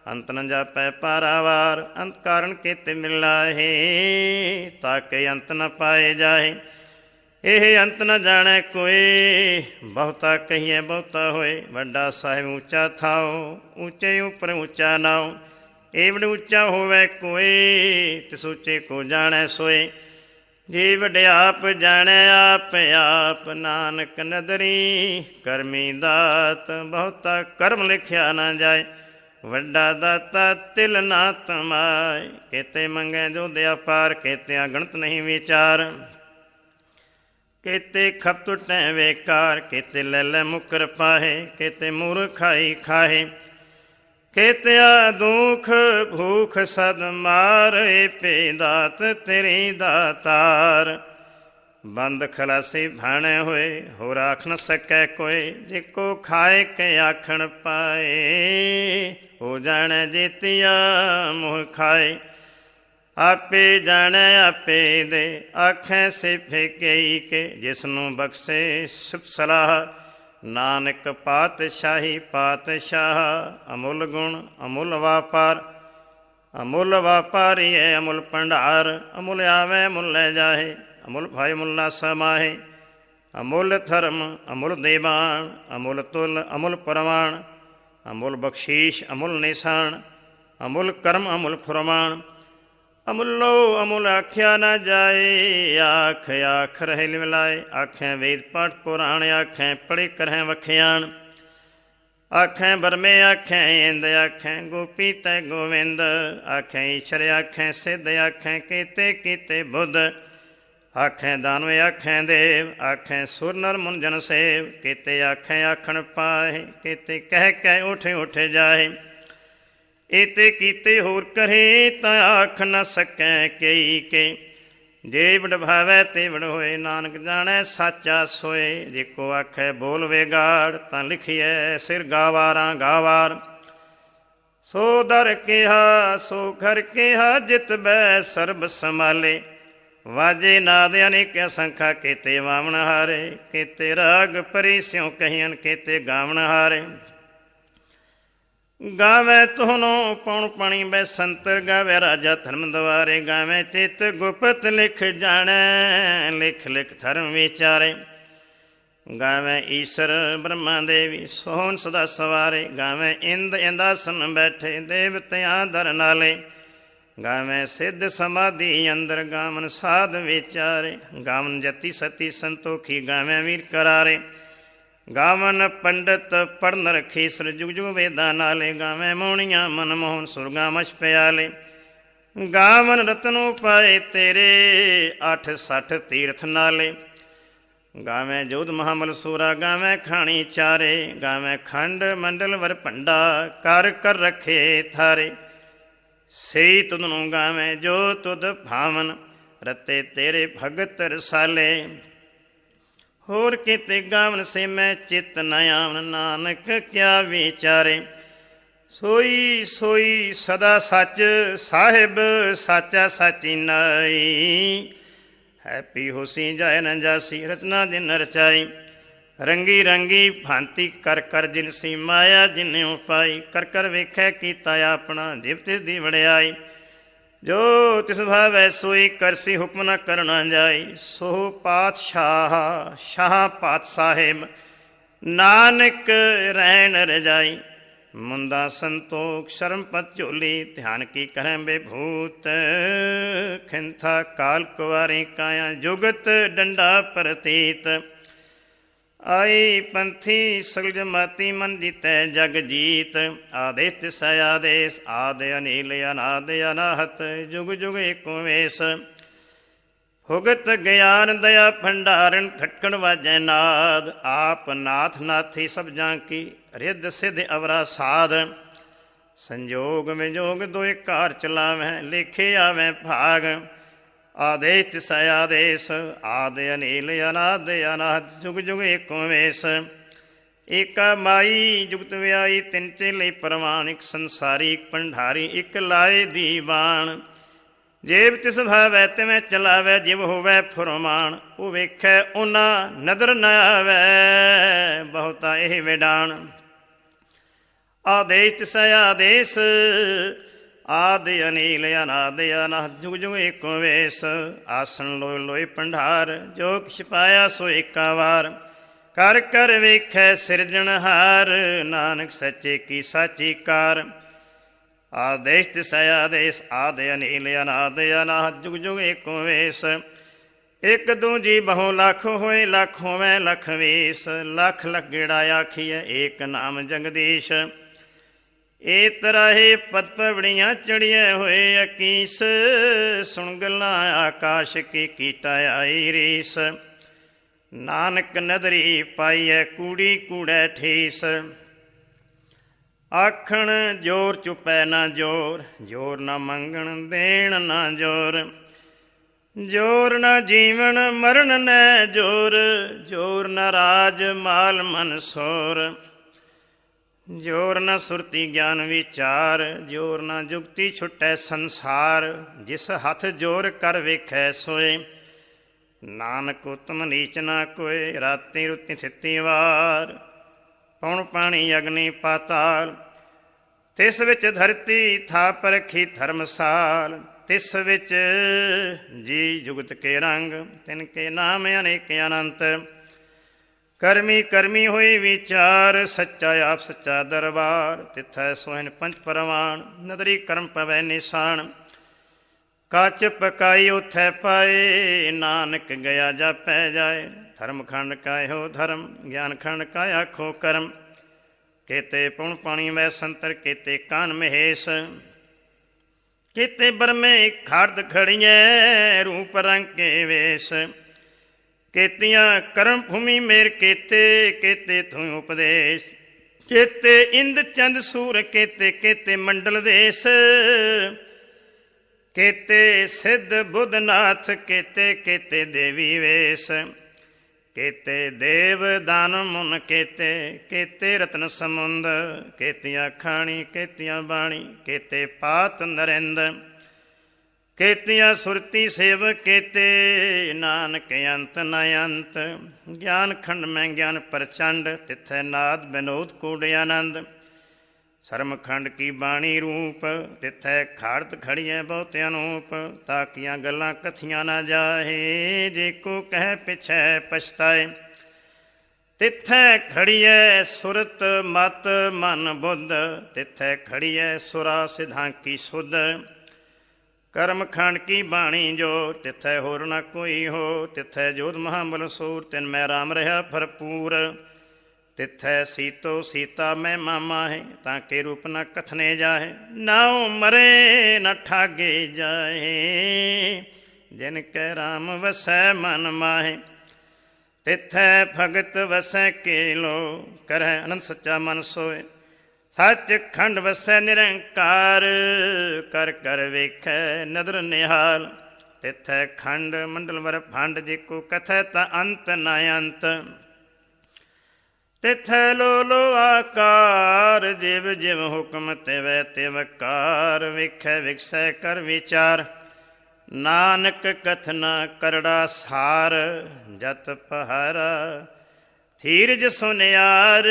ਅੰਤ ਨ ਜਾਪੈ ਪਾਰਾਵਾਰ। ਅੰਤ ਕਾਰਨ ਕੇਤੇ ਮਿਲਾਹੇ, ਤਾਕੇ ਅੰਤ ਨ ਪਾਏ ਜਾਏ। ਇਹ ਅੰਤ ਨ ਜਾਣੈ ਕੋਏ, ਬਹੁਤਾ ਕਹੀਏ ਬਹੁਤਾ ਹੋਏ। ਵੱਡਾ ਸਾਹਿਬ ਉੱਚਾ ਥਾਓ, ਉੱਚੇ ਉੱਪਰ ਉੱਚਾ ਨਾਉ। ਏਵੜ ਉੱਚਾ ਹੋਵੇ ਕੋਏ, ਤਿਸ ਉੱਚੇ ਕੋ ਜਾਣੈ ਸੋਏ। ਜੇ ਵਡਿਆਪ ਜਾਣੈ ਆਪ ਆਪ, ਨਾਨਕ ਨਦਰੀ ਕਰਮੀ ਦਾਤ। ਬਹੁਤਾ ਕਰਮ ਲਿਖਿਆ ਨਾ ਜਾਏ, ਵੱਡਾ ਦਾਤਾ ਤਿਲ ਨਾ ਤਮਾਏ। ਕੇਤੇ ਮੰਗੈ ਜੋ ਦਿਆ ਪਾਰ, ਕੇਤਿਆਂ ਗਣਤ ਨਹੀਂ ਵਿਚਾਰ। ਕੇਤੇ ਖਪ ਟੁੱਟੈ ਵੇਕਾਰ, ਕੇਤੇ ਲੈ ਲੈ ਮੁਕਰ ਪਾਹੇ। ਕੇਤੇ ਮੂਰਖਾਈ ਖਾਹੇ, ਕੇਤਿਆ ਦੁਖ ਭੂਖ ਸਦ ਮਾਰੇ। ਪੇ ਦਾਤ ਤੇਰੀ ਦਾਤਾਰ, ਬੰਦ ਖਲਾਸੀ ਭਾਣੇ ਹੋਏ। ਹੋਰ ਆਖ ਨ ਸਕੈ ਕੋਏ, ਜੇ ਕੋ ਖਾਏ ਕੇ ਆਖਣ ਪਾਏ। ਹੋ ਜਾਣੈ ਜੇਤੀਆ ਮੋਹ ਖਾਏ, ਆਪੇ ਜਾਣੈ ਆਪੇ ਦੇ। ਆਖੈ ਸਿਫੇ ਕਈ ਕੇ, ਜਿਸ ਨੂੰ ਬਖਸ਼ੇ ਸੁਖ ਸਲਾਹ। ਨਾਨਕ ਪਾਤਸ਼ਾਹੀ ਪਾਤਸ਼ਾਹ, ਅਮੁੱਲ ਗੁਣ ਅਮੁੱਲ ਵਾਪਾਰ। ਅਮੁੱਲ ਵਾਪਾਰੀਏ ਅਮੁੱਲ ਭੰਡਾਰ। ਅਮੁੱਲ ਆਵੇ ਮੁੱਲ ਲੈ ਜਾਹੇ, ਅਮੁੱਲ ਭਾਈ ਮੁੱਲ ਨਾ ਸਮਾਹੇ। ਅਮੁੱਲ ਧਰਮ ਅਮੁੱਲ ਦੇਵਾਨ, ਅਮੁੱਲ ਤੁਲ ਅਮੁੱਲ ਪ੍ਰਵਾਨ। ਅਮੁੱਲ ਬਖਸ਼ੀਸ਼ ਅਮੁੱਲ ਨਿਸ਼ਾਨ, ਅਮੁੱਲ ਕਰਮ ਅਮੁੱਲ ਫੁਰਮਾਨ। ਅਮੁੱਲੋ ਅਮੁੱਲ ਆਖਿਆ ਨਾ ਜਾਏ, ਆਖ ਆਖ ਰਹੇ ਮਿਲਾਏ। ਆਖੈ ਵੇਦ ਪਾਠ ਪੁਰਾਣ, ਆਖੈ ਪੜ੍ਹੇ ਕਰਹਿ ਵਖਿਆਣ। ਆਖੈ ਬਰਮੇ ਆਖੈ ਇੰਦ, ਆਖੈ ਗੋਪੀ ਤੈ ਗੋਵਿੰਦ। ਆਖੈ ਈਸ਼ਰ ਆਖੈ ਸਿੱਧ, ਆਖੈ ਕੀਤੇ ਕੀਤੇ ਬੁੱਧ। ਆਖੈ ਦਾਨਵੇ ਆਖੈ ਦੇਵ, ਆਖੈ ਸੁਰ ਨਰ ਮੁਨ ਜਨ ਸੇਵ। ਕੀਤੇ ਆਖੈ ਆਖਣ ਪਾਏ, ਕੀਤੇ ਕਹਿ ਕਹਿ ਉਠ ਉਠ ਜਾਏ। ਏਤੇ ਕੀਤੇ ਹੋਰ ਕਰੇ, ਤਾਂ ਆਖ ਨ ਸਕੈ ਕਈ ਕੇ। ਜੇ ਵਡ ਭਾਵੈ ਤੇ ਵਡ ਹੋਏ, ਨਾਨਕ ਜਾਣੈ ਸਾਚਾ ਸੋਏ। ਜੇ ਕੋ ਆਖੈ ਬੋਲ ਵੇਗਾੜ, ਤਾਂ ਲਿਖੀਐ ਸਿਰ ਗਾਵਾਰਾਂ ਗਾਵਾਰ। ਸੋ ਦਰ ਕਿਹਾ ਸੋ ਘਰ ਕਿਹਾ, ਜਿਤ ਬੈ ਸਰਬ ਸੰਭਾਲੇ। ਵਾਜੇ ਨਾਦ ਅਨੇਕ ਅਸੰਖਾ, ਕੀਤੇ ਵਾਵਣ ਹਾਰੇ। ਕੀਤੇ ਰਾਗ ਪਰੀ ਸਿਉ ਕਹੀਨ, ਕੀਤੇ ਗਾਵਣ ਹਾਰੇ। ਗਾਵੈ ਤੁਹਨੋ ਪਉਣ ਪਾਣੀ ਬੈ ਸੰਤਰ, ਗਾਵੈ ਰਾਜਾ ਧਰਮ ਦੁਆਰੇ। ਗਾਵੈ ਚਿਤ ਗੁਪਤ ਲਿਖ ਜਾਣੈ, ਲਿਖ ਲਿਖ ਧਰਮ ਵਿਚਾਰੇ। ਗਾਵੈ ਈਸ਼ਰ ਬ੍ਰਹਮਾ ਦੇਵੀ, ਸੋਹਣ ਸਦਾ ਸਵਾਰੇ। ਗਾਵੈ ਇੰਦ ਇੰਦਾਸਨ ਬੈਠੇ, ਦੇਵਤਿਆਂ ਦਰ ਨਾਲੇ। ਗਾਵੈ ਸਿੱਧ ਸਮਾਧੀ ਅੰਦਰ, ਗਾਵਨ ਸਾਧ ਵਿਚਾਰੇ। ਗਾਵਨ ਜਤੀ ਸਤੀ ਸੰਤੋਖੀ, ਗਾਵੈ ਵੀਰ ਕਰਾਰੇ। ਗਾਵਨ ਪੰਡਤ ਪੜਨ ਰਖੀ, ਸਰ ਜੁਗ ਜੁਗ ਵੇਦਾਂ ਨਾਲੇ। ਗਾਵੈ ਮੋਹਣੀਆਂ ਮਨ ਮੋਹਨ, ਸੁਰਗਾਂ ਮਛ ਪਿਆਲੇ। ਗਾਵਨ ਰਤਨੋ ਪਾਏ ਤੇਰੇ, 8 ਤੀਰਥ ਨਾਲੇ। ਗਾਵੈ ਜੋਧ ਮਹਾਮਲ ਸੂਰਾ, ਗਾਵੈ ਖਾਣੀ ਚਾਰੇ। ਗਾਵੈ ਖੰਡ ਮੰਡਲ ਵਰ ਭੰਡਾ, ਕਰ ਕਰ ਰੱਖੇ ਥਾਰੇ। ਸਈ ਤੁਧ ਨੂੰ ਗਾਵੈ ਜੋ ਤੁਧ ਭਾਵਨ, ਰਤੇ ਤੇਰੇ ਭਗਤ ਰਸਾਲੇ। ਹੋਰ ਕੀਤੇ ਗਾਵਨ ਸੇ ਮੈਂ ਚਿਤ ਨ ਆਵਨ, ਨਾਨਕ ਕਿਆ ਵਿਚਾਰੇ। ਸੋਈ ਸੋਈ ਸਦਾ ਸੱਚ ਸਾਹਿਬ, ਸਾਚਾ ਸਾਚੀ ਨਾਈ। ਹੈਪੀ ਹੋਸੀ ਜਾਇ ਨ ਜਾਸੀ, ਰਚਨਾ ਜਿਨ ਰਚਾਈ। ਰੰਗੀ ਰੰਗੀ ਭਾਂਤੀ ਕਰ ਕਰ, ਜਿਨ ਸੀ ਮਾਇਆ ਜਿਨਿਉ ਪਾਈ। ਕਰ ਕਰ ਵੇਖੈ ਕੀਤਾ ਆਪਣਾ, ਜਿਵ ਤਿਸ ਦੀ ਵਡਿਆਈ। ਜੋ ਤਿਸ ਭਾਵੈ ਸੋਈ ਕਰਸੀ, ਹੁਕਮ ਨ ਕਰਨਾ ਜਾਈ। ਸੋ ਪਾਤਸ਼ਾਹ ਸ਼ਾਹ ਪਾਤ ਸਾਹਿਬ, ਨਾਨਕ ਰਹਿਣ ਰਜਾਈ। ਮੁੰਦਾ ਸੰਤੋਖ ਸ਼ਰਮ ਪਤ ਝੋਲੀ, ਧਿਆਨ ਕੀ ਕਰੈ ਬੇਭੂਤ। ਖਿੰਥਾ ਕਾਲ ਕੁਵਾਰੀ ਕਾਇਆ, ਜੁਗਤ ਡੰਡਾ ਪ੍ਰਤੀਤ। ਆਈ ਪੰਥੀ ਸਗਲ ਜਮਾਤੀ, ਮਨ ਜੀਤੈ ਜਗ ਜੀਤ। ਆਦੇਸ ਤਿਸ ਆਦੇਸ, ਆਦ ਅਨੀਲ ਅਨਾਦ ਅਨਾਹਤ। ਜੁਗ ਜੁਗ ਏਕੋ ਵੇਸ। ਭੁਗਤ ਗਿਆਨ ਦਇਆ ਭੰਡਾਰਨ, ਖਟਕਣ ਵਾਜੈ ਨਾਦ। ਆਪ ਨਾਥ ਨਾਥੀ ਸਭ ਜਾਂ ਕੀ, ਰਿੱਧ ਸਿੱਧ ਅਵਰਾ ਸਾਧ। ਸੰਜੋਗ ਵਿਜੋਗ ਦੋਇ ਕਾਰ ਚਲਾਵੈ, ਲੇਖੇ ਆਵੈ ਭਾਗ। ਆਦੇਸ ਤਿਸ ਆਦੇਸ, ਆਦ ਅਨੀਲ ਅਨਾਦ ਅਨਾਹਤ। ਜੁਗ ਜੁਗ ਏਕੋ ਵੇਸ। ਏਕਾ ਮਾਈ ਜੁਗਤ ਵਿਆਈ, ਤਿੰਨ ਚੇਲੇ ਪ੍ਰਵਾਨ। ਇੱਕ ਸੰਸਾਰੀ ਇੱਕ ਭੰਡਾਰੀ, ਇੱਕ ਲਾਏ ਦੀਵਾਨ। ਜੇਬ ਤਿਸ ਭਾਵੈ ਤਿਵੇਂ ਚਲਾਵੈ, ਜਿਵ ਹੋਵੈ ਫੁਰਮਾਨ। ਉਹ ਵੇਖੈ ਉਹਨਾਂ ਨਦਰ ਨ ਆਵੈ, ਬਹੁਤਾ ਇਹ ਵਿਡਾਣ। ਆਦੇਸ ਤਿਸ ਆਦੇਸ, ਆਦ ਅਨੀਲ ਅਨਾਦ ਅਨਾਹਤ। ਜੁਗ ਜੁਗ ਏਕੋ ਵੇਸ। ਆਸਣ ਲੋਇ ਲੋਇ ਭੰਡਾਰ, ਜੋ ਕਿਛ ਪਾਇਆ ਸੋ ਏਕਾ ਵਾਰ। ਕਰ ਕਰ ਵੇਖੈ ਸਿਰਜਣਹਾਰ, ਨਾਨਕ ਸੱਚੇ ਕੀ ਸਾਚੀ ਕਾਰ। ਆਦੇਸ ਤਿਸ ਆਦੇਸ, ਆਦ ਅਨੀਲ ਅਨਾਦ ਅਨਾਹਤ। ਜੁਗ ਜੁਗ ਏਕੋ ਵੇਸ। ਇੱਕ ਦੂਜੀ ਬਹੁ ਲੱਖ ਹੋਏ, ਲੱਖ ਹੋਵੈ ਲੱਖ ਵੀਸ। ਲੱਖ ਲੱਖ ਗੇੜਾ ਆਖੀਐ, ਏਕ ਨਾਮ ਜਗਦੀਸ਼। ਏ ਤਰਾਹੇ ਪਦ ਪਵੜੀਆਂ ਚੜੀਐ ਹੋਏ ਅਕੀਸ। ਸੁਣ ਗੱਲਾਂ ਆਕਾਸ਼ ਕੀ ਕੀਟਾ ਆਈ ਰੀਸ। ਨਾਨਕ ਨਦਰੀ ਪਾਈਐ, ਕੂੜੀ ਕੂੜੈ ਠੀਸ। ਆਖਣ ਜੋਰ ਚੁਪੈ ਨਾ ਜੋਰ, ਜੋਰ ਨਾ ਮੰਗਣ ਦੇਣ ਨਾ ਜੋਰ। ਜੋਰ ਨਾ ਜੀਵਨ ਮਰਨ ਨੈ ਜੋਰ, ਜੋਰ ਨਾ ਰਾਜ ਮਾਲ ਮਨ ਸੋਰ। ਜੋਰ ਨ ਸੁਰਤੀ ਗਿਆਨ ਵਿਚਾਰ, ਜੋਰ ਨ ਜੁਗਤੀ ਛੁਟੈ ਸੰਸਾਰ। ਜਿਸ ਹੱਥ ਜੋਰ ਕਰ ਵੇਖੈ ਸੋਏ, ਨਾਨਕ ਉਤਮ ਨੀਚ ਨਾ ਕੋਏ। ਰਾਤੀ ਰੁਤੀ ਥਿੱਤੀ ਵਾਰ, ਪਉਣ ਪਾਣੀ ਅਗਨੀ ਪਾਤਾਲ। ਤਿਸ ਵਿੱਚ ਧਰਤੀ ਥਾਪ ਰਖੀ ਧਰਮਸਾਲ। ਤਿਸ ਵਿੱਚ ਜੀ ਜੁਗਤ ਕੇ ਰੰਗ, ਤਿਨ ਕੇ ਨਾਮ ਅਨੇਕ ਅਨੰਤ। ਕਰਮੀ ਕਰਮੀ ਹੋਈ ਵਿਚਾਰ, ਸੱਚਾ ਆਪ ਸੱਚਾ ਦਰਬਾਰ। ਤਿਥੈ ਸੋਹਿਨ ਪੰਚ ਪਰਵਾਨ, ਨਦਰੀ ਕਰਮ ਪਵੈ ਨਿਸ਼ਾਨ। ਕੱਚ ਪਕਾਈ ਉਥੈ ਪਾਏ, ਨਾਨਕ ਗਿਆ ਜਾਪੈ ਜਾਏ। ਧਰਮ ਖੰਡ ਕਾ ਇਹੋ ਧਰਮ, ਗਿਆਨ ਖੰਡ ਕਾ ਆਖੋ ਕਰਮ। ਕੇਤੇ ਪੁਣ ਪਾਣੀ ਵੈ ਸੰਤਰ, ਕੇਤੇ ਕਾਨ ਮਹੇਸ਼। ਕੇਤੇ ਬਰਮੇ ਖੜਦ ਖੜੀਐ, ਰੂਪ ਰੰਗ ਕੇ ਵੇਸ਼। ਕੇਤੀਆਂ ਕਰਮ ਭੂਮੀ ਮੇਰ ਕੇਤੇ, ਕੇਤੇ ਥੂ ਉਪਦੇਸ਼। ਕੇਤੇ ਇੰਦ ਚੰਦ ਸੂਰ, ਕੇਤੇ ਕੇਤੇ ਮੰਡਲ ਦੇਸ਼। ਕੇਤੇ ਸਿੱਧ ਬੁੱਧ ਨਾਥ, ਕੇਤੇ ਕੇਤੇ ਦੇਵੀ ਵੇਸ਼। ਕੇਤੇ ਦੇਵ ਦਾਨ ਮੁਨ, ਕੇਤੇ ਕੇਤੇ ਰਤਨ ਸਮੁੰਦ। ਕੇਤੀਆਂ ਖਾਣੀ ਕੇਤੀਆਂ ਬਾਣੀ, ਕੇਤੇ ਪਾਤ ਨਰਿੰਦ। ਕੇਤੀਆਂ ਸੁਰਤੀ ਸੇਵ, ਕੇਤੇ ਨਾਨਕ ਅੰਤ ਨ ਅੰਤ। ਗਿਆਨ ਖੰਡ ਮੈਂ ਗਿਆਨ ਪ੍ਰਚੰਡ, ਤਿੱਥੈ ਨਾਦ ਬਿਨੋਦ ਕੂੜ ਆਨੰਦ। ਸਰਮ ਖੰਡ ਕੀ ਬਾਣੀ ਰੂਪ, ਤਿੱਥੈ ਖਾੜਤ ਖੜੀਐ ਬਹੁਤ ਅਨੂਪ। ਤਾਕੀਆਂ ਗੱਲਾਂ ਕਥੀਆਂ ਨਾ ਜਾਹੇ, ਜੇ ਕੋ ਕਹਿ ਪਿਛੈ ਪਛਤਾਏ। ਤਿੱਥੈ ਖੜੀਐ ਸੁਰਤ ਮਤ ਮਨ ਬੁੱਧ, ਤਿੱਥੈ ਖੜੀਐ ਸੁਰਾ ਸਿਧਾਂ ਕੀ ਸੁਧ। ਕਰਮ ਖੰਡ ਕੀ ਬਾਣੀ ਜੋ, ਤਿੱਥੈ ਹੋਰ ਨਾ ਕੋਈ ਹੋ। ਤਿੱਥੈ ਜੋਧ ਮਹਾਬਲ ਸੂਰ, ਤਿਨ ਮੈਂ ਰਾਮ ਰਿਹਾ ਭਰਪੂਰ। ਤਿੱਥੈ ਸੀਤੋ ਸੀਤਾ ਮੈਂ ਮਾਮਾਹੇ, ਤਾਂ ਕੇ ਰੂਪ ਨ ਕਥਨੇ ਜਾਹੇ। ਨਾਉ ਮਰੇ ਨ ਠਾਗੇ ਜਾਹੇ, ਜਿਨ ਕੈ ਰਾਮ ਵਸੈ ਮਨ ਮਾਹੇ। ਤਿੱਥੈ ਭਗਤ ਵਸੈ ਕੇਲੋ, ਕਰੈ ਅਨੰਦ ਸੱਚਾ ਮਨ ਸੋਏ। ਸੱਚ ਖੰਡ ਵਸੈ ਨਿਰੰਕਾਰ, ਕਰ ਕਰ ਵੇਖੈ ਨਦਰ ਨਿਹਾਲ। ਤਿੱਥੈ ਖੰਡ ਮੰਡਲ ਵਰ ਭੰਡ, ਜੇ ਕੋ ਕਥੈ ਤਾਂ ਅੰਤ ਨ ਅੰਤ। ਤਿੱਥੈ ਲੋ ਲੋ ਆਕਾਰ, ਜਿਵ ਜਿਵ ਹੁਕਮ ਤਿਵੈ ਤਿਵ ਕਾਰ। ਵੇਖੈ ਵਿਖਸੈ ਕਰ ਵਿਚਾਰ, ਨਾਨਕ ਕਥਨਾ ਕਰੜਾ ਸਾਰ। ਜਤ ਪਹਾਰਾ ਧੀਰਜ ਸੁਨਿਆਰ,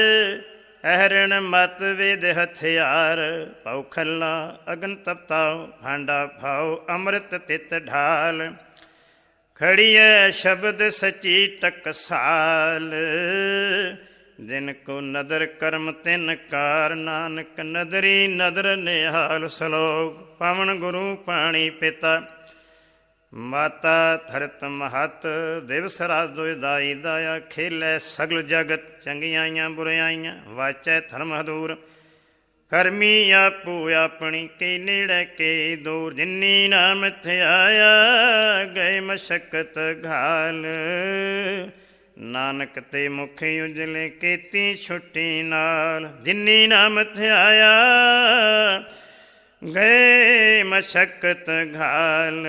ਅਹਰਣ ਮਤ ਵੇਦ ਹਥਿਆਰ। ਪਉ ਖੱਲਾ ਅਗਨ ਤਪਤਾਉ, ਭਾਂਡਾ ਭਾਉ ਅੰਮ੍ਰਿਤ ਤਿਤ ਢਾਲ। ਖੜੀਐ ਸ਼ਬਦ ਸਚੀ ਟਕਸਾਲ, ਜਿਨ ਕੋ ਨਦਰ ਕਰਮ ਤਿਨ ਕਾਰ। ਨਾਨਕ ਨਦਰੀ ਨਦਰ ਨਿਹਾਲ। ਸਲੋਕ ਪਵਨ ਗੁਰੂ ਪਾਣੀ ਪਿਤਾ, ਮਾਤਾ ਧਰਤ ਮਹਤ। ਦਿਵਸ ਰਾਤ ਦੁਇ ਦਾਈ ਦਾਇਆ, ਖੇਲੈ ਸਗਲ ਜਗਤ। ਚੰਗਿਆਈਆਂ ਬੁਰਿਆਈਆਂ ਵਾਚੈ ਧਰਮ ਹਦੂਰ। ਕਰਮੀ ਆਪੂ ਆਪਣੀ, ਕੇ ਨੇੜੇ ਕੇ ਦੂਰ। ਜਿਨੀ ਨਾਮ ਥਿਆਇਆ, ਗਏ ਮਸ਼ਕਤ ਘਾਲ। ਨਾਨਕ ਤੇ ਮੁਖ ਉਜਲੇ, ਕੀਤੀ ਛੁੱਟੀ ਨਾਲ। ਜਿਨੀ ਨਾਮ ਥਿਆਇਆ, ਗਏ ਮਸ਼ਕਤ ਘਾਲ।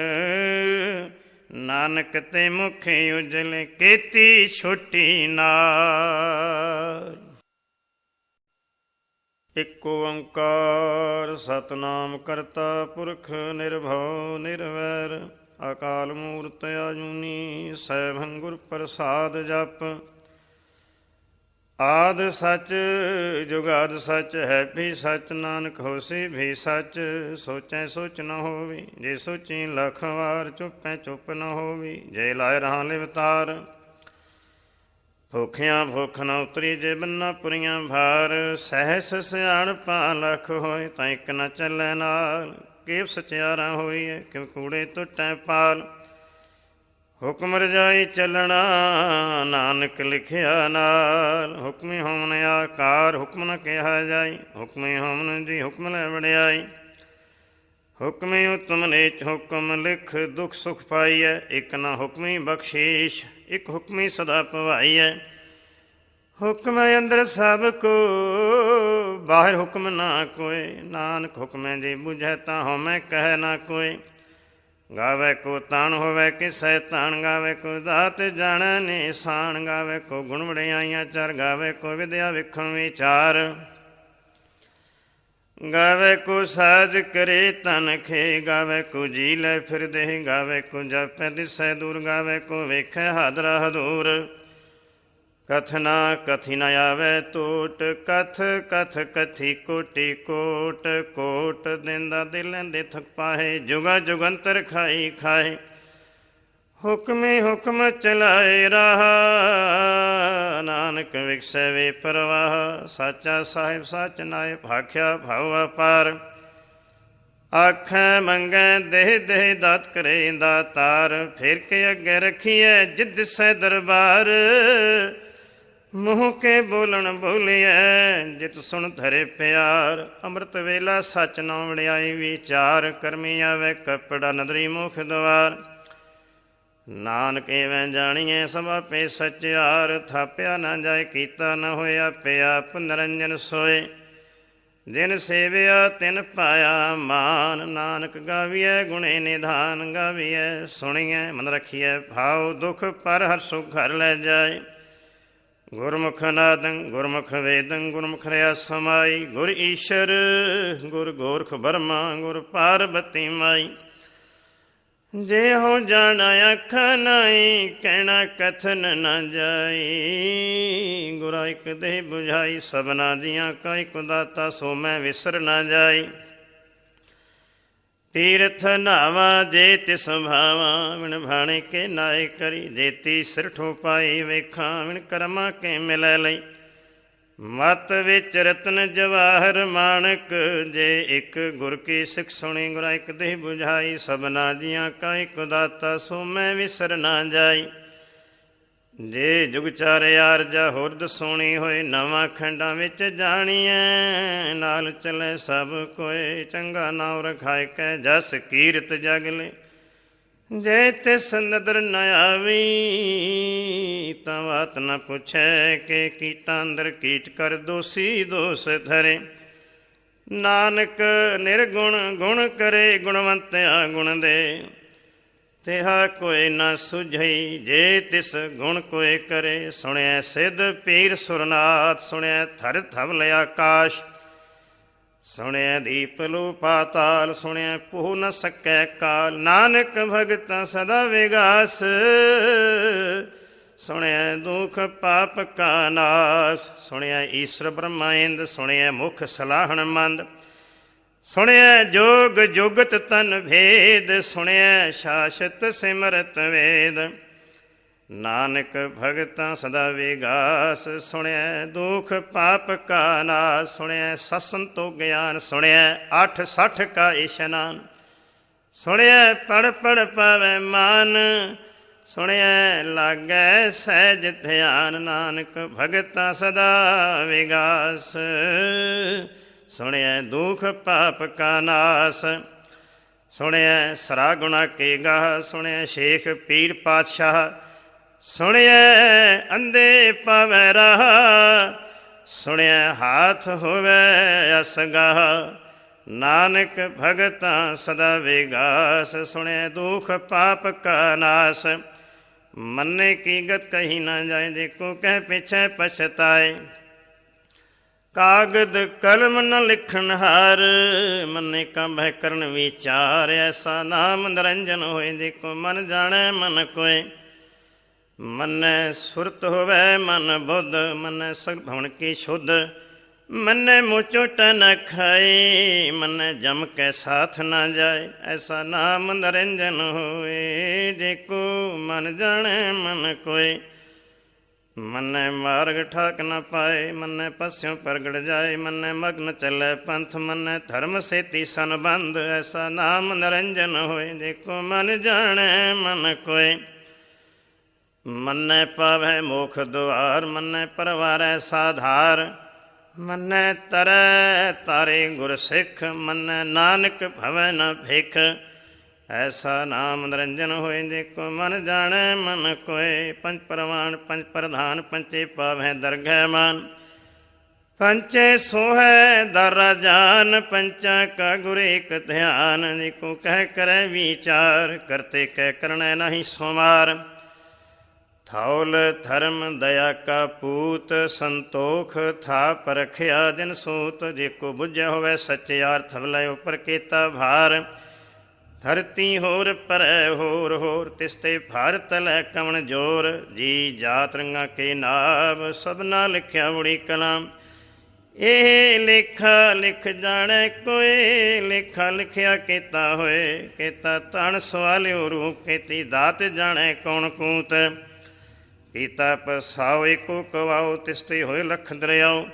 ਨਾਨਕ ਤੇ ਮੁਖ ਉਜਲੇ, ਕੀਤੀ ਛੁੱਟੀ ਨਾਲ। ਇਕ ਓੰਕਾਰ ਸਤਿਨਾਮ ਕਰਤਾ ਪੁਰਖ, ਨਿਰਭਉ ਨਿਰਵੈਰ। ਅਕਾਲ ਮੂਰਤਿ ਆਜੂਨੀ, ਸੈਭੰ ਗੁਰ ਪ੍ਰਸਾਦ ਜਪ। ਆਦ ਸੱਚ ਜੁਗਾਦ ਸੱਚ, ਹੈ ਵੀ ਸੱਚ। ਨਾਨਕ ਹੋਸੀ ਵੀ ਸੱਚ, ਸੋਚੈ ਸੋਚ ਨ ਹੋਵੀ। ਜੇ ਸੋਚੀ ਲੱਖ ਵਾਰ, ਚੁੱਪੈ ਚੁੱਪ ਨ ਹੋਵੀ। ਜੇ ਲਾਇ ਰਹਾਂ ਲਿਵਤਾਰ, ਭੁੱਖਿਆਂ ਭੁੱਖ ਨ ਉਤਰੀ। ਜੇ ਬੰਨਾ ਪੁਰੀਆਂ ਭਾਰ, ਸਹਿਸ ਸਿਆਣਪਾਂ ਲੱਖ ਹੋਏ। ਤਾਂ ਇੱਕ ਨ ਚੱਲੈ ਨਾਲ, ਕੇਵ ਸਚਿਆਰਾ ਹੋਈਐ। ਕਿਉ ਕੂੜੇ ਟੁੱਟੈ ਪਾਲ, ਹੁਕਮ ਰਜਾਈ ਚੱਲਣਾ। ਨਾਨਕ ਲਿਖਿਆ ਨਾਲ, ਹੁਕਮੀ ਹੋਮਨ ਆਕਾਰ। ਹੁਕਮ ਨ ਕਿਹਾ ਜਾਈ, ਹੁਕਮੀ ਹੋਮਨ ਜੀ ਹੁਕਮ ਲੈ ਵਡਿਆਈ। ਹੁਕਮੀ ਉਤਮ ਨੀਚ ਹੁਕਮ, ਲਿਖ ਦੁਖ ਸੁਖ ਪਾਈਐ। ਇੱਕ ਨ ਹੁਕਮੀ ਬਖਸ਼ੀਸ਼, ਇੱਕ ਹੁਕਮੀ ਸਦਾ ਭਵਾਈਐ। ਹੁਕਮ ਅੰਦਰ ਸਭ ਕੋ, ਬਾਹਰ ਹੁਕਮ ਨਾ ਕੋਇ। ਨਾਨਕ ਹੁਕਮੈ ਜੀ ਬੁਝੈ, ਤਾਂ ਹਉਮੈ ਕਹਿ ਨਾ ਕੋਇ। ਗਾਵੇ ਕੋ ਤਾਣ ਹੋਵੇ ਕਿਸੈ ਤਾਣ, ਗਾਵੇ ਕੋ ਦਾਤ ਜਾਣੈ ਨਿਸ਼ਾਨ। ਗਾਵੇ ਕੋ ਗੁਣ ਵਡਿਆਈਆਂ ਚਰ, ਗਾਵੇ ਕੋ ਵਿਦਿਆ ਵਿਖਣ ਵਿਚਾਰ। ਗਾਵੇ ਕੋ ਸਾਜ ਕਰੇ ਤਨ ਖੇ, ਗਾਵੇ ਕੋ ਜੀ ਲੈ ਫਿਰਦੇ। ਗਾਵੇ ਕੋ ਜਪੈ ਦਿਸੈ ਦੂਰ, ਗਾਵੇ ਕੋ ਵੇਖੈ ਹਾਦਰਾ ਹਦੂਰ। ਕਥਨਾ ਕਥੀ ਨ ਆਵੇ ਟੋਟ, ਕਥ ਕਥ ਕਥੀ ਕੋਟੀ ਕੋਟ। ਕੋਟ ਦਿੰਦਾ ਦਿਲ ਦੇ ਥਕ ਪਾਹੇ, ਜੁਗਾ ਜੁਗੰਤਰ ਖਾਈ ਖਾਏ। ਹੁਕਮੇ ਹੁਕਮ ਚਲਾਏ ਰਾਹ, ਨਾਨਕ ਵਿਖਸੈ ਵੇ ਪਰਵਾਹ। ਸਾਚਾ ਸਾਹਿਬ ਸਚ ਨਾਇ, ਭਾਖਿਆ ਭਾਉ ਅਪਾਰ। ਆਖੈ ਮੰਗੈ ਦੇਹ ਦੇਹ ਦਾਤ ਕਰੇ ਦਾਤਾਰ। ਫਿਰ ਕੇ ਅੱਗੇ ਰੱਖੀਐ ਜਿਦ ਦਿਸੈ ਦਰਬਾਰ। ਮੂੰਹ ਕੇ ਬੋਲਣ ਬੋਲੀਐ ਜਿਤ ਸੁਣ ਧਰੇ ਪਿਆਰ। ਅੰਮ੍ਰਿਤ ਵੇਲਾ ਸੱਚ ਨਾ ਵਡਿਆਈ ਵਿਚਾਰ। ਕਰਮੀ ਆਵੇ ਕਪੜਾ ਨਦਰੀ ਮੁਖ ਦੁਆਰ। ਨਾਨਕ ਐਵੇਂ ਜਾਣੀਏ ਸਭ ਆਪੇ ਸਚਿਆਰ। ਥਾਪਿਆ ਨਾ ਜਾਏ ਕੀਤਾ ਨਾ ਹੋਇਆ ਪਿਆ ਆਪ ਨਿਰੰਜਨ ਸੋਏ। ਜਿਨ ਸੇਵਿਆ ਤਿਨ ਪਾਇਆ ਮਾਨ। ਨਾਨਕ ਗਾਵੀਐ ਗੁਣੇ ਨਿਧਾਨ। ਗਾਵੀਐ ਸੁਣੀਐ ਮਨ ਰਖੀਐ ਭਾਉ। ਦੁਖ ਪਰ ਹਰ ਸੁਖ ਘਰ ਲੈ ਜਾਏ। ਗੁਰਮੁਖ ਨਾਦੰ ਗੁਰਮੁਖ ਵੇਦੰ ਗੁਰਮੁਖ ਰਿਆ ਸਮਾਈ। ਗੁਰ ਈਸ਼ਰ ਗੁਰ ਗੋਰਖ ਬਰਮਾ ਗੁਰ ਪਾਰਬਤੀ ਮਾਈ। ਜੇ ਹੋ ਜਾਣਾ ਅੱਖਾਂ ਨਾਈ ਕਹਿਣਾ ਕਥਨ ਨਾ ਜਾਈ। ਗੁਰਾ ਇੱਕ ਦੇਹ ਬੁਝਾਈ ਸਭਨਾ ਦੀਆਂ ਕਾ ਇੱਕ ਦਾਤਾ ਸੋ ਮੈਂ ਵਿਸਰ ਨਾ ਜਾਈ। ਤੀਰਥ ਨਾਵਾ ਜੇ ਤਿਸ ਭਾਵਾ ਵਿਣ ਭਾਣੇ ਕੇ ਨਾਏ ਕਰੀ। ਜੇਤੀ ਸਿਰ ਠੋ ਪਾਈ ਵੇਖਾਂ ਵਿਣ ਕਰਮਾ ਕੇ ਮਿਲੈ ਲਈ। ਮਤ ਵਿੱਚ ਰਤਨ ਜਵਾਹਰ ਮਾਣਕ। ਜੇ ਇੱਕ ਗੁਰ ਕੀ ਸਿੱਖ ਸੁਣੀ ਗੁਰਾ ਇੱਕ ਦੇਹ ਬੁਝਾਈ। ਸਭਨਾ ਜੀਆਂ ਕਾ ਇੱਕ ਦਾਤਾ ਸੋ ਮੈਂ ਵਿਸਰ ਨਾ ਜਾਈ। ਜੇ ਜੁਗ ਚਾਰੇ ਆਰਜਾ ਹੋਰਦ ਸੋਣੀ ਹੋਏ। ਨਵਾਂ ਖੰਡਾਂ ਵਿੱਚ ਜਾਣੀਐ ਨਾਲ ਚਲੇ ਸਭ ਕੋਏ। ਚੰਗਾ ਨਾਉ ਰਖਾਇ ਕੈ ਜਸ ਕੀਰਤ ਜਗ ਲੈ। ਜੇ ਤਿਸ ਨਦਰ ਨ ਆਵੀ ਤਾਂ ਬਾਤ ਨ ਪੁੱਛੈ। ਕਿ ਕੀਟਾਂ ਅੰਦਰ ਕੀਟ ਕਰ ਦੋਸੀ ਦੋਸ ਧਰੇ। ਨਾਨਕ ਨਿਰਗੁਣ ਗੁਣ ਕਰੇ ਗੁਣਵੰਤਿਆ ਗੁਣ ਦੇ। ਤਿਹਾ ਕੋਈ ਨਾ ਸੁਝਈ ਜੇ ਤਿਸ ਗੁਣ ਕੋਇ ਕਰੇ। ਸੁਣਿਆ ਸਿੱਧ ਪੀਰ ਸੁਰਨਾਥ। ਸੁਣਿਆ ਥਰ ਧਵਲ ਆਕਾਸ਼। ਸੁਣਿਆ ਦੀਪ ਲੋ ਪਾਤਾਲ। ਸੁਣਿਆ ਪੂਹ ਨ ਸਕੈ ਕਾਲ। ਨਾਨਕ ਭਗਤਾਂ ਸਦਾ ਵਿਗਾਸ। ਸੁਣਿਆ ਦੁਖ ਪਾਪ ਕਾ ਨਾਸ। ਸੁਣਿਆ ਈਸ਼ਰ ਬ੍ਰਹਮਾ ਇੰਦ। ਸੁਣਿਆ ਮੁਖ ਸਲਾਹਣ ਮੰਦ। ਸੁਣਿਆ ਜੋਗ ਜੁਗਤ ਤਨ ਭੇਦ। ਸੁਣਿਆ ਸ਼ਾਸਤ ਸਿਮਰਤ ਵੇਦ। ਨਾਨਕ ਭਗਤਾਂ ਸਦਾ ਵਿਗਾਸ। ਸੁਣਿਆ ਦੁਖ ਪਾਪ ਕਾ ਨਾਸ। ਸੁਣਿਆ ਸਸੰਤੋ ਗਿਆਨ। ਸੁਣਿਆ 860 ਕਾ ਇਸ਼ਨਾਨ। ਸੁਣਿਆ ਪੜ ਪੜ ਪਾਵੈ ਮਾਨ। ਸੁਣਿਆ ਲਾਗੈ ਸਹਿਜ ਧਿਆਨ। ਨਾਨਕ ਭਗਤਾਂ ਸਦਾ ਵਿਗਾਸ। ਸੁਣਿਆ ਦੁਖ ਪਾਪ ਕਾ ਨਾਸ। ਸੁਣਿਆ ਸਰਾ ਗੁਣਾ ਕੇ ਗਾਹ। ਸੁਣਿਆ ਸ਼ੇਖ ਪੀਰ ਪਾਤਸ਼ਾਹ। ਸੁਣਿਆ ਅੰਧੇ ਪਾਵੈ ਰਾਹ। ਸੁਣਿਆ ਹਾਥ ਹੋਵੇ ਅਸਗਾਹ। ਨਾਨਕ ਭਗਤਾਂ ਸਦਾ ਵਿਗਾਸ। ਸੁਣਿਆ ਦੁਖ ਪਾਪ ਕਾ ਨਾਸ। ਮੰਨੇ ਕੀ ਗਤ ਕਹੀ ਨਾ ਜਾਏ। ਦੇਖੋ ਕਹਿ ਪਿਛੈ ਪਛਤਾਏ। ਕਾਗਦ ਕਲਮ ਨ ਲਿਖਣ ਹਾਰ। ਮੰਨੇ ਕਾ ਬਹਿ ਕਰਨ ਵਿਚਾਰ। ਐਸਾ ਨਾਮ ਨਿਰੰਜਨ ਹੋਏ। ਦੇਖੋ ਮਨ ਜਾਣੈ ਮਨ ਕੋਇ। ਮੰਨੈ ਸੁਰਤ ਹੋਵੈ ਮਨ ਬੁੱਧ। ਮੰਨੈ ਸਗਲ ਭਵਨ ਕੀ ਸ਼ੁੱਧ। ਮੰਨੈ ਮੁਚੋਟ ਨ ਖਾਏ। ਮੰਨੈ ਜਮ ਕੈ ਸਾਥ ਨਾ ਜਾਏ। ਐਸਾ ਨਾਮ ਨਿਰੰਜਨ ਹੋਏ। ਦੇਖੋ ਮਨ ਜਾਣੈ ਮਨ ਕੋਇ। ਮੰਨੈ ਮਾਰਗ ਠਾਕ ਨ ਪਾਏ। ਮੰਨੈ ਪਸਿਓ ਪ੍ਰਗਟ ਜਾਏ। ਮੰਨੈ ਮਗਨ ਚੱਲੈ ਪੰਥ। ਮੰਨੈ ਧਰਮ ਸੇਤੀ ਸੰਬੰਧ। ਐਸਾ ਨਾਮ ਨਿਰੰਜਨ ਹੋਏ। ਦੇਖੋ ਮਨ ਜਾਣੈ ਮਨ ਕੋਇ। ਮੰਨੈ ਪਾਵੈ ਮੋਖ ਦੁਆਰ। ਮੰਨੈ ਪਰਵਾਰੈ ਸਾਧਾਰ। ਮੰਨੈ ਤਰੈ ਤਾਰੇ ਗੁਰ ਸਿੱਖ। ਮੰਨੈ ਨਾਨਕ ਭਵੈ ਨ ਭਿਖ। ਐਸਾ ਨਾਮ ਨਿਰੰਜਨ ਹੋਏ। ਦੇਖੋ ਮਨ ਜਾਣੈ ਮਨ ਕੋਇ। ਪੰਜ ਪ੍ਰਵਾਨ ਪੰਜ ਪ੍ਰਧਾਨ। ਪੰਚੇ ਪਾਵੈ ਦਰਗਹਿ ਮਾਨ। ਪੰਚੇ ਸੋਹੈ ਦਰ ਜਾਨ। ਪੰਚਾਂ ਕਾ ਗੁਰ ਏਕ ਧਿਆਨ। ਦੇਖੋ ਕਹਿ ਕਰੈ ਵਿਚਾਰ। ਕਰਤੇ ਕਹਿ ਕਰਣੈ ਨਾਹੀ ਸੁਮਾਰ। ਥੌਲ ਧਰਮ ਦਇਆ ਕਾ ਪੂਤ। ਸੰਤੋਖ ਥਾ ਪਰਖਿਆ ਦਿਨ ਸੂਤ। ਜੇ ਕੋ ਬੁੱਝਿਆ ਹੋਵੇ ਸੱਚਿਆਰ। ਥਵਲੇ ਉਪਰ ਕੀਤਾ ਭਾਰ। ਧਰਤੀ ਹੋਰ ਪਰੈ ਹੋਰ ਹੋਰ। ਤਿਸ ਤੇ ਭਾਰ ਤਲੈ ਕਵਣ ਜੋਰ। ਜੀ ਜਾਤ ਰੰਗਾ ਕੇ ਨਾਮ। ਸਭਨਾ ਲਿਖਿਆ ਬੜੀ ਕਲਾਮ। ਇਹ ਲੇਖਾ ਲਿਖ ਜਾਣੈ ਕੋਇ। ਲੇਖਾ ਲਿਖਿਆ ਕੀਤਾ ਹੋਏ। ਕੀਤਾ ਤਣ ਸਵਾਲਿਓ ਰੂਪ। ਕੀਤੀ ਦਾਤ ਜਾਣੈ ਕੌਣ ਕੂਤ। ਕੀਤਾ ਪਸਾਓ ਏਕੋ ਕਵਾਓ। ਤਿਸ ਤੇ ਹੋਏ ਲਖ ਦਰਿਆਓ।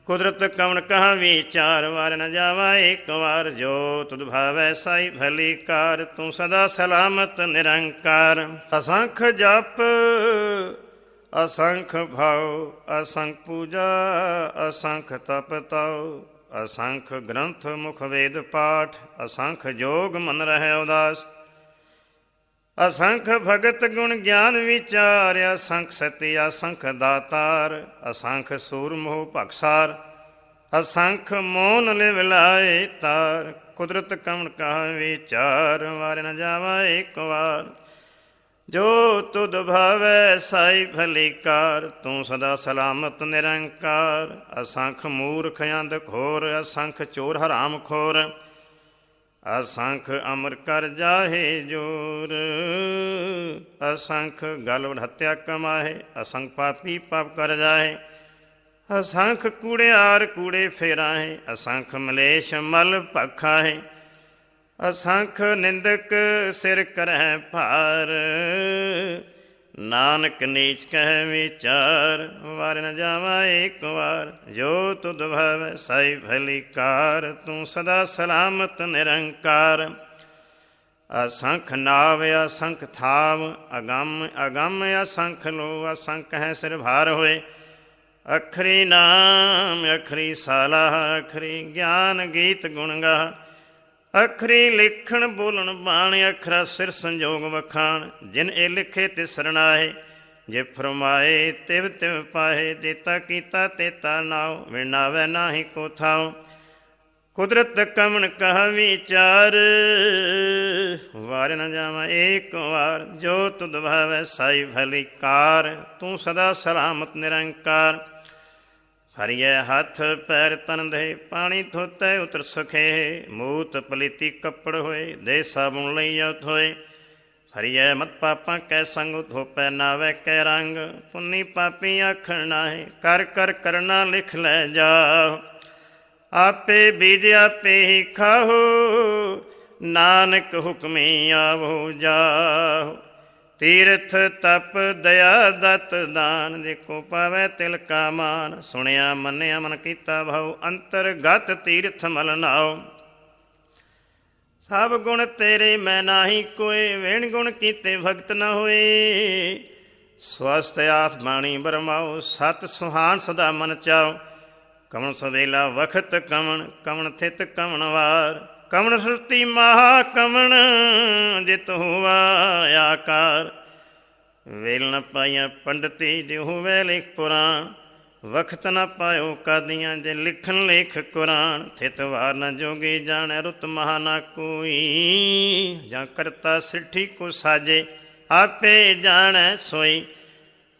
ਕੁਦਰਤ ਕਵਣ ਕਹਾ ਵਿਚਾਰ, ਵਾਰ ਨ ਜਾਵਾ ਏਕ ਵਾਰ। ਜੋ ਤੁਧ ਭਾਵੈ ਸਾਈ ਭਲੀ ਕਾਰ, ਤੂੰ ਸਦਾ ਸਲਾਮਤ ਨਿਰੰਕਾਰ। ਅਸੰਖ ਜਪ ਅਸੰਖ ਭਾਉ, ਅਸੰਖ ਪੂਜਾ ਅਸੰਖ ਤਪ ਤਉ। ਅਸੰਖ ਗ੍ਰੰਥ ਮੁਖ ਵੇਦ ਪਾਠ, ਅਸੰਖ ਜੋਗ ਮਨ ਰਹਿ ਉਦਾਸ। ਅਸੰਖ ਭਗਤ ਗੁਣ ਗਿਆਨ ਵਿਚਾਰ, ਅਸੰਖ ਸਤੀ ਅਸੰਖ ਦਾਤਾਰ। ਅਸੰਖ ਸੂਰ ਮੋਹ ਭਖਸਾਰ, ਅਸੰਖ ਮੋਨ ਲਿਵ ਲਾਏ ਤਾਰ। ਕੁਦਰਤ ਕਵਣ ਕਹਾ ਵਿਚਾਰ, ਵਾਰ ਨ ਜਾਵਾ ਏਕ ਵਾਰ। ਜੋ ਤੁਧ ਭਾਵੈ ਸਾਈ ਭਲੀ ਕਾਰ, ਤੂੰ ਸਦਾ ਸਲਾਮਤ ਨਿਰੰਕਾਰ। ਅਸੰਖ ਮੂਰਖ ਅੰਧ ਖੋਰ, ਅਸੰਖ ਚੋਰ ਹਰਾਮ ਖੋਰ। ਅਸੰਖ ਅਮਰ ਕਰ ਜਾਹੇ ਜੋਰ, ਅਸੰਖ ਗਲ ਹੱਤਿਆ ਕਮਾਹੇ। ਅਸੰਖ ਪਾਪੀ ਪਾਪ ਕਰ ਜਾਹੇ, ਅਸੰਖ ਕੂੜਿਆਰ ਕੂੜੇ ਫੇਰਾਹੇ। ਅਸੰਖ ਮਲੇਸ਼ ਮਲ ਭਖਾਹੇ, ਅਸੰਖ ਨਿੰਦਕ ਸਿਰ ਕਰਹਿ ਭਾਰ। ਨਾਨਕ ਨੀਚ ਕਹਿ ਵਿਚਾਰ, ਵਾਰ ਨ ਜਾਵਾ ਏਕ ਵਾਰ। ਜੋ ਤੁਧ ਭਾਵੈ ਸਾਈ ਭਲੀ ਕਾਰ, ਤੂੰ ਸਦਾ ਸਲਾਮਤ ਨਿਰੰਕਾਰ। ਅਸੰਖ ਨਾਵ ਅਸੰਖ ਥਾਵ, ਅਗੰਮ ਅਗੰਮ ਅਸੰਖ ਲੋ। ਅਸੰਖ ਹੈ ਸਿਰ ਭਾਰ ਹੋਏ, ਅਖਰੀ ਨਾਮ ਅਖਰੀ ਸਾਲਾ। ਅਖਰੀ ਗਿਆਨ ਗੀਤ ਗੁਣ ਗਾਹ, ਅਖਰੀ ਲਿਖਣ ਬੋਲਣ ਬਾਣ। ਅਖਰਾ ਸਿਰ ਸੰਜੋਗ ਵਖਾਣ, ਜਿਨ ਇਹ ਲਿਖੇ ਤਿਸ ਸਰਣਾਏ। ਜੇ ਫਰਮਾਏ ਤਿਵ ਤਿਵ ਪਾਹੇ, ਜੇਤਾ ਕੀਤਾ ਤੇਤਾ ਨਾਉ। ਵਿਣਾਵੈ ਨਾਹੀ ਕੋ ਥਾਉ, ਕੁਦਰਤ ਕਵਣ ਕਹਾ ਵਿਚਾਰ। ਵਾਰ ਨ ਜਾਵਾ ਏਕ ਵਾਰ। ਜੋ ਤੁਧ ਭਾਵੈ ਸਾਈ ਭਲੀ ਕਾਰ, ਤੂੰ ਸਦਾ ਸਲਾਮਤ ਨਿਰੰਕਾਰ। ਹਰੀਐ ਹੱਥ ਪੈਰ ਤਨ ਦੇ, ਪਾਣੀ ਧੋਤੈ ਉਤਰ ਸਖੇ। ਮੂਤ ਪਲੀਤੀ ਕੱਪੜ ਹੋਏ, ਦੇ ਸਾਬੁਨ ਲਈਆ ਧੋਏ। ਹਰੀਐ ਮਤ ਪਾਪਾਂ ਕੈ ਸੰਗ, ਧੋਪੈ ਨਾਵੈ ਕੈ ਰੰਗ। ਪੁੰਨੀ ਪਾਪੀ ਆਖਣ ਨਾਹੀ, ਕਰ ਕਰ ਕਰਨਾ ਲਿਖ ਲੈ ਜਾਓ। ਆਪੇ ਬੀਜ ਆਪੇ ਹੀ ਖਾਓ, ਨਾਨਕ ਹੁਕਮੀ ਆਵੋ ਜਾਓ। ਤੀਰਥ ਤਪ ਦਇਆ ਦਤ ਦਾਨ, ਜੇ ਕੋ ਪਾਵੈ ਤਿਲ ਕਾ ਮਾਨ। ਸੁਣਿਆ ਮੰਨਿਆ ਮਨ ਕੀਤਾ ਭਾਉ, ਅੰਤਰਗਤ ਤੀਰਥ ਮਲ ਨਾਉ। ਸਭ ਗੁਣ ਤੇਰੇ ਮੈਂ ਨਾਹੀ ਕੋਏ, ਵੇਣ ਗੁਣ ਕੀਤੇ ਭਗਤ ਨ ਹੋਏ। ਸਵਸਤ ਆਸ ਬਾਣੀ ਬਰਮਾਓ, ਸਤ ਸੁਹਾਨ ਸਦਾ ਮਨ ਚਾਓ। ਕਵਣ ਸਵੇਲਾ ਵਖਤ ਕਵਣ, ਕਵਣ ਥਿਤ ਕਵਣ ਵਾਰ। ਕਵਣ ਸੁਰਤੀ ਮਹਾ ਕਵਣ, ਜਿਤ ਹੋਵਾ ਆਕਾਰ। ਵੇਲ ਨ ਪਾਈਆਂ ਪੰਡਤੀ, ਜੇ ਹੋਵੇ ਲਿਖ ਪੁਰਾਣ। ਵਖਤ ਨ ਪਾਇਓ ਕਾਦੀਆਂ, ਜੇ ਲਿਖਣ ਲੇਖ ਕੁਰਾਨ। ਥਿਤ ਵਾਰ ਨ ਜੋਗੀ ਜਾਣੈ, ਰੁਤ ਮਹਾ ਨਾ ਕੋਈ। ਜਾਂ ਕਰਤਾ ਸਿੱਠੀ ਕੋ ਸਾਜੇ, ਆਪੇ ਜਾਣੈ ਸੋਈ।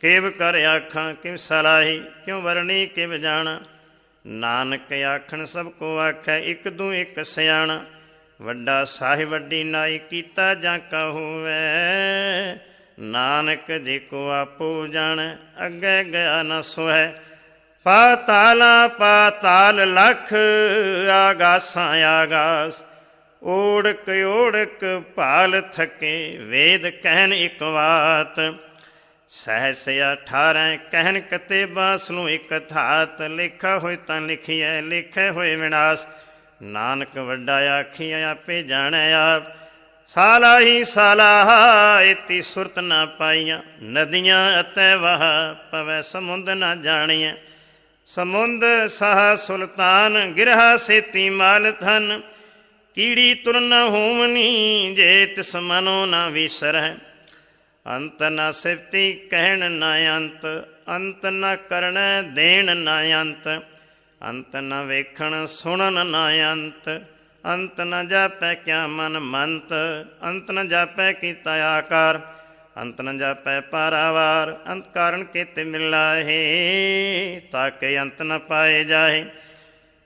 ਕਿਵ ਕਰ ਆਖਾਂ ਕਿਵ ਸਲਾਹੀ, ਕਿਉ ਵਰਣੀ ਕਿਵ ਜਾਣਾ। ਨਾਨਕ ਆਖਣ ਸਭ ਕੋ ਆਖੈ, ਇੱਕ ਦੂ ਇੱਕ ਸਿਆਣਾ। ਵੱਡਾ ਸਾਹਿਬ ਵੱਡੀ ਨਾਈ, ਕੀਤਾ ਜਾਂ ਕਾ ਹੋਵੈ। ਨਾਨਕ ਜੇ ਕੋ ਆਪੋ ਜਾਣੈ, ਅੱਗੇ ਗਿਆ ਨ ਸੋਹੈ। ਪਾਤਾਲਾਂ ਪਾਤਾਲ ਲਖ, ਆਗਾਸਾਂ ਆਗਾਸ। ਓੜਕ ਓੜਕ ਭਾਲ ਥਕੇ, ਵੇਦ ਕਹਿਨ ਇੱਕ ਵਾਤ। ਸਹਿਸ 18 ਕਹਿਨ ਕਤੇਬਾ, ਸਨੂੰ ਇੱਕ ਥਾਤ। ਲਿਖਾ ਹੋਏ ਤਾਂ ਲਿਖੀਐ, ਲਿਖੇ ਹੋਏ ਵਿਨਾਸ਼। ਨਾਨਕ ਵੱਡਾ ਆਖੀਐ, ਆਪੇ ਜਾਣੈ ਆਪ। ਸਾਲਾ ਹੀ ਸਾਲਾ, ਇਤੀ ਸੁਰਤ ਨਾ ਪਾਈਆਂ। ਨਦੀਆਂ ਅਤੇ ਵਾਹ, ਪਵੈ ਸਮੁੰਦ ਨਾ ਜਾਣੀਐ। ਸਮੁੰਦ ਸਾਹ ਸੁਲਤਾਨ, ਗਿਰਹਾ ਸੇਤੀ ਮਾਲ ਧਨ। ਕੀੜੀ ਤੁਰ ਨ ਹੋਵਨੀ, ਜੇ ਤਿਸ ਮਨੋ ਨਾ ਵਿਸਰੈ। ਅੰਤ ਨ ਸਿਫਤੀ ਕਹਿਣ ਨ ਅੰਤ, ਅੰਤ ਨ ਕਰਣੈ ਦੇਣ ਨ ਅੰਤ। ਅੰਤ ਨ ਵੇਖਣ ਸੁਣਨ ਨ ਅੰਤ, ਅੰਤ ਨ ਜਾਪੈ ਕਿਆ ਮਨ ਮੰਤ। ਅੰਤ ਨ ਜਾਪੈ ਕੀਤਾ ਆਕਾਰ, ਅੰਤ ਨ ਜਾਪੈ ਪਾਰਾਵਾਰ। ਅੰਤ ਕਾਰਨ ਕੇਤੇ ਮਿਲਾਹੇ, ਤਾਕੇ ਅੰਤ ਨ ਪਾਏ ਜਾਹੇ।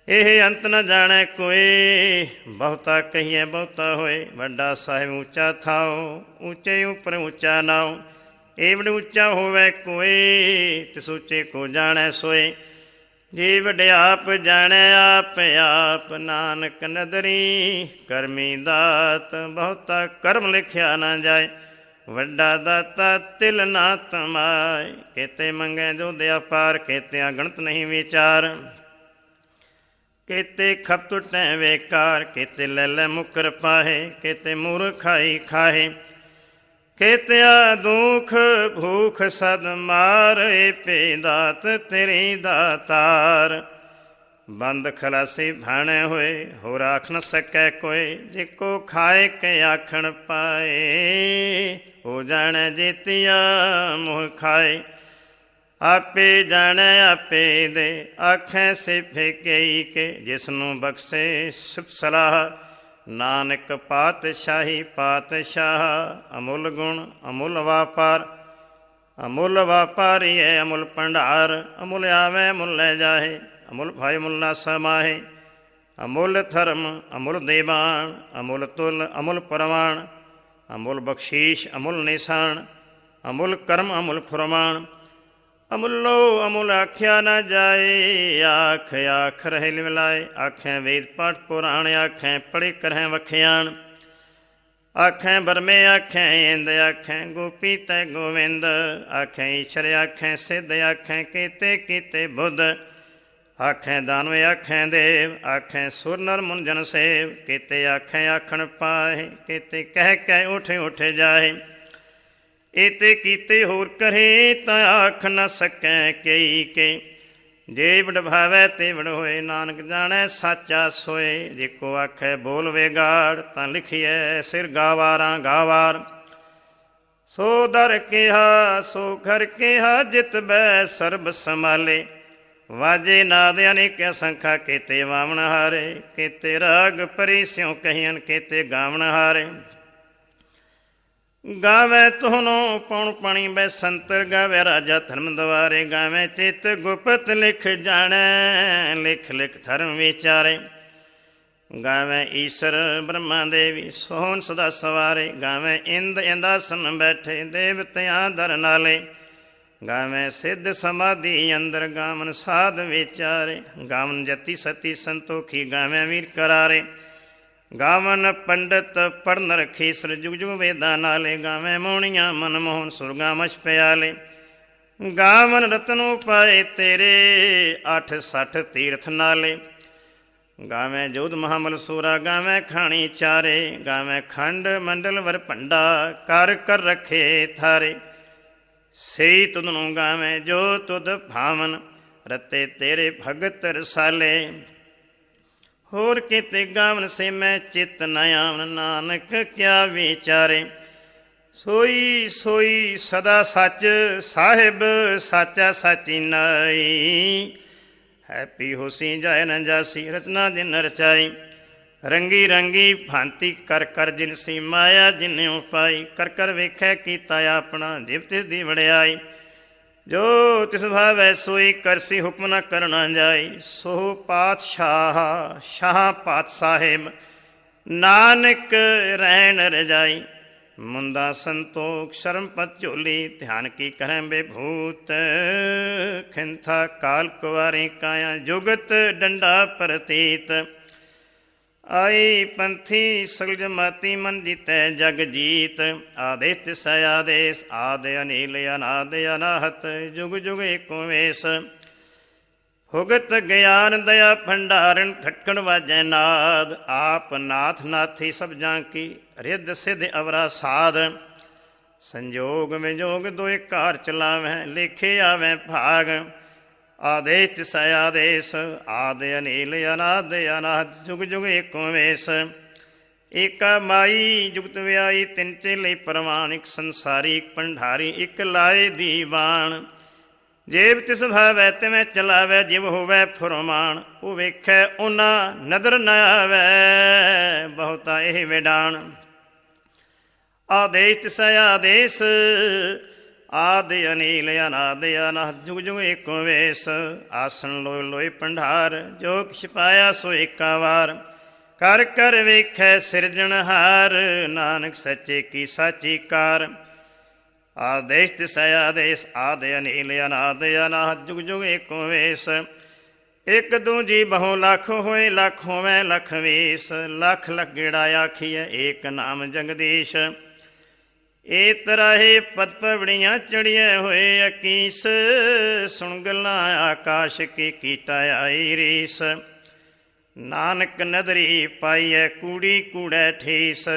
ਇਹ ਅੰਤ ਨ ਜਾਣੈ ਕੋਏ, ਬਹੁਤਾ ਕਹੀਏ ਬਹੁਤਾ ਹੋਏ। ਵੱਡਾ ਸਾਹਿਬ ਉੱਚਾ ਥਾਓ, ਉੱਚੇ ਉੱਪਰ ਉੱਚਾ ਨਾਉ। ਏਵੜ ਉੱਚਾ ਹੋਵੇ ਕੋਏ, ਤਿਸ ਉੱਚੇ ਕੋ ਜਾਣੈ ਸੋਏ। ਜੇ ਵਡਿਆਪ ਜਾਣੈ ਆਪ ਆਪ, ਨਾਨਕ ਨਦਰੀ ਕਰਮੀ ਦਾਤ। ਬਹੁਤਾ ਕਰਮ ਲਿਖਿਆ ਨਾ ਜਾਏ, ਵੱਡਾ ਦਾਤਾ ਤਿਲ ਨਾ ਤਮਾਏ। ਕੇਤੇ ਮੰਗੈ ਜੋ ਦਿਆ ਪਾਰ, ਕੇਤਿਆਂ ਗਣਤ ਨਹੀਂ ਵਿਚਾਰ। केते खप टुटै बेकार, केते लैलै मुकर पाहे, केते मूर्खाई खाहे, केतिया दुख भूख सद मारे, पे दात तेरी दातार। बंद खलासी भाणे होए, होर आख न सकै कोई, जिको खाए के आखण पाए, हो जाने जीतिया मुँह खाए। आपे जाने आपे दे, आखें सिफे कई के, जिसनों बख्शे सुख सलाह, नानक पातशाही पातशाह। अमुल गुण अमुल वापार, अमुल वापारी है अमुल भंडार, अमुल आवे अमुल ले जाहे, अमुल भाई मुल ना समाहे। अमुल धर्म अमुल देवान, अमुल तुल अमुल परवान, अमुल बख्शीश अमुल निशान, अमुल कर्म अमुल फुरमान। अमुलो अमुल आख्या न जाए, आख आख रहे मिलाए, आखें वेद पाठ पुराण, आखें पढ़े करें वख्यान। आखें बरमे आखें इंद, आखें गोपी तै गोविंद, आखें ईश्वर आखें सिद्ध, आखें केते केते बुद्ध। आखें दानवे आखें देव, आखें सुर नर मुंजन सेव, केते आखें आखण पाए, केते कह कह उठ उठ जाए। एते कीते होर करे, तां आख न सकै कई के, जे वड भावै ते वड होए, नानक जाणै साचा सोए। जेको आखै बोल वेगाड़, तां लिखिए सिर गावारां गावार। सो दर केहा सो घर केहा, जित बै सर्ब संभाले, वाजे नाद अनेक संखा, केते वामन हारे, केते राग परी स्यों कहियन, केते गावण हारे। गावे तुहनो पौण पाणी बै संतर, गावे राजा धर्म द्वारे, गावे चित गुप्त लिख जाने, लिख लिख धर्म विचारे। गावे ईश्वर ब्रह्मा देवी सोहन सदा सवारे, गावे इंद इंदासन बैठे, देवतियां दर नाले। गावें सिद्ध समाधि अंदर, गावन साध विचारे, गावन जति सती संतोखी, गावें वीर करारे। गावन पंडित पढ़न रखी, सर जुग जुग वेदा नाले, गावें मोहनियां मनमोहन सुरगा मछ प्याले। गावन रतनों पाए तेरे, 8 तीर्थ नाले। गावें जोध महामल सूरा, गावें खाणी चारे, गावें खंड मंडल वर भंडा, कर कर रखे थारे। सही तुदनों गावें जो तुद भावन, रते तेरे भगत रसाले। होर किते गावन से मैं चित न आवन, नानक क्या विचारे। सोई सोई सदा सच साहिब, साचा साची नाई। हैपी होसी जाए न जासी, रचना जिन रचाई। रंगी रंगी भांति कर कर जिनसी, माया जिन्हें पाई। कर कर वेखै कीता अपना, जिव तिस दी वड़ियाई। जो तिस भावै सोई करसी, हुक्म न करना जाई। सो पातशाह शाह पात साहिब, नानक रहन रजाई। मुंदा संतोख शर्म पत झोली, ध्यान की करें बेभूत। खिंथा काल कुवारी काया, जुगत डंडा प्रतीत। आई पंथी सगल जमाती, मन जीतै जग जीत। आदेश तिसै आदेश, आदि अनिल अनाद अनाहत, जुग जुग एको वेश। भुगत ज्ञान दया भंडारण, खटकण वाजै नाद। आप नाथ नाथी सब जांकी, रिद्ध सिद्ध अवरा साध। संजोग विजोग दोए कार चलावैं, लेखे आवें भाग। आदेश तिसै आदेश, आदि अनिल अनाद अनाहत, जुग जुग एको वेश। एका माई जुगत व्याई, तिन चेले परवान। एक संसारी एक भंडारी, एक लाए दीवान। जेब तिस भावै तिवें चलावै, जिव होवै फुरमान। ओ वेखै ओना नदर न आवै, बहुता एह विडान। आदेश तिसै आदेश, आदि अनिल अनाद अनाहत, जुग जुग एको वेश। आसन लोय लोय भंडार, जो किछ पाया सो एका वार। कर कर वेखै सिरजनहार, नानक सच्चे की साची कार। आदेश तिसै आदेश, आदि अनिल अनाद अनाहत, जुग जुग एको वेश। एक दूजी बहु लख होए, लख होवै लख वीस। लख लख गेड़ा आखिए, एक नाम जगदीश। ए तराहे पद पवड़ियाँ चढ़िए होए अकीस, सुन गल्लां आकाश की कीटा आई रीस। ਨਾਨਕ ਨਦਰੀ ਪਾਈਐ ਕੂੜੀ ਕੂੜੈ ਠੀਸ।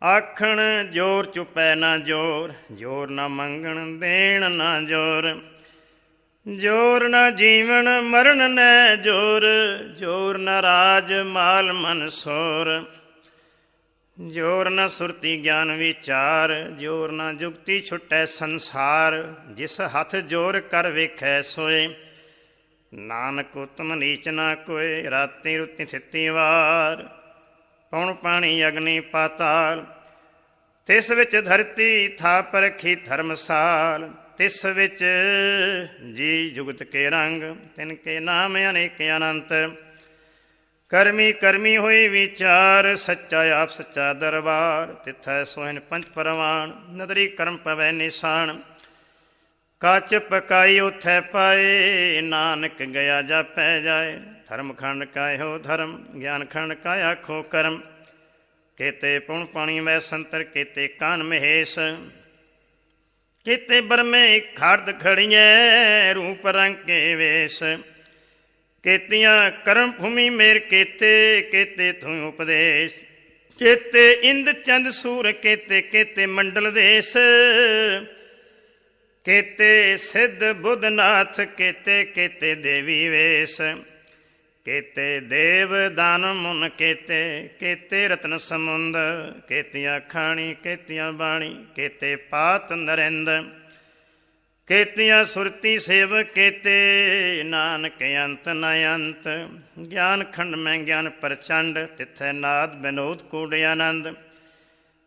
ਆਖਣ ਜੋਰ ਚੁਪੈ ਨਾ ਜੋਰ, ਜੋਰ ਨਾ ਮੰਗਣ ਦੇਣ ਨਾ ਜੋਰ। ਜੋਰ ਨਾ ਜੀਵਨ ਮਰਨ ਨੈ ਜੋਰ, ਜੋਰ ਨਾ ਰਾਜ ਮਾਲ ਮਨ ਸੋਰ। ਜੋਰ ਨਾ ਸੁਰਤੀ ਗਿਆਨ ਵਿਚਾਰ, ਜੋਰ ਨਾ ਜੁਗਤੀ ਛੁਟੈ ਸੰਸਾਰ। ਜਿਸ ਹੱਥ ਜੋਰ ਕਰ ਵੇਖੈ ਸੋਏ, ਨਾਨਕ ਉਤਮ ਨੀਚ ਨਾ ਕੋਏ। ਰਾਤੀ ਰੁੱਤੀ ਥਿੱਤੀ ਵਾਰ, ਪੌਣ ਪਾਣੀ ਅਗਨੀ ਪਾਤਾਲ। ਤਿਸ ਵਿੱਚ ਧਰਤੀ ਥਾਪ ਰਖੀ ਧਰਮਸਾਲ। ਤਿਸ ਵਿੱਚ ਜੀ ਜੁਗਤ ਕੇ ਰੰਗ, ਤਿਨ ਕੇ ਨਾਮ ਅਨੇਕ ਅਨੰਤ। ਕਰਮੀ ਕਰਮੀ ਹੋਈ ਵਿਚਾਰ, ਸੱਚਾ ਆਪ ਸੱਚਾ ਦਰਬਾਰ। ਤਿੱਥੈ ਸੋਹਿਨ ਪੰਚ ਪਰਵਾਨ, ਨਦਰੀ ਕਰਮ ਪਵੈ ਨਿਸ਼ਾਨ। ਕੱਚ ਪਕਾਈ ਉਥੈ ਪਾਏ, ਨਾਨਕ ਗਿਆ ਜਾਪੈ ਜਾਏ। ਧਰਮ ਖੰਡ ਕਾ ਇਹੋ ਧਰਮ, ਗਿਆਨ ਖੰਡ ਕਾ ਆਖੋ ਕਰਮ। ਕੇਤੇ ਪੁਣ ਪਾਣੀ ਵੈ ਸੰਤਰ, ਕੇਤੇ ਕਾਨ ਮਹੇਸ਼। ਕੇਤੇ ਬਰਮੇ ਖੜਦ ਖੜੀਐ, ਰੂਪ ਰੰਗ ਕੇ ਵੇਸ਼। ਕੇਤੀਆਂ ਕਰਮ ਭੂਮੀ ਮੇਰ ਕੇਤੇ, ਕੇਤੇ ਤੂੰ ਉਪਦੇਸ਼। ਕੇਤੇ ਇੰਦ ਚੰਦ ਸੂਰ, ਕੇਤੇ ਕੇਤੇ ਮੰਡਲ ਦੇਸ਼। ਕੇਤੇ ਸਿੱਧ ਬੁੱਧ ਨਾਥ, ਕੇਤੇ ਕੇਤੇ ਦੇਵੀ ਵੇਸ਼। ਕੇਤੇ ਦੇਵ ਦਾਨ ਮੁਨ, ਕੇਤੇ ਕੇਤੇ ਰਤਨ ਸਮੁੰਦ। ਕੇਤੀਆਂ ਖਾਣੀ ਕੇਤੀਆਂ ਬਾਣੀ, ਕੇਤੇ ਪਾਤ ਨਰਿੰਦ। ਕੇਤੀਆਂ ਸੁਰਤੀ ਸੇਵ, ਕੇਤੇ ਨਾਨਕ ਅੰਤ ਨ ਅੰਤ। ਗਿਆਨ ਖੰਡ ਮੈਂ ਗਿਆਨ ਪ੍ਰਚੰਡ, ਤਿੱਥੈ ਨਾਦ ਬਿਨੋਦ ਕੂੜ ਆਨੰਦ।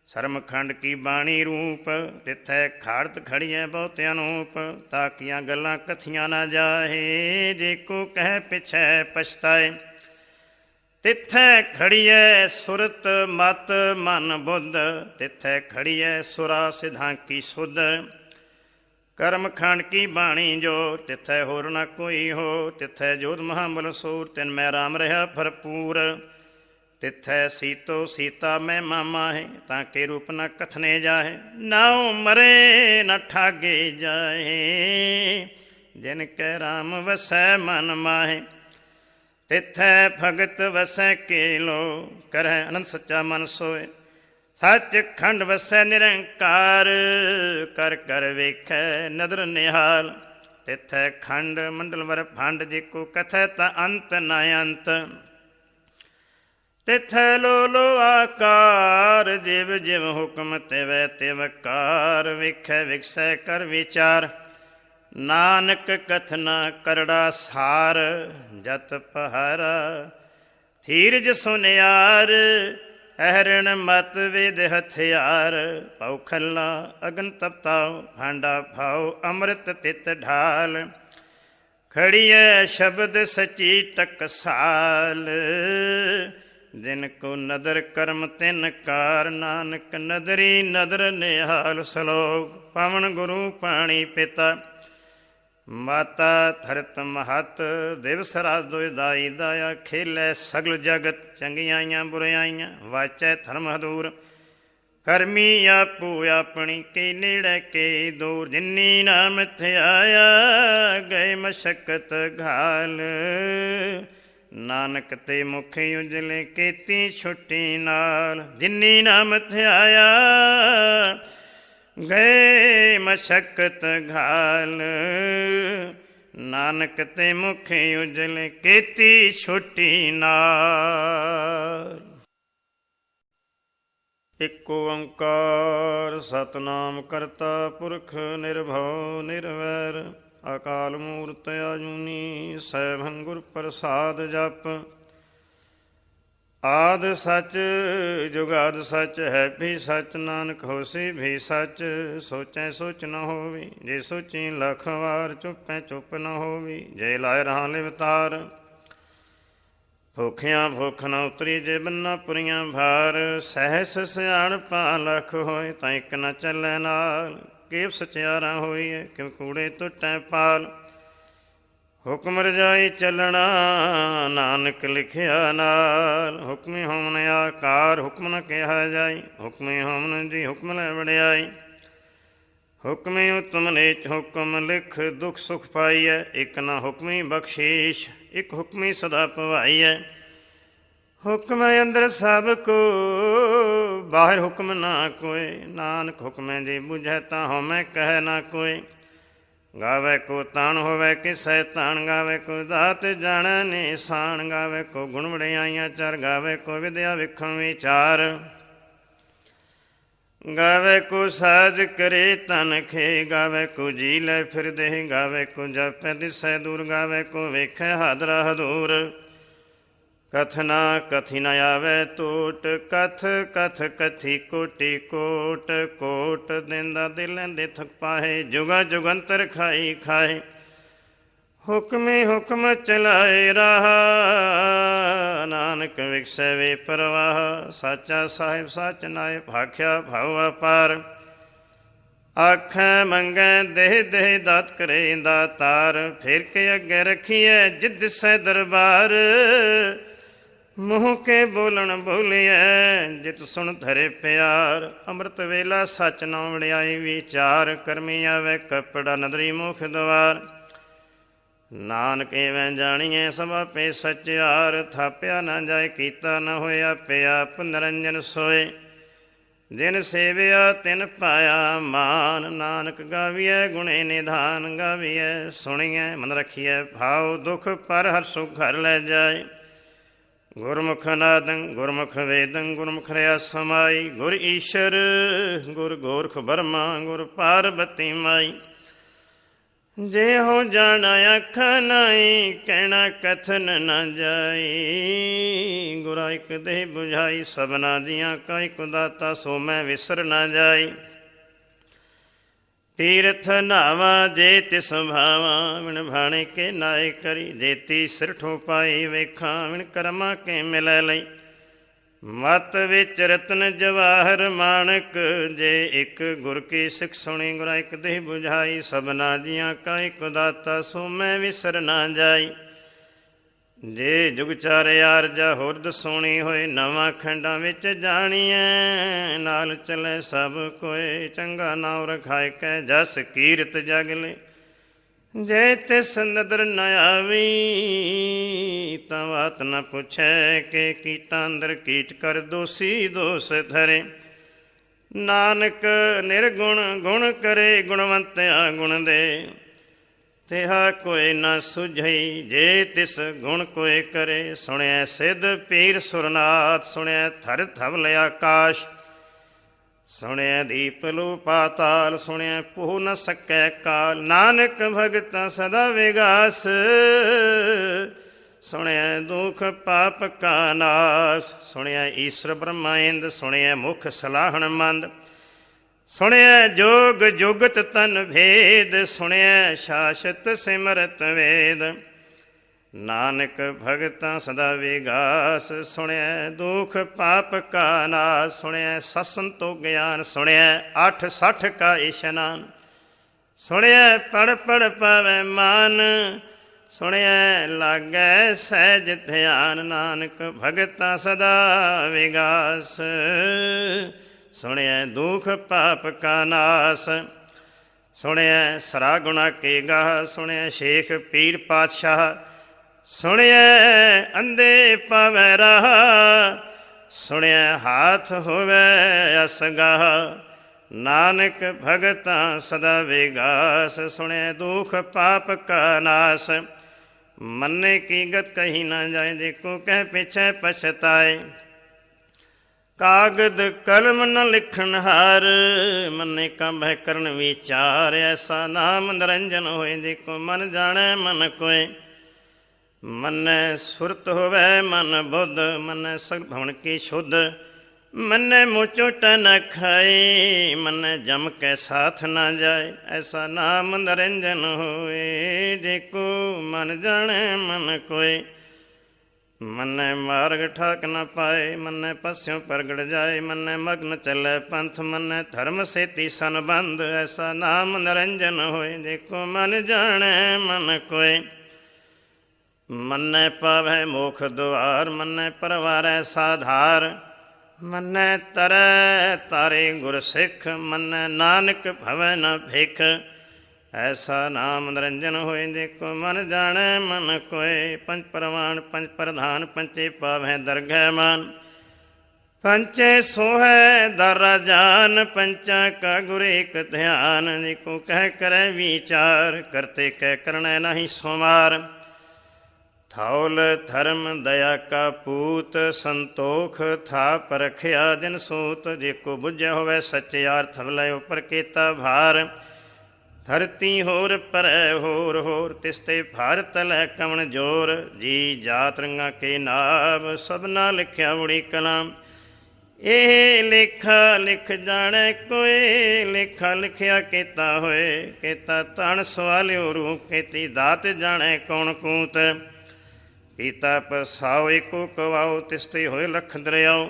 ਸਰਮ ਖੰਡ ਕੀ ਬਾਣੀ ਰੂਪ, ਤਿੱਥੈ ਖਾੜਤ ਖੜੀਐ ਬਹੁਤ ਅਨੂਪ। ਤਾਕੀਆਂ ਗੱਲਾਂ ਕਥੀਆਂ ਨਾ ਜਾਹੇ, ਜੇ ਕੋ ਕਹਿ ਪਿਛੈ ਪਛਤਾਏ। ਤਿੱਥੈ ਖੜੀਐ ਸੁਰਤ ਮਤ ਮਨ ਬੁੱਧ, ਤਿੱਥੈ ਖੜੀਐ ਸੁਰਾ ਸਿਧਾਂ ਕੀ ਸੁਧ। ਕਰਮ ਖੰਡ ਕੀ ਬਾਣੀ ਜੋਰ, ਤਿੱਥੈ ਹੋਰ ਨਾ ਕੋਈ ਹੋ। ਤਿੱਥੈ ਜੋਤ ਮਹਾਬਲ ਸੂਰ, ਤਿਨ ਮੈਂ ਰਾਮ ਰਿਹਾ ਭਰਪੂਰ। ਤਿੱਥੈ ਸੀਤੋ ਸੀਤਾ ਮੈਂ ਮਾਮਾਹੇ, ਤਾਂ ਕੇ ਰੂਪ ਨਾ ਕਥਨੇ ਜਾਹੇ। ਨਾਉ ਮਰੇ ਨਾ ਠਾਗੇ ਜਾਹੇ, ਜਿਨ ਕੈ ਰਾਮ ਵਸੈ ਮਨ ਮਾਹੇ। ਤਿੱਥੈ ਭਗਤ ਵਸੈ ਕੇਲੋ, ਕਰੈ ਅਨੰਦ ਸੱਚਾ ਮਨ ਸੋਏ। ਸੱਚ ਖੰਡ ਵਸੈ ਨਿਰੰਕਾਰ, ਕਰ ਕਰ ਵੇਖੈ ਨਦਰ ਨਿਹਾਲ। ਤਿੱਥੈ ਖੰਡ ਮੰਡਲ ਵਰ ਭੰਡ, ਜੇ ਕੋ ਕਥੈ ਤਾਂ ਅੰਤ ਨ ਅੰਤ। ਤਿੱਥੈ ਲੋ ਲੋ ਆਕਾਰ, ਜਿਵ ਜਿਵ ਹੁਕਮ ਤਿਵੈ ਤਿਵ ਕਾਰ। ਵੇਖੈ ਵਿਖਸੈ ਕਰ ਵਿਚਾਰ, ਨਾਨਕ ਕਥਨਾ ਕਰੜਾ ਸਾਰ। ਜਤ ਪਹਾਰਾ ਧੀਰਜ ਸੁਨਿਆਰ, ਅਹਰਣ ਮਤ ਵੇਦ ਹਥਿਆਰ। ਪਉ ਖੱਲਾ ਅਗਨ ਤਪਤਾਉ, ਭਾਂਡਾ ਭਾਉ ਅੰਮ੍ਰਿਤ ਤਿਤ ਢਾਲ। ਖੜੀਐ ਸ਼ਬਦ ਸਚੀ ਟਕਸਾਲ, ਜਿਨ ਕੋ ਨਦਰ ਕਰਮ ਤਿਨ ਕਾਰ। ਨਾਨਕ ਨਦਰੀ ਨਦਰ ਨਿਹਾਲ। ਸਲੋਕ ਪਵਨ ਗੁਰੂ ਪਾਣੀ ਪਿਤਾ, ਮਾਤਾ ਧਰਤ ਮਹਤ। ਦਿਵਸ ਰਾਤ ਦੁਇ ਦਾਈ ਦਾਇਆ, ਖੇਲੈ ਸਗਲ ਜਗਤ। ਚੰਗਿਆਈਆਂ ਬੁਰਿਆਈਆਂ ਵਾਚੈ ਧਰਮ ਹਦੂਰ। ਕਰਮੀ ਆਪੂ ਆਪਣੀ, ਕੇ ਨੇੜੇ ਕੇ ਦੂਰ। ਜਿਨੀ ਨਾਮ ਥਿਆਇਆ, ਗਏ ਮਸ਼ਕਤ ਘਾਲ। ਨਾਨਕ ਤੇ ਮੁਖ ਉਜਲੇ, ਕੀਤੀ ਛੁੱਟੀ ਨਾਲ। ਜਿਨੀ ਨਾਮ ਥਿਆਇਆ, ਗਏ ਮਸ਼ਕਤ ਘਾਲ। ਨਾਨਕ ਤੇ ਮੁਖ ਉਜਲੇ, ਕੀਤੀ ਛੁੱਟੀ ਨਾਲ। ਇਕ ਓੰਕਾਰ ਸਤਿਨਾਮ ਕਰਤਾ ਪੁਰਖ, ਨਿਰਭਉ ਨਿਰਵੈਰ। ਅਕਾਲ ਮੂਰਤਿ ਆਜੂਨੀ, ਸੈਭੰ ਗੁਰ ਪ੍ਰਸਾਦ ਜਪ। ਆਦ ਸੱਚ ਜੁਗਾਦ ਸੱਚ, ਹੈ ਵੀ ਸੱਚ। ਨਾਨਕ ਹੋਸੀ ਵੀ ਸੱਚ, ਸੋਚੈ ਸੋਚ ਨ ਹੋਵੀ। ਜੇ ਸੋਚੀ ਲੱਖ ਵਾਰ, ਚੁੱਪੈ ਚੁੱਪ ਨ ਹੋਵੀ। ਜੇ ਲਾਇ ਰਹਾ ਲਿਵਤਾਰ, ਭੁੱਖਿਆਂ ਭੁੱਖ ਨ ਉਤਰੀ। ਜੇ ਬੰਨਾ ਪੁਰੀਆਂ ਭਾਰ, ਸਹਿਸ ਸਿਆਣਪਾਂ ਲੱਖ ਹੋਏ। ਤਾਂ ਇੱਕ ਨ ਚੱਲੈ ਨਾਲ, ਕੇਵ ਸਚਿਆਰਾ ਹੋਈਐ। ਕਿਉ ਕੂੜੇ ਟੁੱਟੈ ਪਾਲ, ਹੁਕਮ ਰਜਾਈ ਚੱਲਣਾ। ਨਾਨਕ ਲਿਖਿਆ ਨਾਲ, ਹੁਕਮੀ ਹੋਮਨ ਆਕਾਰ। ਹੁਕਮ ਨ ਕਿਹਾ ਜਾਈ, ਹੁਕਮੀ ਹੋਮਨ ਜੀ ਹੁਕਮ ਲੈ ਵਡਿਆਈ। ਹੁਕਮੇ ਉਤਮ ਨੀਚ ਹੁਕਮ ਲਿਖ ਦੁਖ ਸੁਖ ਪਾਈਐ। ਇੱਕ ਨਾ ਹੁਕਮੀ ਬਖਸ਼ੀਸ਼ ਇੱਕ ਹੁਕਮੀ ਸਦਾ ਭਵਾਈਐ। ਹੁਕਮ ਅੰਦਰ ਸਭ ਕੋ ਬਾਹਰ ਹੁਕਮ ਨਾ ਕੋਇ। ਨਾਨਕ ਹੁਕਮੈ ਜੇ ਬੁਝੈ ਤਾਂ ਹਉਮੈ ਕਹਿ ਨਾ ਕੋਇ। ਗਾਵੇ ਕੋ ਤਾਣ ਹੋਵੇ ਕਿਸੈ ਤਾਣ। ਗਾਵੇ ਕੋ ਦਾਤ ਜਾਣੈ ਨਿਸ਼ਾਨ। ਗਾਵੇ ਕੋ ਗੁਣ ਵਡਿਆਈਆਂ ਚਰ। ਗਾਵੇ ਕੋ ਵਿਦਿਆ ਵਿਖਮ ਵਿਚਾਰ। ਗਾਵੇ ਕੋ ਸਾਜ ਕਰੇ ਤਨ ਖੇ। ਗਾਵੇ ਕੋ ਜੀ ਲੈ ਫਿਰਦੇ। ਗਾਵੇ ਕੋ ਜਪੈ ਦਿਸੈ ਦੂਰ। ਗਾਵੇ ਕੋ ਵੇਖੈ ਹਾਦਰਾ ਹਦੂਰ। ਕਥ ਨਾ ਕਥੀ ਨ ਆਵੇ ਟੋਟ। ਕਥ ਕਥ ਕਥੀ ਕੋਟੀ ਕੋਟ। ਕੋਟ ਦਿੰਦਾ ਦਿਲ ਦੇ ਥਕ ਪਾਹੇ। ਜੁਗਾ ਜੁਗੰਤਰ ਖਾਈ ਖਾਏ। ਹੁਕਮੇ ਹੁਕਮ ਚਲਾਏ ਰਾਹ। ਨਾਨਕ ਵਿਖਸੈ ਵੇ ਪਰਵਾਹ। ਸਾਚਾ ਸਾਹਿਬ ਸੱਚ ਨਾਇ ਭਾਖਿਆ ਭਾਉ ਅਪਾਰ। ਆਖੈ ਮੰਗੈ ਦੇਹ ਦੇਹ ਦਾਤ ਕਰੇ ਦਾਤਾਰ। ਫਿਰ ਕੇ ਅੱਗੇ ਰੱਖੀਐ ਜਿਦ ਦਿਸੈ ਦਰਬਾਰ। ਮੂੰਹ ਕੇ ਬੋਲਣ ਬੋਲੀਐ ਜਿਤ ਸੁਣ ਧਰੇ ਪਿਆਰ। ਅੰਮ੍ਰਿਤ ਵੇਲਾ ਸੱਚ ਨਾਮ ਵਡਿਆਈ ਵਿਚਾਰ। ਕਰਮੀ ਆਵੇ ਕਪੜਾ ਨਦਰੀ ਮੁਖ ਦੁਆਰ। ਨਾਨਕ ਇਵੇਂ ਜਾਣੀਐ ਸਭ ਆਪੇ ਸਚਿਆਰ। ਥਾਪਿਆ ਨਾ ਜਾਏ ਕੀਤਾ ਨਾ ਹੋਇਆ ਪਿਆ। ਆਪ ਨਿਰੰਜਨ ਸੋਏ ਜਿਨ ਸੇਵਿਆ ਤਿਨ ਪਾਇਆ ਮਾਨ। ਨਾਨਕ ਗਾਵੀਐ ਗੁਣੇ ਨਿਧਾਨ। ਗਾਵੀਐ ਸੁਣੀਐ ਮਨ ਰਖੀਐ ਭਾਉ। ਦੁਖ ਪਰ ਹਰ ਸੁਖ ਘਰ ਲੈ ਜਾਏ। ਗੁਰਮੁਖ ਨਾਦੰ ਗੁਰਮੁਖ ਵੇਦੰ ਗੁਰਮੁਖ ਰਿਆ ਸਮਾਈ। ਗੁਰ ਈਸ਼ਰ ਗੁਰ ਗੋਰਖ ਬਰਮਾ ਗੁਰ ਪਾਰਬਤੀ ਮਾਈ। ਜੇ ਹੋ ਜਾਣਾ ਅੱਖਾਂ ਨਾਈ ਕਹਿਣਾ ਕਥਨ ਨਾ ਜਾਈ। ਗੁਰਾ ਇੱਕ ਦੇਹ ਬੁਝਾਈ ਸਭਨਾ ਦੀਆਂ ਕਾ ਇੱਕ ਦਾਤਾ ਸੋ ਮੈਂ ਵਿਸਰ ਨਾ ਜਾਈ। ਤੀਰਥ ਨਾਵਾ ਜੇ ਤਿਸ ਭਾਵਾਂ ਵਿਣ ਭਾਣੇ ਕੇ ਨਾਏ ਕਰੀ। ਜੇਤੀ ਸਿਰਠੋਂ ਪਾਈ ਵੇਖਾਂ ਵਿਣ ਕਰਮਾਂ ਕੇ ਮਿਲੈ ਲਈ। ਮਤ ਵਿੱਚ ਰਤਨ ਜਵਾਹਰ ਮਾਣਕ। ਜੇ ਇੱਕ ਗੁਰ ਕੀ ਸਿੱਖ ਸੁਣੀ ਗੁਰਾ ਇੱਕ ਦੇਹ ਬੁਝਾਈ। ਸਭਨਾ ਜੀਆਂ ਕਾ ਇੱਕ ਦਾਤਾ ਸੋ ਮੈਂ ਵਿਸਰ ਨਾ ਜਾਈ। ਜੇ ਜੁਗ ਚਾਰੇ ਆਰਜਾ ਹੋਰਦ ਸੋਣੀ ਹੋਏ। ਨਵਾਂ ਖੰਡਾਂ ਵਿੱਚ ਜਾਣੀਐ ਨਾਲ ਚਲੇ ਸਭ ਕੋਏ। ਚੰਗਾ ਨਾਉ ਰਖਾਇ ਕੈ ਜਸ ਕੀਰਤ ਜਗ ਲੈ। ਜੇ ਤਿਸ ਨਦਰ ਨ ਆਵੀ ਤਾਂ ਬਾਤ ਨ ਪੁੱਛੈ। ਕਿ ਕੀਟਾਂ ਅੰਦਰ ਕੀਟ ਕਰ ਦੋਸੀ ਦੋਸ ਧਰੇ। ਨਾਨਕ ਨਿਰਗੁਣ ਗੁਣ ਕਰੇ ਗੁਣਵੰਤਿਆ ਗੁਣ ਦੇ। ਤਿਹਾ ਕੋਈ ਨਾ ਸੁਝਈ ਜੇ ਤਿਸ ਗੁਣ ਕੋਇ ਕਰੇ। ਸੁਣਿਐ ਸਿੱਧ ਪੀਰ ਸੁਰਨਾਥ। ਸੁਣਿਐ ਥਰ ਧਵਲ ਆਕਾਸ਼। ਸੁਣਿਐ ਦੀਪ ਲੋ ਪਾਤਾਲ। ਸੁਣਿਐ ਪੋਹ ਨ ਸਕੈ ਕਾਲ। ਨਾਨਕ ਭਗਤਾਂ ਸਦਾ ਵਿਗਾਸ। ਸੁਣਿਐ ਦੁਖ ਪਾਪ ਕਾ ਨਾਸ। ਸੁਣਿਐ ਈਸ਼ਰ ਬ੍ਰਹਮਾ ਇੰਦ। ਸੁਣਿਐ ਮੁਖ ਸਲਾਹਣ ਮੰਦ। ਸੁਣਿਐ ਜੋਗ ਜੁਗਤ ਤਨ ਭੇਦ। ਸੁਣਿਐ ਸ਼ਾਸਤ ਸਿਮਰਤ ਵੇਦ। ਨਾਨਕ ਭਗਤਾਂ ਸਦਾ ਵਿਗਾਸ। ਸੁਣਿਐ ਦੁਖ ਪਾਪ ਕਾ ਨਾਸ। ਸੁਣਿਐ ਸਤਸੰਤੋ ਗਿਆਨ। ਸੁਣਿਐ 860 ਕਾ ਇਸ਼ਨਾਨ। ਸੁਣਿਐ ਪੜ ਪੜ ਪਾਵੈ ਮਾਨ। ਸੁਣਿਐ ਲਾਗੈ ਸਹਿਜ ਧਿਆਨ। ਨਾਨਕ ਭਗਤਾਂ ਸਦਾ ਵਿਗਾਸ। ਸੁਣਿਐ ਦੁਖ ਪਾਪ ਕਾ ਨਾਸ। ਸੁਣਿਐ ਸਰਾ ਗੁਣਾ ਕੇ ਗਾਹ। ਸੁਣਿਐ ਸ਼ੇਖ ਪੀਰ ਪਾਤਸ਼ਾਹ। ਸੁਣਿਐ ਅੰਧੇ ਪਾਵੈ ਰਾਹ। ਸੁਣਿਐ ਹਾਥ ਹੋਵੇ ਅਸਗਾਹ। ਨਾਨਕ ਭਗਤਾਂ ਸਦਾ ਵਿਗਾਸ। ਸੁਣਿਐ ਦੁਖ ਪਾਪ ਕਾ ਨਾਸ। ਮੰਨੇ ਕੀ ਗਤ ਕਹੀ ਨਾ ਜਾਏ। ਦੇਖੋ ਕਹਿ ਪਿਛੈ ਪਛਤਾਏ। ਕਾਗਦ ਕਲਮ ਨ ਲਿਖਣ ਹਾਰ। ਮੰਨੇ ਕਾ ਬਹਿ ਕਰਨ ਵਿਚਾਰ। ਐਸਾ ਨਾਮ ਨਿਰੰਜਨ ਹੋਏ। ਦੇਖੋ ਮਨ ਜਾਣੈ ਮਨ ਕੋਇ। ਮੰਨੈ ਸੁਰਤ ਹੋਵੇ ਮਨ ਬੁੱਧ। ਮੰਨੈ ਸਗਲ ਭਵਨ ਕੀ ਸ਼ੁੱਧ। ਮੰਨੈ ਮੁਚੋਟ ਨ ਖਾਏ। ਮੰਨੈ ਜਮ ਕੈ ਸਾਥ ਨਾ ਜਾਏ। ਐਸਾ ਨਾਮ ਨਿਰੰਜਨ ਹੋਏ। ਦੇਖੋ ਮਨ ਜਾਣੈ ਮਨ ਕੋਇ। ਮੰਨੈ ਮਾਰਗ ਠਾਕ ਨ ਪਾਏ। ਮੰਨੈ ਪਸਿਓ ਪ੍ਰਗਟ ਜਾਏ। ਮੰਨੈ ਮਗਨ ਚੱਲੈ ਪੰਥ। ਮੰਨੈ ਧਰਮ ਸੇਤੀ ਸੰਬੰਧ। ਐਸਾ ਨਾਮ ਨਿਰੰਜਨ ਹੋਏ। ਦੇਖੋ ਮਨ ਜਾਣੈ ਮਨ ਕੋਇ। ਮੰਨੈ ਪਾਵੈ ਮੋਖ ਦੁਆਰ। ਮੰਨੈ ਪਰਵਾਰੈ ਸਾਧਾਰ। ਮੰਨੈ ਤਰੈ ਤਾਰੇ ਗੁਰ ਸਿੱਖ, ਮੰਨੈ ਨਾਨਕ ਭਵੈ ਨ ਭਿਖ। ਐਸਾ ਨਾਮ ਨਿਰੰਜਨ ਹੋਏ, ਜੇ ਕੋ ਮਨ ਜਾਣੈ ਮਨ ਕੋਇ। ਪੰਜ ਪ੍ਰਮਾਣ ਪੰਜ ਪ੍ਰਧਾਨ, ਪੰਚੇ ਪਾਵਹਿ ਦਰਗਹਿ ਮਾਨ। ਪੰਚੇ ਸੋਹੈ ਦਰ ਰਾਜਾਨ, ਪੰਚਾਂ ਕਾ ਗੁਰ ਏਕ ਧਿਆਨ। ਜੇ ਕੋ ਕਹਿ ਕਰੈ ਵਿਚਾਰ, ਕਰਤੇ ਕਹਿ ਕਰਣੈ ਨਾਹੀ ਸੁਮਾਰ। ਥੌਲ ਧਰਮ ਦਇਆ ਕਾ ਪੂਤ, ਸੰਤੋਖ ਥਾਪ ਰਖਿਆ ਦਿਨ ਸੂਤ। ਜੇ ਕੋ ਬੁੱਝਿਆ ਹੋਵੇ ਸੱਚਿਆਰ, ਥਵਲੇ ਉਪਰ ਕੀਤਾ ਭਾਰ। ਧਰਤੀ ਹੋਰ ਪਰੈ ਹੋਰ ਹੋਰ, ਤਿਸ ਤੇ ਭਾਰ ਤਲੈ ਕਵਣ ਜੋਰ। ਜੀ ਜਾਤ ਰੰਗਾਂ ਕੇ ਨਾਮ, ਸਭਨਾ ਲਿਖਿਆ ਉੜੀ ਕਲਾਮ। ਇਹ ਲੇਖਾ ਲਿਖ ਜਾਣੈ ਕੋਇ, ਲੇਖਾ ਲਿਖਿਆ ਕੀਤਾ ਹੋਏ। ਕੀਤਾ ਧਨ ਸਵਾਲਿਓ ਰੂਪ, ਕੀਤੀ ਦਾਤ ਜਾਣੈ ਕੌਣ ਕੂਤ। ਕੀਤਾ ਪਸਾਓ ਏਕੋ ਕਵਾਓ, ਤਿਸ ਤੇ ਹੋਏ ਲਖ ਦਰਿਆਓ।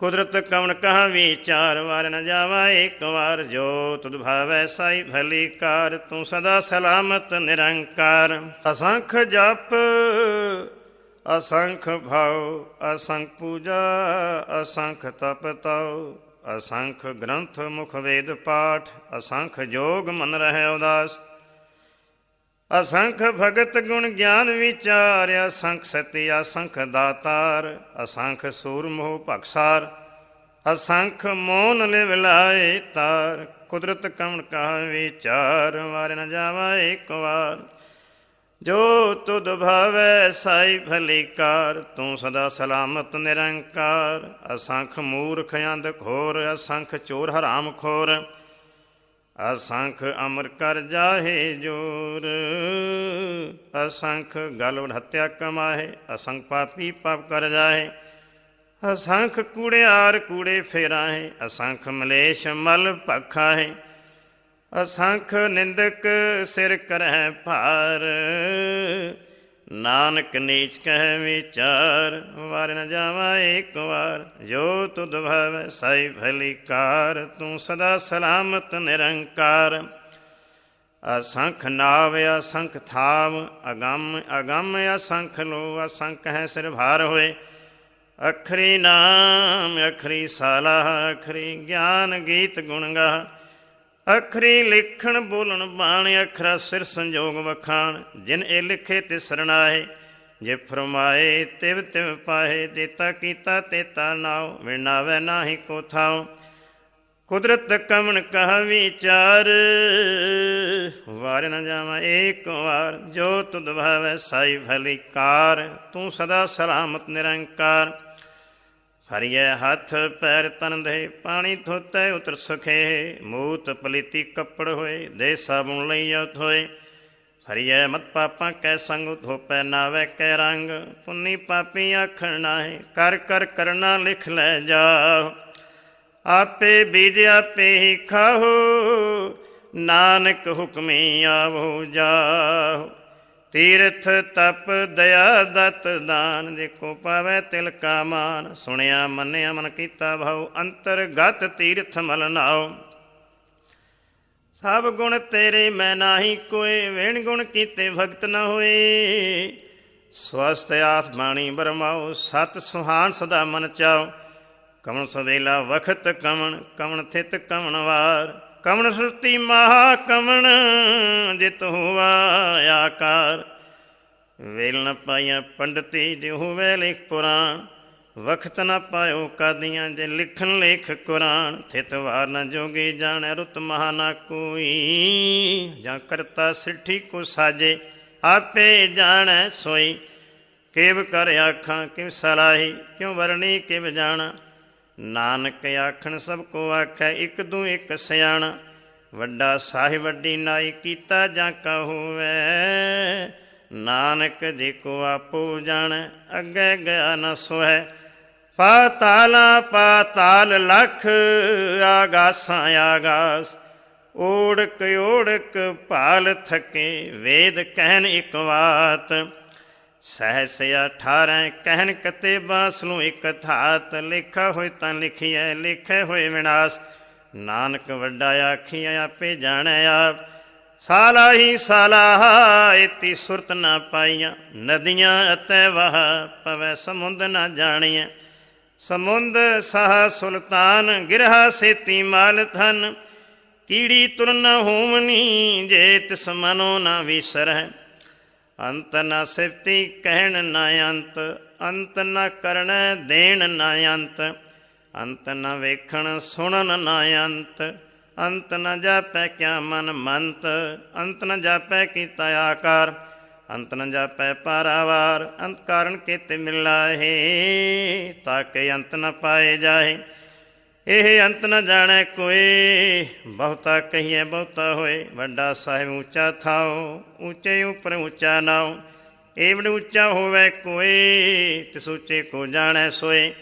ਕੁਦਰਤ ਕਵਣ ਕਹਾ ਵਿਚਾਰ, ਵਾਰ ਨ ਜਾਵਾ ਏਕ ਵਾਰ। ਜੋ ਤੁਧ ਭਾਵੈ ਸਾਈ ਭਲੀ ਕਾਰ, ਤੂੰ ਸਦਾ ਸਲਾਮਤ ਨਿਰੰਕਾਰ। ਅਸੰਖ ਜਪ ਅਸੰਖ ਭਾਉ, ਅਸੰਖ ਪੂਜਾ ਅਸੰਖ ਤਪ ਤਉ। ਅਸੰਖ ਗ੍ਰੰਥ ਮੁਖ ਵੇਦ ਪਾਠ, ਅਸੰਖ ਜੋਗ ਮਨ ਰਹਿ ਉਦਾਸ। ਅਸੰਖ ਭਗਤ ਗੁਣ ਗਿਆਨ ਵਿਚਾਰ, ਅਸੰਖ ਸਤੀ ਅਸੰਖ ਦਾਤਾਰ। ਅਸੰਖ ਸੂਰ ਮੋਹ ਭਖਸਾਰ, ਅਸੰਖ ਮੋਨ ਲਿਵ ਲਾਏ ਤਾਰ। ਕੁਦਰਤ ਕਵਣ ਕਹਾ ਵਿਚਾਰ, ਵਾਰ ਨ ਜਾਵਾ ਏਕ ਵਾਰ। ਜੋ ਤੁਧ ਭਾਵੈ ਸਾਈ ਭਲੀ ਕਾਰ, ਤੂੰ ਸਦਾ ਸਲਾਮਤ ਨਿਰੰਕਾਰ। ਅਸੰਖ ਮੂਰਖ ਅੰਧ ਘੋਰ, ਅਸੰਖ ਚੋਰ ਹਰਾਮ ਖੋਰ। ਅਸੰਖ ਅਮਰ ਕਰ ਜਾਹੇ ਜੋਰ, ਅਸੰਖ ਗਲ ਹੱਤਿਆ ਕਮਾਹੇ। ਅਸੰਖ ਪਾਪੀ ਪਾਪ ਕਰ ਜਾਹੇ, ਅਸੰਖ ਕੂੜਿਆਰ ਕੂੜੇ ਫੇਰਾਹੇ। ਅਸੰਖ ਮਲੇਸ਼ ਮਲ ਭਖਾਹੇ, ਅਸੰਖ ਨਿੰਦਕ ਸਿਰ ਕਰਹਿ ਭਾਰ। ਨਾਨਕ ਨੀਚ ਕਹਿ ਵਿਚਾਰ, ਵਾਰ ਨ ਜਾਵਾ ਏਕ ਵਾਰ। ਜੋ ਤੁਧ ਭਾਵੈ ਸਾਈ ਭਲੀ ਕਾਰ, ਤੂੰ ਸਦਾ ਸਲਾਮਤ ਨਿਰੰਕਾਰ। ਅਸੰਖ ਨਾਵ ਅਸੰਖ ਥਾਵ, ਅਗੰਮ ਅਗੰਮ ਅਸੰਖ ਲੋ। ਅਸੰਖ ਹੈ ਸਿਰ ਭਾਰ ਹੋਏ, ਅਖਰੀ ਨਾਮ ਅਖਰੀ ਸਾਲਾ। ਅਖਰੀ ਗਿਆਨ ਗੀਤ ਗੁਣ ਗਾਹ, ਅਖਰੀ ਲਿਖਣ ਬੋਲਣ ਬਾਣ। ਅਖਰਾ ਸਿਰ ਸੰਜੋਗ ਵਖਾਣ, ਜਿਨ ਇਹ ਲਿਖੇ ਤਿਸ ਸਰਣਾਏ। ਜੇ ਫਰਮਾਏ ਤਿਵ ਤਿਵ ਪਾਹੇ, ਦੇਤਾ ਕੀਤਾ ਤੇਤਾ ਨਾਉ। ਵਿਣਾਵੈ ਨਾਹੀ ਕੋ ਥਾਉ, ਕੁਦਰਤ ਕਵਣ ਕਹਾ ਵਿਚਾਰ। ਵਾਰ ਨ ਜਾਵਾ ਏਕ ਵਾਰ। ਜੋ ਤੁਧ ਭਾਵੈ ਸਾਈ ਭਲੀ ਕਾਰ, ਤੂੰ ਸਦਾ ਸਲਾਮਤ ਨਿਰੰਕਾਰ। ਹਰੀਐ ਹੱਥ ਪੈਰ ਤਨ ਦੇ, ਪਾਣੀ ਧੋਤੈ ਉਤਰ ਸਖੇ। ਮੂਤ ਪਲੀਤੀ ਕੱਪੜ ਹੋਏ, ਦੇ ਸਾਬੁਨ ਲਈਆ ਧੋਏ। ਹਰੀਐ ਮਤ ਪਾਪਾਂ ਕੈ ਸੰਗ, ਧੋਪੈ ਨਾਵੈ ਕੈ ਰੰਗ। ਪੁੰਨੀ ਪਾਪੀ ਆਖਣ ਨਾਹੀ, ਕਰ ਕਰ ਕਰਨਾ ਲਿਖ ਲੈ ਜਾਓ। ਆਪੇ ਬੀਜ ਆਪੇ ਹੀ ਖਾਓ, ਨਾਨਕ ਹੁਕਮੀ ਆਵੋ ਜਾਓ। ਤੀਰਥ ਤਪ ਦਇਆ ਦਤ ਦਾਨ, ਜੇ ਕੋ ਪਾਵੈ ਤਿਲ ਕਾ ਮਾਨ। ਸੁਣਿਆ ਮੰਨਿਆ ਮਨ ਕੀਤਾ ਭਾਉ, ਅੰਤਰਗਤ ਤੀਰਥ ਮਲ ਨਾਉ। ਸਭ ਗੁਣ ਤੇਰੇ ਮੈਂ ਨਾਹੀ ਕੋਏ, ਵੇਣ ਗੁਣ ਕੀਤੇ ਭਗਤ ਨ ਹੋਏ। ਸਵਸਤ ਆਸ ਬਾਣੀ ਬਰਮਾਓ, ਸਤ ਸੁਹਾਨ ਸਦਾ ਮਨ ਚਾਓ। ਕਵਣ ਸਵੇਲਾ ਵਖਤ ਕਵਣ, ਕਵਣ ਥਿਤ ਕਵਣ ਵਾਰ। ਕਵਣ ਸੁਰਤੀ ਮਹਾ ਕਵਣ, ਜਿਤ ਹੋਵਾ ਆਕਾਰ। ਵੇਲ ਨ ਪਾਈਆਂ ਪੰਡਤੀ, ਜੇ ਹੋਵੇ ਲਿਖ ਪੁਰਾਣ। ਵਖਤ ਨ ਪਾਇਓ ਕਾਦੀਆਂ, ਜੇ ਲਿਖਣ ਲੇਖ ਕੁਰਾਨ। ਥਿਤ ਵਾਰ ਨ ਜੋਗੀ ਜਾਣੈ, ਰੁਤ ਮਹਾ ਨਾ ਕੋਈ। ਜਾਂ ਕਰਤਾ ਸਿੱਠੀ ਕੋ ਸਾਜੇ, ਆਪੇ ਜਾਣੈ ਸੋਈ। ਕਿਵ ਕਰ ਆਖਾਂ ਕਿਵ ਸਲਾਹੀ, ਕਿਉ ਵਰਣੀ ਕਿਵ ਜਾਣਾ। ਨਾਨਕ ਆਖਣ ਸਭ ਕੋ ਆਖੈ, ਇੱਕ ਦੂ ਇੱਕ ਸਿਆਣਾ। ਵੱਡਾ ਸਾਹਿਬ ਵੱਡੀ ਨਾਈ, ਕੀਤਾ ਜਾਂ ਕਾ ਹੋਵੈ। ਨਾਨਕ ਜੀ ਕੋ ਆਪੋ ਜਾਣੈ, ਅੱਗੇ ਗਿਆ ਨ ਸੋਹੈ। ਪਾਤਾਲਾਂ ਪਾਤਾਲ ਲਖ, ਆਗਾਸਾਂ ਆਗਾਸ। ਓੜਕ ਓੜਕ ਭਾਲ ਥਕੇ, ਵੇਦ ਕਹਿਨ ਇੱਕ ਬਾਤ। ਸਹਿਸ 18 ਕਹਿਨ ਕਤੇ ਬਾਸਲੋਂ ਇੱਕ ਥਾਤ। ਲਿਖਾ ਹੋਏ ਤਾਂ ਲਿਖੀਐ, ਲਿਖੇ ਹੋਏ ਵਿਨਾਸ਼। ਨਾਨਕ ਵੱਡਾ ਆਖੀਐ, ਆਪੇ ਜਾਣੈ ਆਪ। ਸਾਲਾ ਹੀ ਸਾਲਾ, ਇਤੀ ਸੁਰਤ ਨਾ ਪਾਈਆਂ। ਨਦੀਆਂ ਅਤੇ ਵਾਹ, ਪਵੈ ਸਮੁੰਦ ਨਾ ਜਾਣੀਐ। ਸਮੁੰਦ ਸਾਹ ਸੁਲਤਾਨ, ਗਿਰਹਾ ਸੇਤੀ ਮਾਲ ਧਨ। ਕੀੜੀ ਤੁਰ ਨ ਹੋਵਨੀ, ਜੇ ਤਿਸ ਮਨੋ ਨ ਵਿਸਰੈ। ਅੰਤ ਨ ਸਿਫਤੀ ਕਹਿਣ ਨ ਅੰਤ, ਅੰਤ ਨ ਕਰਣੈ ਦੇਣ ਨ ਅੰਤ। ਅੰਤ ਨ ਵੇਖਣ ਸੁਣਨ ਨ ਅੰਤ, ਅੰਤ ਨ ਜਾਪੈ ਕਿਆ ਮਨ ਮੰਤ। ਅੰਤ ਨ ਜਾਪੈ ਕੀਤਾ ਆਕਾਰ, ਅੰਤ ਨ ਜਾਪੈ ਪਾਰਾਵਾਰ। ਅੰਤ ਕਾਰਨ ਕੇਤੇ ਮਿਲਾਹੇ, ਤਾਕੇ ਅੰਤ ਨ ਪਾਏ ਜਾਹੇ। ਇਹ ਅੰਤ ਨ ਜਾਣੈ ਕੋਇ, ਬਹੁਤਾ ਕਹੀਏ ਬਹੁਤਾ ਹੋਏ। ਵੱਡਾ ਸਾਹਿਬ ਉੱਚਾ ਥਾਓ, ਉੱਚੇ ਉੱਪਰ ਉੱਚਾ ਨਾਉ। ਏਵੜ ਉੱਚਾ ਹੋਵੇ ਕੋਇ, ਤਿਸ ਉੱਚੇ ਕੋ ਜਾਣੈ ਸੋਏ।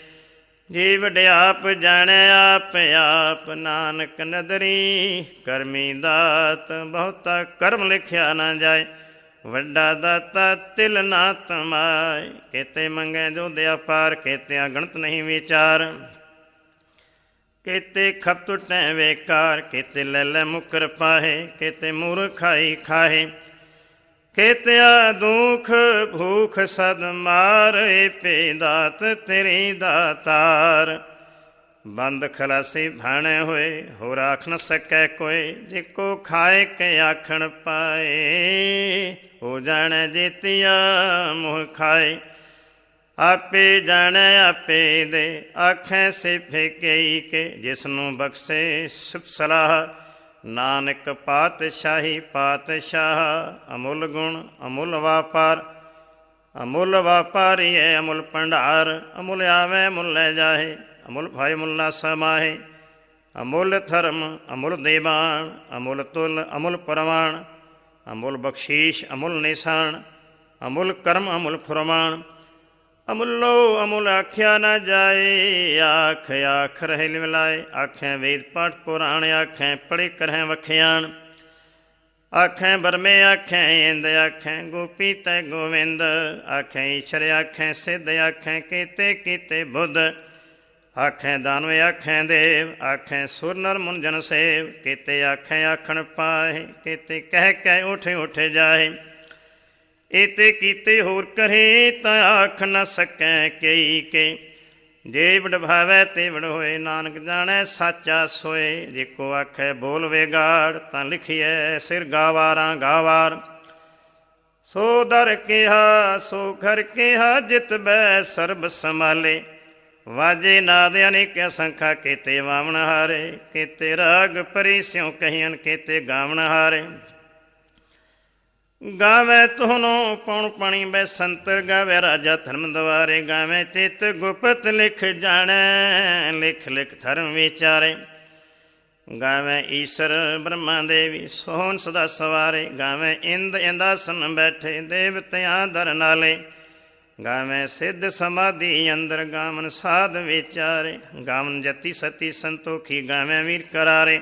ਜੇ ਵਡਿਆਪ ਜਾਣੈ ਆਪ ਆਪ, ਨਾਨਕ ਨਦਰੀ ਕਰਮੀ ਦਾਤ। ਬਹੁਤਾ ਕਰਮ ਲਿਖਿਆ ਨਾ ਜਾਏ, ਵੱਡਾ ਦਾਤਾ ਤਿਲ ਨਾ ਤਮਾਏ। ਕੇਤੇ ਮੰਗੈ ਜੋ ਦਿਆ ਪਾਰ, ਕੇਤੇ ਅਗਣਤ ਨਹੀਂ ਵਿਚਾਰ। ਕੇਤੇ ਖਪ ਟੁਟੈ ਵੇਕਾਰ, ਕੇਤੇ ਲੈ ਲੈ ਮੁਕਰ ਪਾਹੇ। ਕੇਤੇ ਮੂਰਖਾਈ ਖਾਹੇ, ਕੇਤਿਆ ਦੁਖ ਭੂਖ ਸਦ ਮਾਰੇ। ਪੇ ਦਾਤ ਤੇਰੀ ਦਾਤਾਰ, ਬੰਦ ਖਲਾਸੀ ਭਾਣੇ ਹੋਏ। ਹੋਰ ਆਖ ਨ ਸਕੈ ਕੋਇ, ਜੇ ਕੋ ਖਾਏ ਕੇ ਆਖਣ ਪਾਏ। ਹੋ ਜਾਣੈ ਜੇਤੀਆ ਮੋਹ ਖਾਏ, ਆਪੇ ਜਾਣੈ ਆਪੇ ਦੇ। ਆਖੈ ਸਿਫੇ ਕਈ ਕੇ, ਜਿਸ ਨੂੰ ਬਖਸ਼ੇ ਸੁਖ ਸਲਾਹ। ਨਾਨਕ ਪਾਤਸ਼ਾਹੀ ਪਾਤਸ਼ਾਹ, ਅਮੁੱਲ ਗੁਣ ਅਮੁੱਲ ਵਾਪਾਰ। ਅਮੁੱਲ ਵਾਪਾਰੀਏ ਅਮੁੱਲ ਭੰਡਾਰ, ਅਮੁੱਲ ਆਵੈ ਮੁੱਲ ਲੈ ਜਾਹੇ। ਅਮੁੱਲ ਭਾਈ ਮੁੱਲਾ ਸਮਾਹੇ, ਅਮੁੱਲ ਧਰਮ ਅਮੁੱਲ ਦੇਵਾਨ। ਅਮੁੱਲ ਤੁਲ ਅਮੁੱਲ ਪ੍ਰਵਾਨ, ਅਮੁੱਲ ਬਖਸ਼ੀਸ਼ ਅਮੁੱਲ ਨਿਸ਼ਾਨ। ਅਮੁੱਲ ਕਰਮ ਅਮੁੱਲ ਫੁਰਮਾਨ, ਅਮੁੱਲੋ ਅਮੁੱਲ ਆਖਿਆ ਨਾ ਜਾਏ। ਆਖ ਆਖ ਰਹੇ ਮਿਲਾਏ, ਆਖੈ ਵੇਦ ਪਾਠ ਪੁਰਾਣ। ਆਖੈ ਪੜ੍ਹੇ ਕਰਹਿ ਵਖਿਆਣ, ਆਖੈ ਬਰਮੇ ਆਖੈ ਇੰਦ। ਆਖੈ ਗੋਪੀ ਤੈ ਗੋਵਿੰਦ, ਆਖੈ ਈਸ਼ਰ ਆਖੈ ਸਿੱਧ। ਆਖੈ ਕੀਤੇ ਕੀਤੇ ਬੁੱਧ, ਆਖੈ ਦਾਨਵ ਆਖੈ ਦੇਵ। ਆਖੈ ਸੁਰ ਨਰ ਮੁਨ ਜਨ ਸੇਵ, ਕੀਤੇ ਆਖੈ ਆਖਣ ਪਾਹੇ। ਕੀਤੇ ਕਹਿ ਕਹਿ ਉਠ ਉਠ ਜਾਹੇ। ਏਤੇ ਕੀਤੇ ਹੋਰ ਕਰੇ, ਤਾਂ ਆਖ ਨ ਸਕੈ ਕਈ ਕੇ। ਜੇ ਵਡ ਭਾਵੈ ਤੇ ਵਡ ਹੋਏ, ਨਾਨਕ ਜਾਣੈ ਸਾਚਾ ਸੋਏ। ਜੇ ਕੋ ਆਖੈ ਬੋਲ ਵੇਗਾੜ, ਤਾਂ ਲਿਖੀਐ ਸਿਰ ਗਾਵਾਰਾਂ ਗਾਵਾਰ। ਸੋ ਦਰ ਕਿਹਾ ਸੋ ਘਰ ਕਿਹਾ, ਜਿਤ ਬੈ ਸਰਬ ਸੰਭਾਲੇ। ਵਾਜੇ ਨਾਦ ਅਨੇਕ ਸੰਖਾ, ਕੀਤੇ ਵਾਵਣ ਹਾਰੇ। ਕੀਤੇ ਰਾਗ ਪਰੀ ਸਿਉ ਕਹੀਨ, ਕੀਤੇ ਗਾਵਣ ਹਾਰੇ। ਗਾਵੈ ਤੋਹਨੋ ਪਉਣ ਪਾਣੀ ਬੈ ਸੰਤਰ। ਗਾਵੈ ਰਾਜਾ ਧਰਮ ਦਵਾਰੇ, ਗਾਵੈ ਚਿਤ ਗੁਪਤ ਲਿਖ ਜਾਣੈ। ਲਿਖ ਲਿਖ ਧਰਮ ਵਿਚਾਰੇ, ਗਾਵੈ ਈਸ਼ਰ ਬ੍ਰਹਮਾ ਦੇਵੀ ਸੋਹਣ ਸਦਾ ਸਵਾਰੇ। ਗਾਵੈ ਇੰਦ ਇੰਦਾਸਨ ਬੈਠੇ, ਦੇਵਤਿਆਂ ਦਰ ਨਾਲੇ। ਗਾਵੈ ਸਿੱਧ ਸਮਾਧੀ ਅੰਦਰ, ਗਾਵਨ ਸਾਧ ਵਿਚਾਰੇ। ਗਾਵਨ ਜਤੀ ਸਤੀ ਸੰਤੋਖੀ, ਗਾਵੈ ਵੀਰ ਕਰਾਰੇ।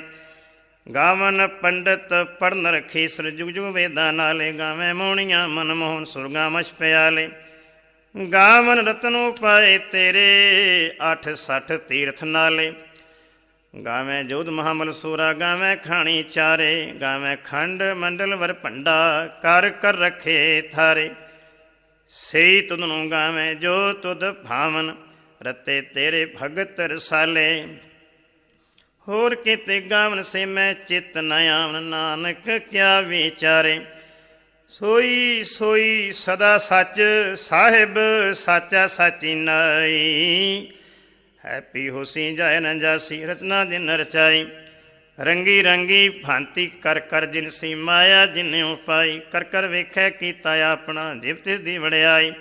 ਗਾਵਨ ਪੰਡਤ ਪੜਨ ਰਖੀ, ਸਰ ਜੁਗ ਜੁਗ ਵੇਦਾਂ ਨਾਲੇ। ਗਾਵੈ ਮੋਹਣੀਆਂ ਮਨਮੋਹਨ, ਸੁਰਗਾ ਮਛ ਪਿਆਲੇ। ਗਾਵਨ ਰਤਨ ਉਪਾਏ ਤੇਰੇ, 8 ਤੀਰਥ ਨਾਲੇ। ਗਾਵੈ ਜੋਧ ਮਹਾਮਲ ਸੂਰਾ, ਗਾਵੈ ਖਾਣੀ ਚਾਰੇ। ਗਾਵੈ ਖੰਡ ਮੰਡਲ ਵਰ ਭੰਡਾ, ਕਰ ਕਰ ਰਖੇ ਥਾਰੇ। ਸਈ ਤੁਧ ਨੂੰ ਗਾਵੈ ਜੋ ਤੁਧ ਭਾਵਨ, ਰਤੇ ਤੇਰੇ ਭਗਤ ਰਸਾਲੇ। ਹੋਰ ਕੀਤੇ ਗਾਵਨ ਸੇ ਮੈਂ ਚਿਤ ਨ ਆਵਨ, ਨਾਨਕ ਕਿਆ ਵਿਚਾਰੇ। ਸੋਈ ਸੋਈ ਸਦਾ ਸੱਚ ਸਾਹਿਬ, ਸਾਚਾ ਸਾਚੀ ਨਾਈ। ਹੈਪੀ ਹੋਸੀ ਜਾਇ ਨ ਜਾਸੀ, ਰਚਨਾ ਜਿਨ ਰਚਾਈ। ਰੰਗੀ ਰੰਗੀ ਭਾਂਤੀ ਕਰ ਕਰ, ਜਿਨ ਸੀ ਮਾਇਆ ਜਿਨਿਉ ਪਾਈ। ਕਰ ਕਰ ਵੇਖੈ ਕੀਤਾ ਆਪਣਾ, ਜਿਵ ਤਿਸ ਦੀ ਵਡਿਆਈ।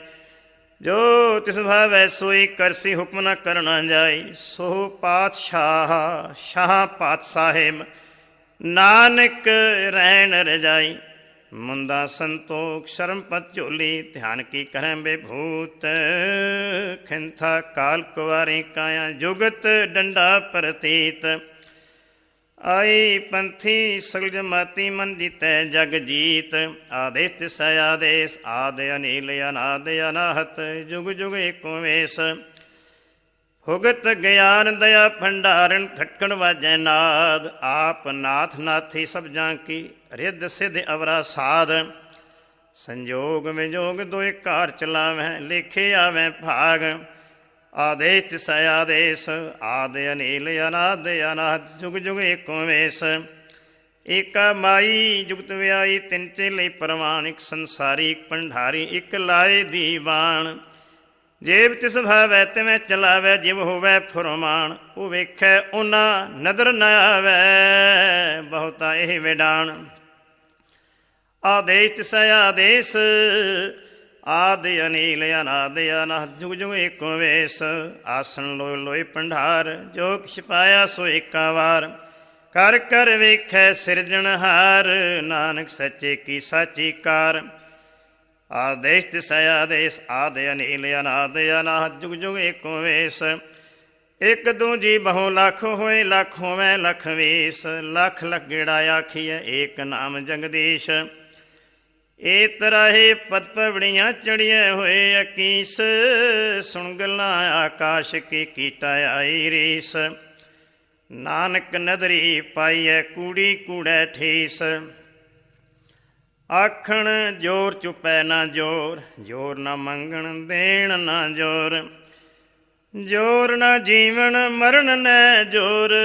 ਜੋ ਤਿਸ ਭਾਵੈ ਸੋਈ ਕਰਸੀ, ਹੁਕਮ ਨ ਕਰਨਾ ਜਾਈ। ਸੋ ਪਾਤਸ਼ਾਹ ਸ਼ਾਹ ਪਾਤ ਸਾਹਿਬ, ਨਾਨਕ ਰਹਿਣ ਰਜਾਈ। ਮੁੰਦਾ ਸੰਤੋਖ ਸ਼ਰਮ ਪਤ ਝੋਲੀ, ਧਿਆਨ ਕੀ ਕਰੈ ਬੇਭੂਤ। ਖਿੰਥਾ ਕਾਲ ਕੁਵਾਰੀ ਕਾਇਆ, ਜੁਗਤ ਡੰਡਾ ਪ੍ਰਤੀਤ। ਆਈ ਪੰਥੀ ਸਗਲ ਜਮਾਤੀ, ਮਨ ਜੀਤੈ ਜਗ ਜੀਤ। ਆਦੇਸ ਤਿਸੈ ਆਦੇਸ, ਆਦ ਅਨੀਲ ਅਨਾਦ ਅਨਾਹਤ। ਜੁਗ ਜੁਗ ਏਕੋ ਵੇਸ, ਭੁਗਤ ਗਿਆਨ ਦਇਆ ਭੰਡਾਰਨ। ਖਟਕਣ ਵਾਜੈ ਨਾਦ, ਆਪ ਨਾਥ ਨਾਥੀ ਸਭ ਜਾਂ ਕੀ। ਰਿੱਧ ਸਿੱਧ ਅਵਰਾ ਸਾਧ, ਸੰਜੋਗ ਵਿਜੋਗ ਦੋਇ ਕਾਰ ਚਲਾਵੈ। ਲੇਖੇ ਆਵੈ ਭਾਗ, ਆਦੇਸ਼ ਤਿਸੈ ਆਦੇਸ਼, ਆਦ ਅਨੀਲ ਅਨਾਦ ਅਨਾਦ, ਜੁਗ ਜੁਗ ਏਕੋ ਵੇਸ। ਏਕਾ ਮਾਈ ਜੁਗਤ ਵਿਆਈ, ਤਿੰਨ ਚੇਲੇ ਪ੍ਰਵਾਨ, ਇੱਕ ਸੰਸਾਰੀ ਇੱਕ ਭੰਡਾਰੀ, ਇੱਕ ਲਾਏ ਦੀਵਾਨ। ਜੇਬ ਤਿਸ ਭਾਵੈ ਤਿਵੇਂ ਚਲਾਵੈ, ਜਿਵ ਹੋਵੈ ਫੁਰਮਾਨ। ਉਹ ਵੇਖੈ ਉਹਨਾਂ ਨਦਰ ਨ ਆਵੈ, ਬਹੁਤਾ ਇਹ ਵਿਡਾਣ। ਆਦੇਸ਼ ਤਿਸੈ ਆਦੇਸ਼, ਆਦ ਅਨੀਲ ਅਨਾਦ ਅਨਾਦ, ਜੁਗ ਜੁਗ ਏਕੋ ਵੇਸ। ਆਸਣ ਲੋਇ ਲੋਇ ਭੰਡਾਰ, ਜੋ ਕਿਛ ਪਾਇਆ ਸੋ ਏਕਾ ਵਾਰ। ਕਰ ਕਰ ਵੇਖੈ ਸਿਰਜਣਹਾਰ, ਨਾਨਕ ਸੱਚੇ ਕੀ ਸਾਚੀ ਕਾਰ। ਆਦੇਸ਼ ਤਿਸੈ ਆਦੇਸ਼, ਆਦ ਅਨੀਲ ਅਨਾਦ ਅਨਾਦ, ਜੁਗ ਜੁਗ ਏਕੋ ਵੇਸ। ਇੱਕ ਦੂਜੀ ਬਹੁ ਲੱਖ ਹੋਏ, ਲੱਖ ਹੋਵੈ ਲੱਖ ਵੀਸ। ਲੱਖ ਲੱਖ ਗੇੜਾ ਆਖੀਐ, ਏਕ ਨਾਮ ਜਗਦੀਸ਼। ਏ ਤਰਾਹੇ ਪਦ ਪਵੜੀਆਂ ਚੜੀਏ ਹੋਏ ਅਕੀਸ। ਸੁਣ ਗੱਲਾਂ ਆਕਾਸ਼ ਕੀ ਕੀਟਾ ਆਈ ਰੀਸ। ਨਾਨਕ ਨਦਰੀ ਪਾਈਐ ਕੂੜੀ ਕੂੜੈ ਠੀਸ। ਆਖਣ ਜੋਰ ਚੁਪੈ ਨਾ ਜੋਰ, ਜੋਰ ਨਾ ਮੰਗਣ ਦੇਣ ਨਾ ਜੋਰ। ਜੋਰ ਨਾ ਜੀਵਨ ਮਰਨ ਨੈ ਜੋਰ,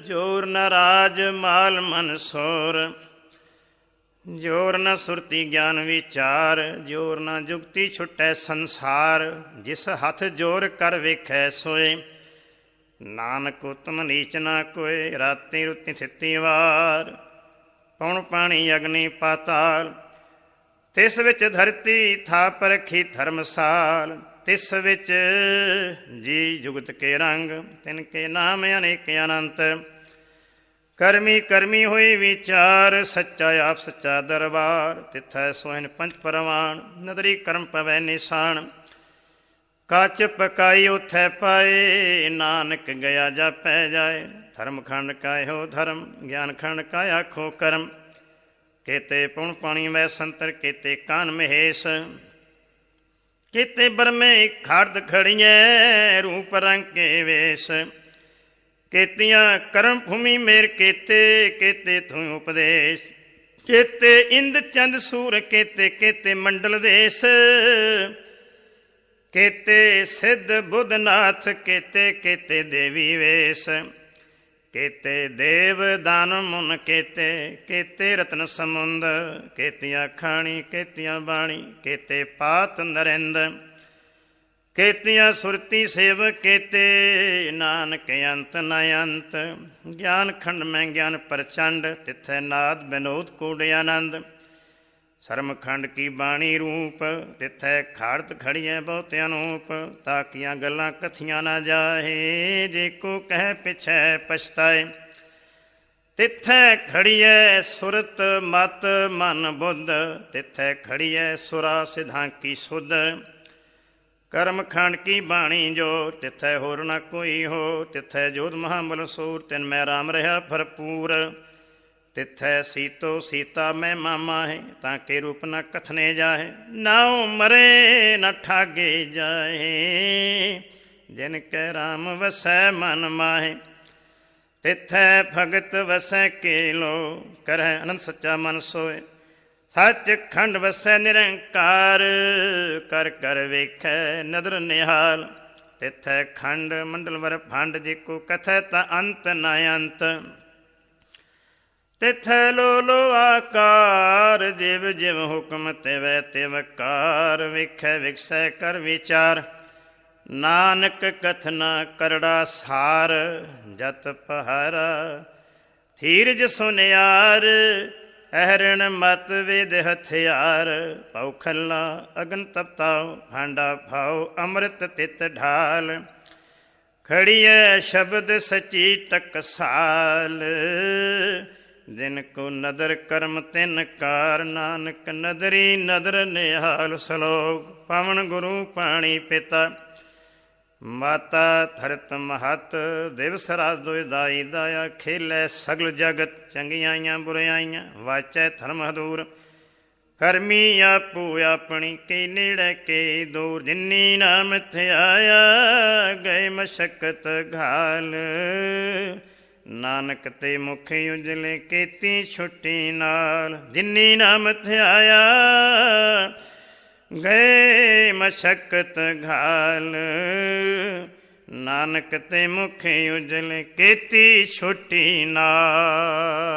ਜੋਰ ਨਾ ਰਾਜ ਮਾਲ ਮਨ ਸੋਰ। ਜੋਰ ਨਾ ਸੁਰਤੀ ਗਿਆਨ ਵਿਚਾਰ, ਜੋਰ ਨਾ ਜੁਗਤੀ ਛੁਟੈ ਸੰਸਾਰ। ਜਿਸ ਹੱਥ ਜੋਰ ਕਰ ਵੇਖੈ ਸੋਏ, ਨਾਨਕ ਉਤਮ ਨੀਚ ਨਾ ਕੋਏ। ਰਾਤੀ ਰੁਤੀ ਥਿੱਤੀ ਵਾਰ, ਪੌਣ ਪਾਣੀ ਅਗਨੀ ਪਾਤਾਲ। ਤਿਸ ਵਿੱਚ ਧਰਤੀ ਥਾਪ ਰਖੀ ਧਰਮਸਾਲ। ਤਿਸ ਵਿੱਚ ਜੀ ਜੁਗਤ ਕੇ ਰੰਗ, ਤਿਨ ਕੇ ਨਾਮ ਅਨੇਕ ਅਨੰਤ। ਕਰਮੀ ਕਰਮੀ ਹੋਈ ਵਿਚਾਰ, ਸੱਚਾ ਆਪ ਸੱਚਾ ਦਰਬਾਰ। ਤਿੱਥੈ ਸੋਹਿਨ ਪੰਜ ਪਰਵਾਨ, ਨਦਰੀ ਕਰਮ ਪਵੈ ਨਿਸ਼ਾਨ। ਕੱਚ ਪਕਾਈ ਉਥੈ ਪਾਏ, ਨਾਨਕ ਗਿਆ ਜਾਪੈ ਜਾਏ। ਧਰਮ ਖੰਡ ਕਾ ਇਹੋ ਧਰਮ, ਗਿਆਨ ਖੰਡ ਕਾ ਆਖੋ ਕਰਮ। ਕੇਤੇ ਪੁਣ ਪਾਣੀ ਵੈ ਸੰਤਰ, ਕੇਤੇ ਕਾਨ ਮਹੇਸ਼। ਕੇਤੇ ਬਰਮੇ ਖਾੜਦ ਖੜੀਐ, ਰੂਪ ਰੰਗ ਕੇ ਵੇਸ਼। ਕੇਤੀਆਂ ਕਰਮ ਭੂਮੀ ਮੇਰ ਕੇਤੇ, ਕੇਤੇ ਤੂੰ ਉਪਦੇਸ਼। ਕੇਤੇ ਇੰਦ ਚੰਦ ਸੂਰ, ਕੇਤੇ ਕੇਤੇ ਮੰਡਲ ਦੇਸ਼। ਕੇਤੇ ਸਿੱਧ ਬੁੱਧ ਨਾਥ, ਕੇਤੇ ਕੇਤੇ ਦੇਵੀ ਵੇਸ਼। ਕੇਤੇ ਦੇਵ ਦਾਨ ਮੁਨ, ਕੇਤੇ ਕੇਤੇ ਰਤਨ ਸਮੁੰਦ। ਕੇਤੀਆਂ ਖਾਣੀ ਕੇਤੀਆਂ ਬਾਣੀ, ਕੇਤੇ ਪਾਤ ਨਰਿੰਦ। ਕੇਤੀਆਂ ਸੁਰਤੀ ਸੇਵ, ਕੇਤੇ ਨਾਨਕ ਅੰਤ ਨ ਅੰਤ। ਗਿਆਨ ਖੰਡ ਮੈਂ ਗਿਆਨ ਪ੍ਰਚੰਡ, ਤਿੱਥੈ ਨਾਦ ਬਿਨੋਦ ਕੂੜ ਆਨੰਦ। ਸਰਮ ਖੰਡ ਕੀ ਬਾਣੀ ਰੂਪ, ਤਿੱਥੈ ਖਾੜਤ ਖੜੀਐ ਬਹੁਤ ਅਨੂਪ। ਤਾਕੀਆਂ ਗੱਲਾਂ ਕਥੀਆਂ ਨਾ ਜਾਹੇ, ਜੇ ਕੋ ਕਹਿ ਪਿਛੈ ਪਛਤਾਏ। ਤਿੱਥੈ ਖੜੀਐ ਸੁਰਤ ਮਤ ਮਨ ਬੁੱਧ, ਤਿੱਥੈ ਖੜੀਐ ਸੁਰਾ ਸਿਧਾਂ ਕੀ ਸੁਧ। ਕਰਮ ਖੰਡ ਕੀ ਬਾਣੀ ਜੋਰ, ਤਿੱਥੈ ਹੋਰ ਨਾ ਕੋਈ ਹੋ। ਤਿੱਥੈ ਜੋਧ ਮਹਾਬਲ ਸੂਰ, ਤਿਨ ਮੈਂ ਰਾਮ ਰਿਹਾ ਭਰਪੂਰ। ਤਿੱਥੈ ਸੀਤੋ ਸੀਤਾ ਮੈਂ ਮਾਮਾਹੇ, ਤਾਂ ਕੇ ਰੂਪ ਨਾ ਕਥਨੇ ਜਾਹੇ। ਨਾਉ ਮਰੇ ਨਾ ਠਾਗੇ ਜਾਹੇ, ਜਿਨ ਕੈ ਰਾਮ ਵਸੈ ਮਨ ਮਾਹੇ। ਤਿੱਥੈ ਭਗਤ ਵਸੈ ਕੇਲੋ, ਕਰਹਿ ਅਨੰਦ ਸੱਚਾ ਮਨ ਸੋਏ। ਸੱਚ ਖੰਡ ਵਸੈ ਨਿਰੰਕਾਰ, ਕਰ ਕਰ ਵੇਖੈ ਨਦਰ ਨਿਹਾਲ। ਤਿੱਥੈ ਖੰਡ ਮੰਡਲ ਵਰ ਭੰਡ, ਜੇ ਕੋ ਕਥੈ ਤਾਂ ਅੰਤ ਨ ਅੰਤ। ਤਿੱਥੈ ਲੋ ਲੋ ਆਕਾਰ, ਜਿਵ ਜਿਵ ਹੁਕਮ ਤਿਵੈ ਤਿਵ ਕਾਰ। ਵੇਖੈ ਵਿਖਸੈ ਕਰ ਵਿਚਾਰ, ਨਾਨਕ ਕਥਨਾ ਕਰੜਾ ਸਾਰ। ਜਤ ਪਹਾਰਾ ਧੀਰਜ ਸੁਨਿਆਰ, ਅਹਰਣ ਮਤ ਵੇਦ ਹਥਿਆਰ। ਪਉ ਖੱਲਾ ਅਗਨ ਤਪਤਾਉ, ਭਾਂਡਾ ਭਾਉ ਅੰਮ੍ਰਿਤ ਤਿਤ ਢਾਲ। ਖੜੀਐ ਸ਼ਬਦ ਸਚੀ ਟਕਸਾਲ, ਜਿਨ ਕੋ ਨਦਰ ਕਰਮ ਤਿਨ ਕਾਰ। ਨਾਨਕ ਨਦਰੀ ਨਦਰ ਨਿਹਾਲ। ਸਲੋਕ ਪਵਨ ਗੁਰੂ ਪਾਣੀ ਪਿਤਾ, ਮਾਤਾ ਧਰਤ ਮਹਤ। ਦਿਵਸ ਰਾਤ ਦੁਇ ਦਾਈ ਦਾਇਆ, ਖੇਲੈ ਸਗਲ ਜਗਤ। ਚੰਗਿਆਈਆਂ ਬੁਰਿਆਈਆਂ ਵਾਚੈ ਧਰਮ ਹਦੂਰ। ਕਰਮੀ ਆਪੂ ਆਪਣੀ, ਕੇ ਨੇੜੇ ਕੇ ਦੂਰ। ਜਿਨੀ ਨਾਮ ਥਿਆਇਆ, ਗਏ ਮਸ਼ਕਤ ਘਾਲ। ਨਾਨਕ ਤੇ ਮੁਖ ਉਜਲੇ, ਕੀਤੀ ਛੁੱਟੀ ਨਾਲ। ਜਿਨੀ ਨਾਮ ਥਿਆਇਆ, ਗਏ ਮਸ਼ਕਤ ਘਾਲ। ਨਾਨਕ ਤੇ ਮੁਖ ਉਜਲ ਕੀਤੀ ਛੋਟੀ ਨਾਰ।